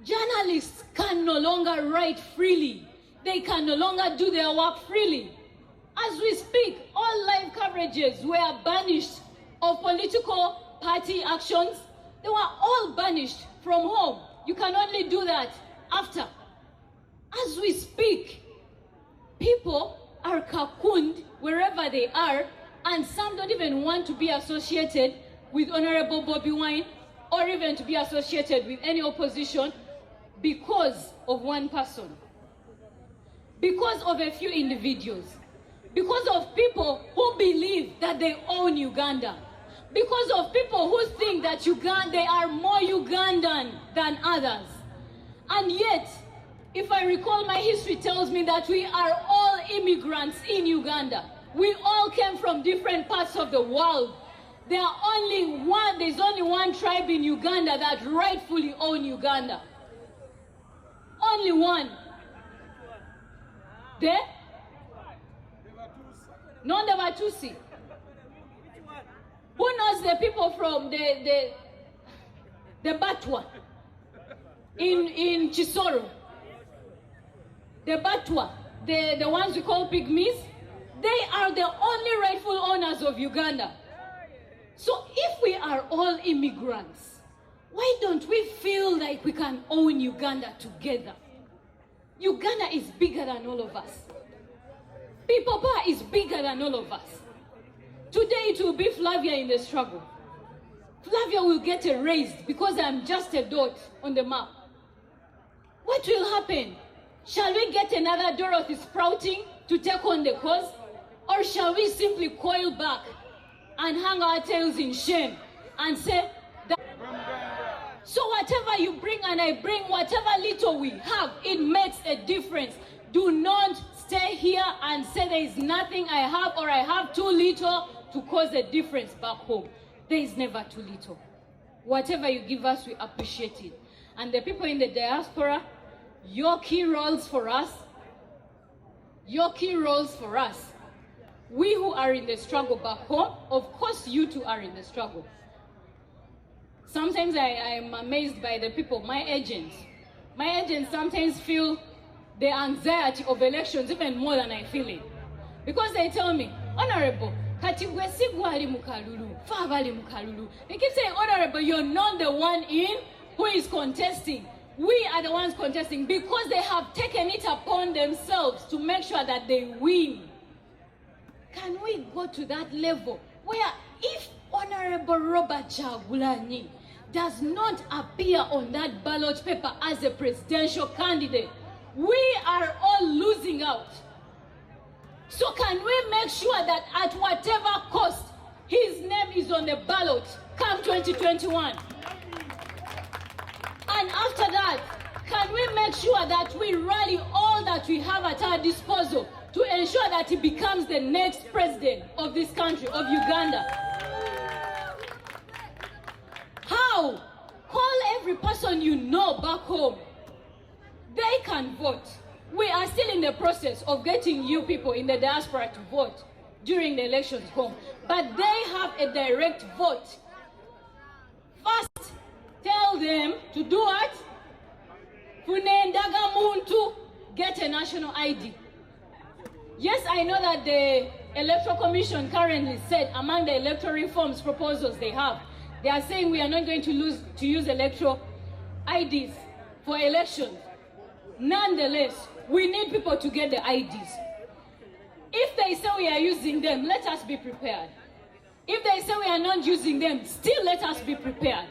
journalists can no longer write freely. They can no longer do their work freely. As we speak, all live coverages were banished of political party actions. They were all banished from home. You can only do that after. As we speak, people are cocooned wherever they are, and some don't even want to be associated with Honorable Bobby Wine, or even to be associated with any opposition, because of one person, because of a few individuals, because of people who believe that they own Uganda, because of people who think that they are more Ugandan than others. And yet, if I recall, my history tells me that we are all immigrants in Uganda. We all came from different parts of the world. There's only one tribe in Uganda that rightfully owns Uganda. Only one. The Batusi. Who knows the people from the Batwa in Chisoro? The Batwa, the ones we call pygmies, they are the only rightful owners of Uganda. So if we are all immigrants, why don't we feel like we can own Uganda together? Uganda is bigger than all of us. People power is bigger than all of us. Today it will be Flavia in the struggle. Flavia will get erased because I'm just a dot on the map. What will happen? Shall we get another Dorothy sprouting to take on the cause? Or shall we simply coil back and hang our tails in shame and say that So whatever you bring and I bring, whatever little we have, it makes a difference. Do not stay here and say there is nothing I have or I have too little to cause a difference back home. There is never too little. Whatever you give us, we appreciate it. And the people in the diaspora, your key roles for us, we who are in the struggle back home, of course you too are in the struggle. Sometimes I am amazed by the people, my agents. My agents sometimes feel the anxiety of elections even more than I feel it. Because they tell me, Honorable, they keep saying, Honorable, you're not the one in who is contesting. We are the ones contesting because they have taken it upon themselves to make sure that they win. Can we go to that level where if Honorable Robert Kyagulanyi does not appear on that ballot paper as a presidential candidate, we are all losing out. So can we make sure that at whatever cost, his name is on the ballot come 2021? And after that, can we make sure that we rally all that we have at our disposal to ensure that he becomes the next president of this country, of Uganda? How? Call every person you know back home. They can vote. We are still in the process of getting you people in the diaspora to vote during the elections home. But they have a direct vote. First, tell them to do what? Funendaga muntu, get a national ID. Yes, I know that the Electoral Commission currently said among the electoral reforms proposals they have, they are saying we are not going to use electoral IDs for elections. Nonetheless, we need people to get the IDs. If they say we are using them, let us be prepared. If they say we are not using them, still let us be prepared.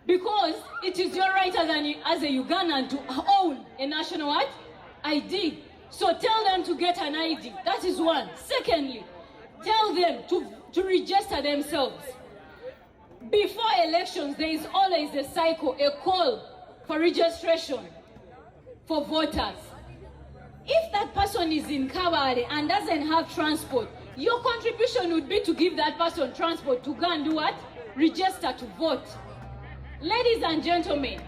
Because it is your right as a Ugandan to own a national what? ID. So tell them to get an ID. That is one. Secondly, tell them to register themselves. Before elections, there is always a cycle, a call for registration for voters. If that person is in Kabale and doesn't have transport, your contribution would be to give that person transport to go and do what? Register to vote. Ladies and gentlemen,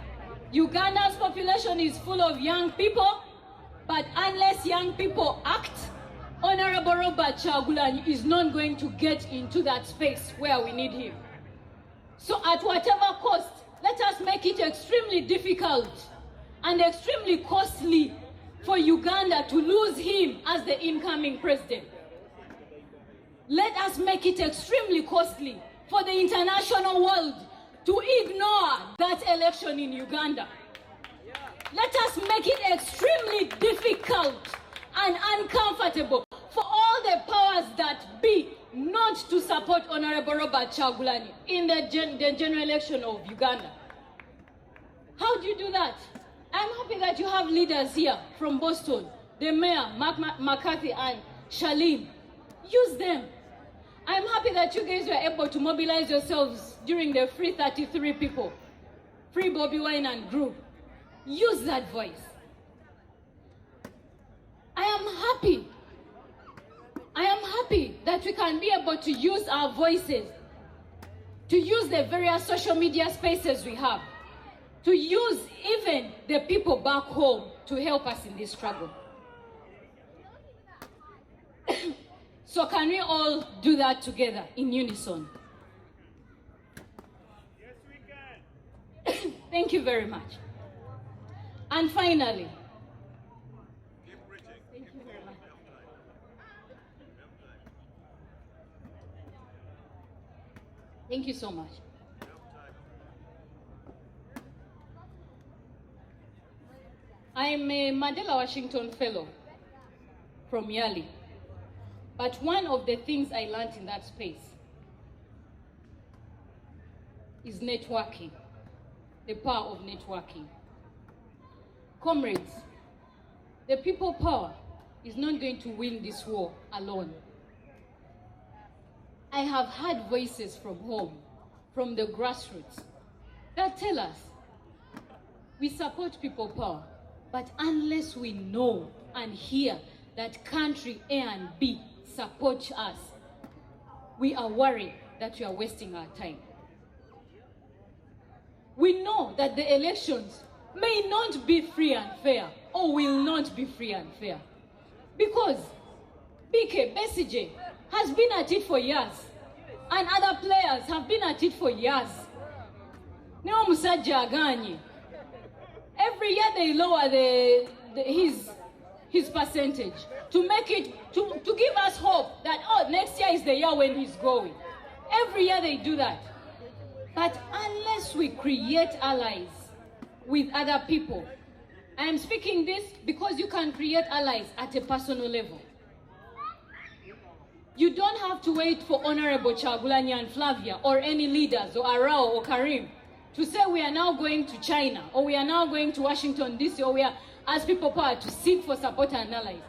Uganda's population is full of young people, but unless young people act, Honorable Robert Kyagulanyi is not going to get into that space where we need him. So at whatever cost, let us make it extremely difficult and extremely costly for Uganda to lose him as the incoming president. Let us make it extremely costly for the international world to ignore that election in Uganda. Let us make it extremely difficult and uncomfortable for all the powers that be not to support Honorable Robert Kyagulanyi in the general election of Uganda. How do you do that? I'm happy that you have leaders here from Boston, the mayor, Mark McCarthy and Charlene. Use them. I'm happy that you guys were able to mobilize yourselves during the Free 33 people, Free Bobby Wine and group. Use that voice. I am happy that we can be able to use our voices, to use the various social media spaces we have, to use even the people back home to help us in this struggle. So can we all do that together in unison? Yes, we can. Thank you very much. And finally, thank you very much. Thank you so much. I'm a Mandela Washington Fellow from Yali. But one of the things I learned in that space is networking, the power of networking. Comrades, the people power is not going to win this war alone. I have heard voices from home, from the grassroots, that tell us we support people power, but unless we know and hear that country A and B support us, we are worried that we are wasting our time. We know that the elections may not be free and fair, or will not be free and fair, because BK Besije has been at it for years, and other players have been at it for years. Neo Musajja Aganye. Every year they lower his percentage to make it to give us hope that next year is the year when he's going. Every year they do that. But unless we create allies with other people, I am speaking this because you can create allies at a personal level. You don't have to wait for Honorable Chagulanyi and Flavia or any leaders or Arao or Karim to say we are now going to China or we are now going to Washington DC or we are as people power to seek for support and allies.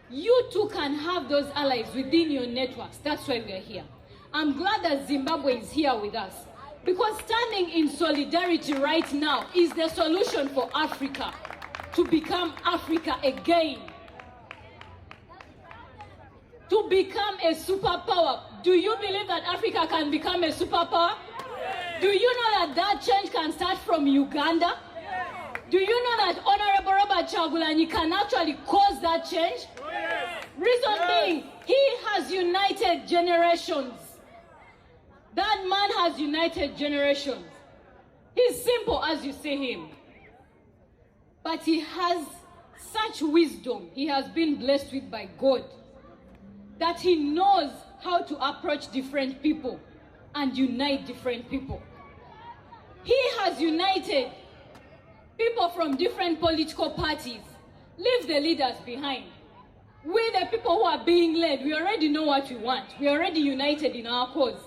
You too can have those allies within your networks. That's why we are here. I'm glad that Zimbabwe is here with us, because standing in solidarity right now is the solution for Africa to become Africa again. To become a superpower. Do you believe that Africa can become a superpower? Do you know that change can start from Uganda? Do you know that Honorable Robert Chagulanyi can actually cause that change? Reason being, he has united generations. That man has united generations. He's simple as you see him. But he has such wisdom he has been blessed with by God, that he knows how to approach different people and unite different people. He has united people from different political parties. Leave the leaders behind. We, the people who are being led, we already know what we want. We are already united in our cause.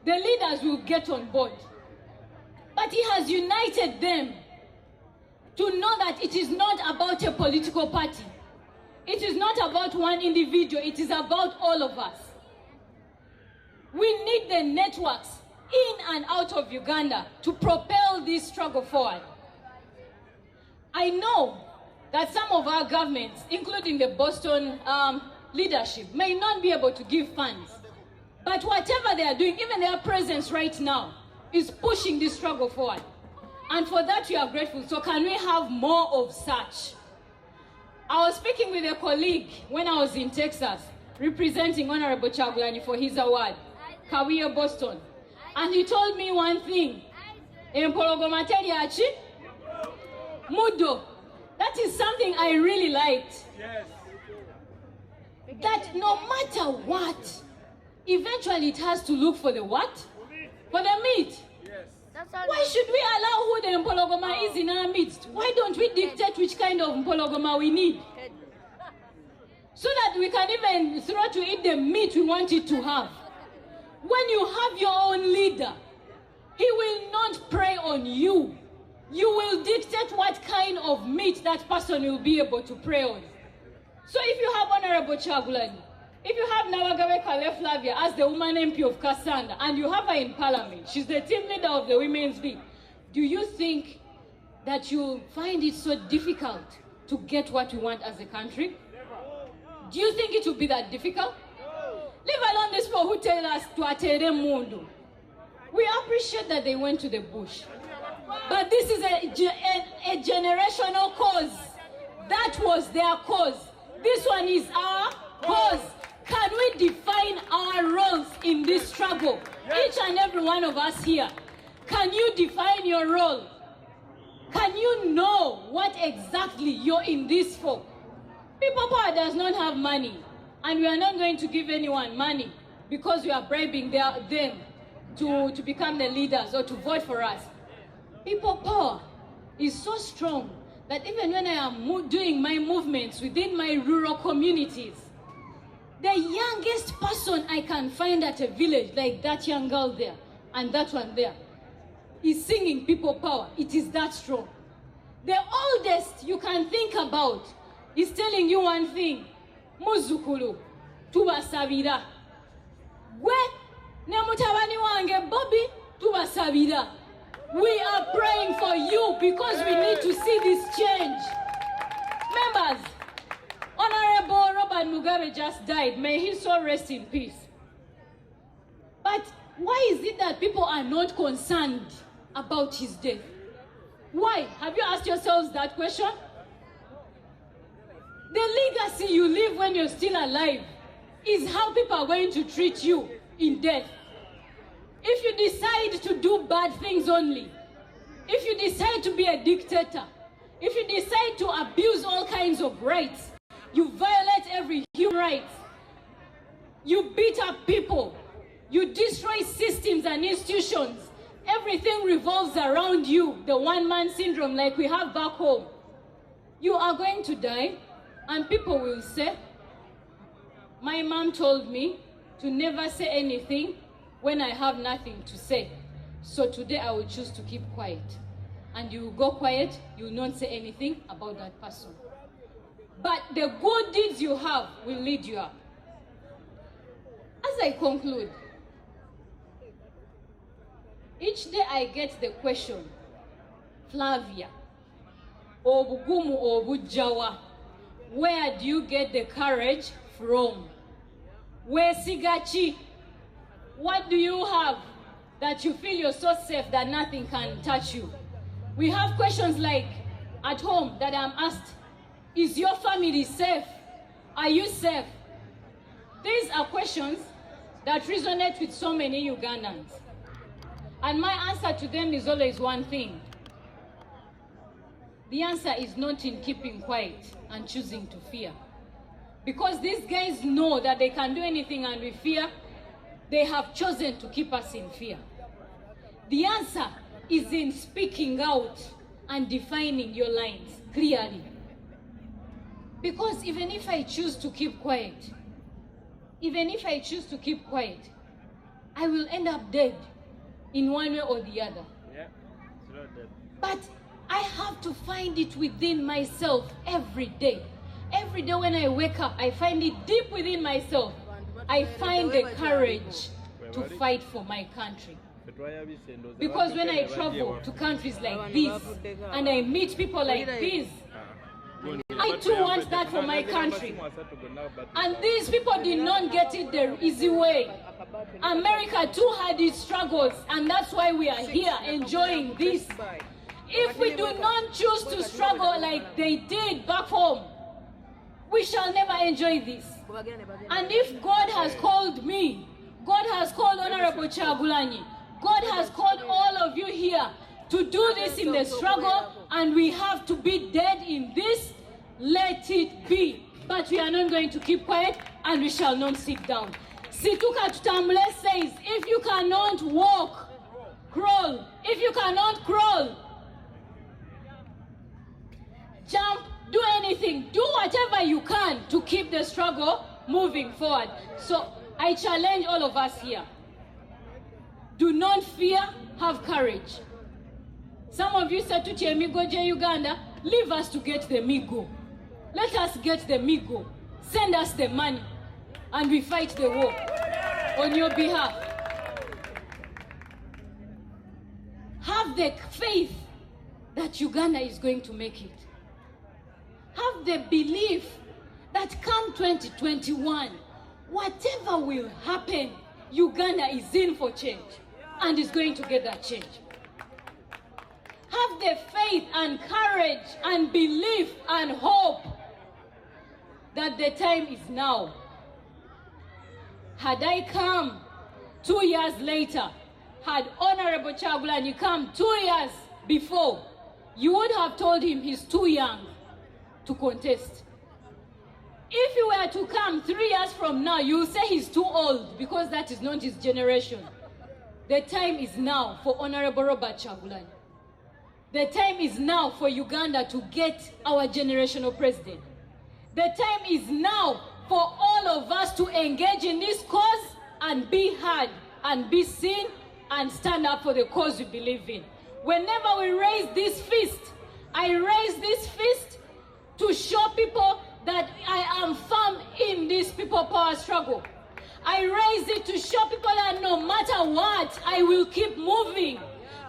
The leaders will get on board. But he has united them to know that it is not about a political party. It is not about one individual. It is about all of us. We need the networks in and out of Uganda to propel this struggle forward. I know that some of our governments, including the Boston leadership, may not be able to give funds. But whatever they are doing, even their presence right now, is pushing this struggle forward. And for that we are grateful. So can we have more of such? I was speaking with a colleague when I was in Texas, representing Honorable Chagulanyi for his award, Kawiyo Boston. And he told me one thing. Mudo. That is something I really liked. Yes. That no matter what, eventually it has to look for the what? For the meat. Yes. Why should we allow who the Mpologoma is in our midst? Why don't we dictate which kind of Mpologoma we need? So that we can even throw to eat the meat we want it to have. When you have your own leader, he will not prey on you. You will dictate what kind of meat that person will be able to prey on. So if you have Honorable Chagulanyi, if you have Nawagawe Kale Flavia as the woman MP of Kasanda, and you have her in parliament, she's the team leader of the Women's League, do you think that you find it so difficult to get what we want as a country? Do you think it will be that difficult? Leave alone these people who tell us to atere mundu. We appreciate that they went to the bush. But this is a generational cause. That was their cause. This one is our cause. Can we define our roles in this struggle? Each and every one of us here. Can you define your role? Can you know what exactly you're in this for? People power does not have money. And we are not going to give anyone money because we are bribing them to become the leaders or to vote for us. People power is so strong that even when I am doing my movements within my rural communities, the youngest person I can find at a village, like that young girl there and that one there, is singing people power. It is that strong. The oldest you can think about is telling you one thing. Muzukulu, tubasabira. Gwe ne mutabani wange Bobby tubasabira. We are praying for you because we need to see this change. Members, Honorable Robert Mugabe just died. May his soul rest in peace. But why is it that people are not concerned about his death? Why? Have you asked yourselves that question? The legacy you leave when you're still alive is how people are going to treat you in death. If you decide to do bad things only, if you decide to be a dictator, if you decide to abuse all kinds of rights, you violate every human right, you beat up people, you destroy systems and institutions, everything revolves around you, the one-man syndrome like we have back home. You are going to die, and people will say, my mom told me to never say anything when I have nothing to say. So today I will choose to keep quiet. And you will go quiet, you will not say anything about that person. But the good deeds you have will lead you up. As I conclude, each day I get the question, Flavia, Obugumu Obujawa, where do you get the courage from? Where Sigachi? What do you have that you feel you're so safe that nothing can touch you? We have questions like at home that I'm asked, is your family safe? Are you safe? These are questions that resonate with so many Ugandans. And my answer to them is always one thing. The answer is not in keeping quiet and choosing to fear. Because these guys know that they can do anything and we fear, they have chosen to keep us in fear. The answer is in speaking out and defining your lines clearly. Because even if I choose to keep quiet, I will end up dead in one way or the other. But I have to find it within myself every day. Every day when I wake up, I find it deep within myself. I find the courage to fight for my country. Because when I travel to countries like this, and I meet people like this, I too want that for my country. And these people did not get it the easy way. America too had its struggles, and that's why we are here enjoying this. If we do not choose to struggle like they did back home, we shall never enjoy this. And if God has called me, God has called Honorable Chagulanyi, God has called all of you here to do this in the struggle, and we have to be dead in this, let it be. But we are not going to keep quiet, and we shall not sit down. Situka Tutambule says, if you cannot walk, crawl. If you cannot crawl, jump, do anything, do whatever you can to keep the struggle moving forward. So I challenge all of us here. Do not fear, have courage. Some of you said to Migo J Uganda, leave us to get the Migo. Let us get the Migo. Send us the money, and we fight the war on your behalf. Have the faith that Uganda is going to make it. Have the belief that come 2021, whatever will happen, Uganda is in for change and is going to get that change. Have the faith and courage and belief and hope that the time is now. Had I come 2 years later, had Honorable Chagulanyi come 2 years before, you would have told him he's too young to contest. If you were to come 3 years from now, you will say he's too old because that is not his generation. The time is now for Honorable Robert Chagulanyi. The time is now for Uganda to get our generational president. The time is now for all of us to engage in this cause and be heard and be seen and stand up for the cause we believe in. Whenever we raise this fist, I raise this fist to show people that I am firm in this people power struggle. I raise it to show people that no matter what, I will keep moving.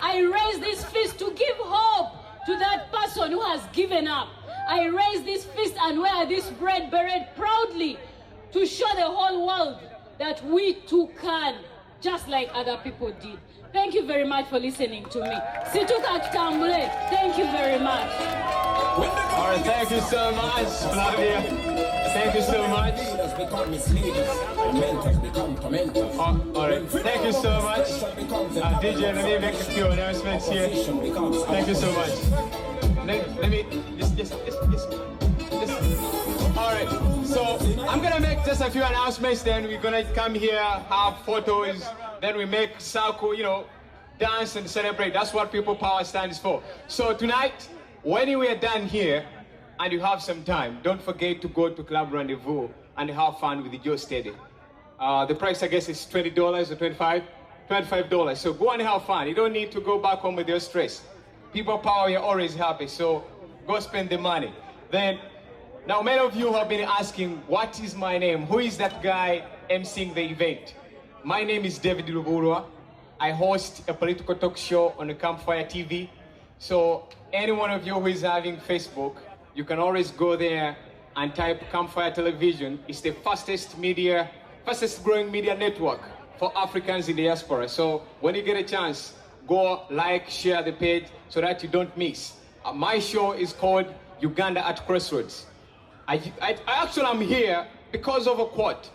I raise this fist to give hope to that person who has given up. I raise this fist and wear this red beret proudly to show the whole world that we too can, just like other people did. Thank you very much for listening to me. Situka Kitambule, thank you very much. All right, thank you so much, Flavia. Thank you so much. All right, thank you so much. DJ, let me make a few announcements here. Thank you so much. Let me, just. All right, so I'm gonna make just a few announcements, then we're gonna come here, have photos, then we make circle, dance and celebrate. That's what People Power stands for. So tonight, when we are done here and you have some time, don't forget to go to Club Rendezvous and have fun with the Joe Steady. The price, I guess, is $20 or $25? $25. So go and have fun. You don't need to go back home with your stress. People Power, you're always happy, so go spend the money. Then, now many of you have been asking, what is my name? Who is that guy emceeing the event? My name is David Luburwa. I host a political talk show on the Campfire TV. So any one of you who is having Facebook, you can always go there and type Campfire Television. It's the fastest growing media network for Africans in the diaspora. So when you get a chance, go like, share the page so that you don't miss. My show is called Uganda at Crossroads. I actually am here because of a quote.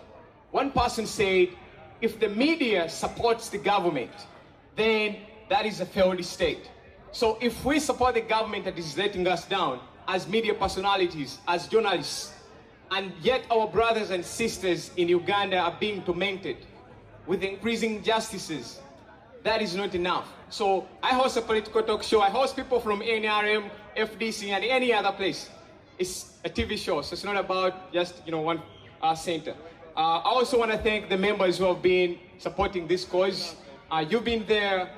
One person said, if the media supports the government, then that is a failed state. So if we support the government that is letting us down as media personalities, as journalists, and yet our brothers and sisters in Uganda are being tormented with increasing injustices, that is not enough. So I host a political talk show. I host people from NRM, FDC, and any other place. It's a TV show, so it's not about just one center. I also want to thank the members who have been supporting this cause. You've been there,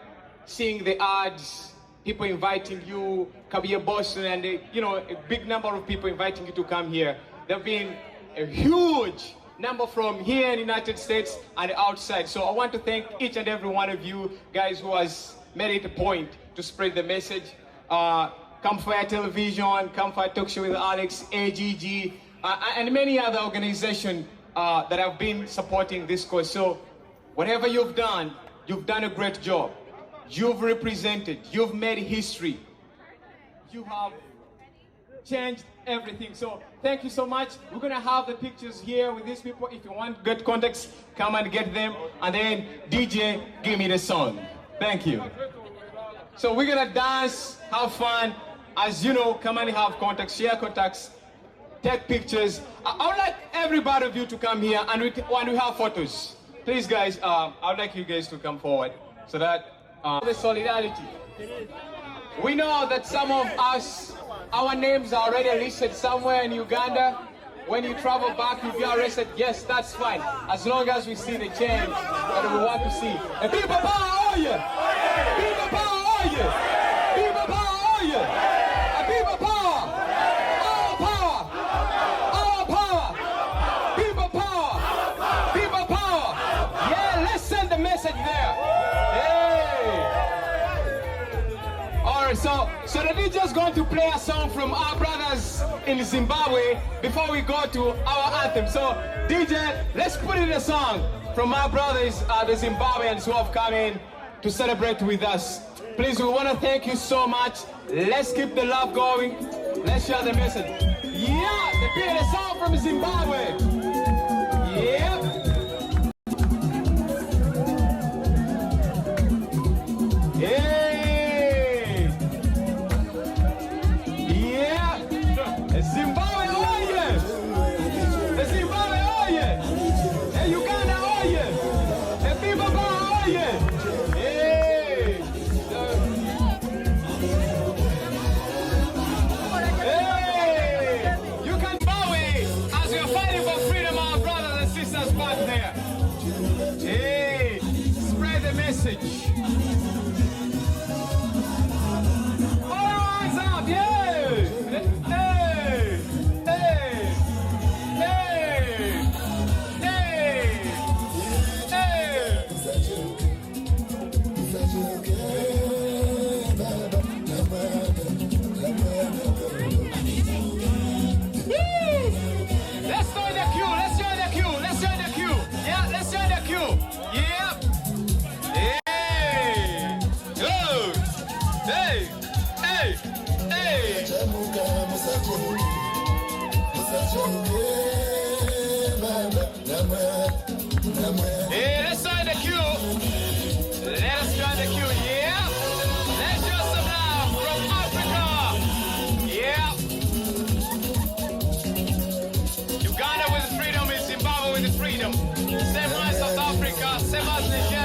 seeing the ads, people inviting you, Kabia Boston, and a big number of people inviting you to come here. There have been a huge number from here in the United States and outside. So I want to thank each and every one of you guys who has made it a point to spread the message. Campfire Television, Campfire Talk Show with Alex, AGG, and many other organizations that have been supporting this cause. So whatever you've done a great job. You've represented, you've made history. You have changed everything. So thank you so much. We're gonna have the pictures here with these people. If you want good context, come and get them. And then DJ, give me the song. Thank you. So we're gonna dance, have fun. As you know, come and have contacts, share contacts, take pictures. I would like everybody of you to come here and we have photos. Please guys, I would like you guys to come forward so that the solidarity. We know that some of us, our names are already listed somewhere in Uganda. When you travel back, you'll be arrested. Yes, that's fine. As long as we see the change that we want to see. And people power, oh yeah! People power, oh yeah! People power, oh yeah! And people power! Our power! Our power! People power! People power! Yeah, let's send the message there. So the DJ is going to play a song from our brothers in Zimbabwe before we go to our anthem. So DJ, let's put in a song from our brothers, the Zimbabweans who have come in to celebrate with us. Please, we want to thank you so much. Let's keep the love going. Let's share the message. Yeah, the song from Zimbabwe. Yeah. All hands up, yeah! Hey! Hey, let's join the queue. Let us join the queue, yeah? Let's show some love from Africa. Yeah. Uganda with freedom is Zimbabwe with freedom. Same as South Africa, same as Nigeria.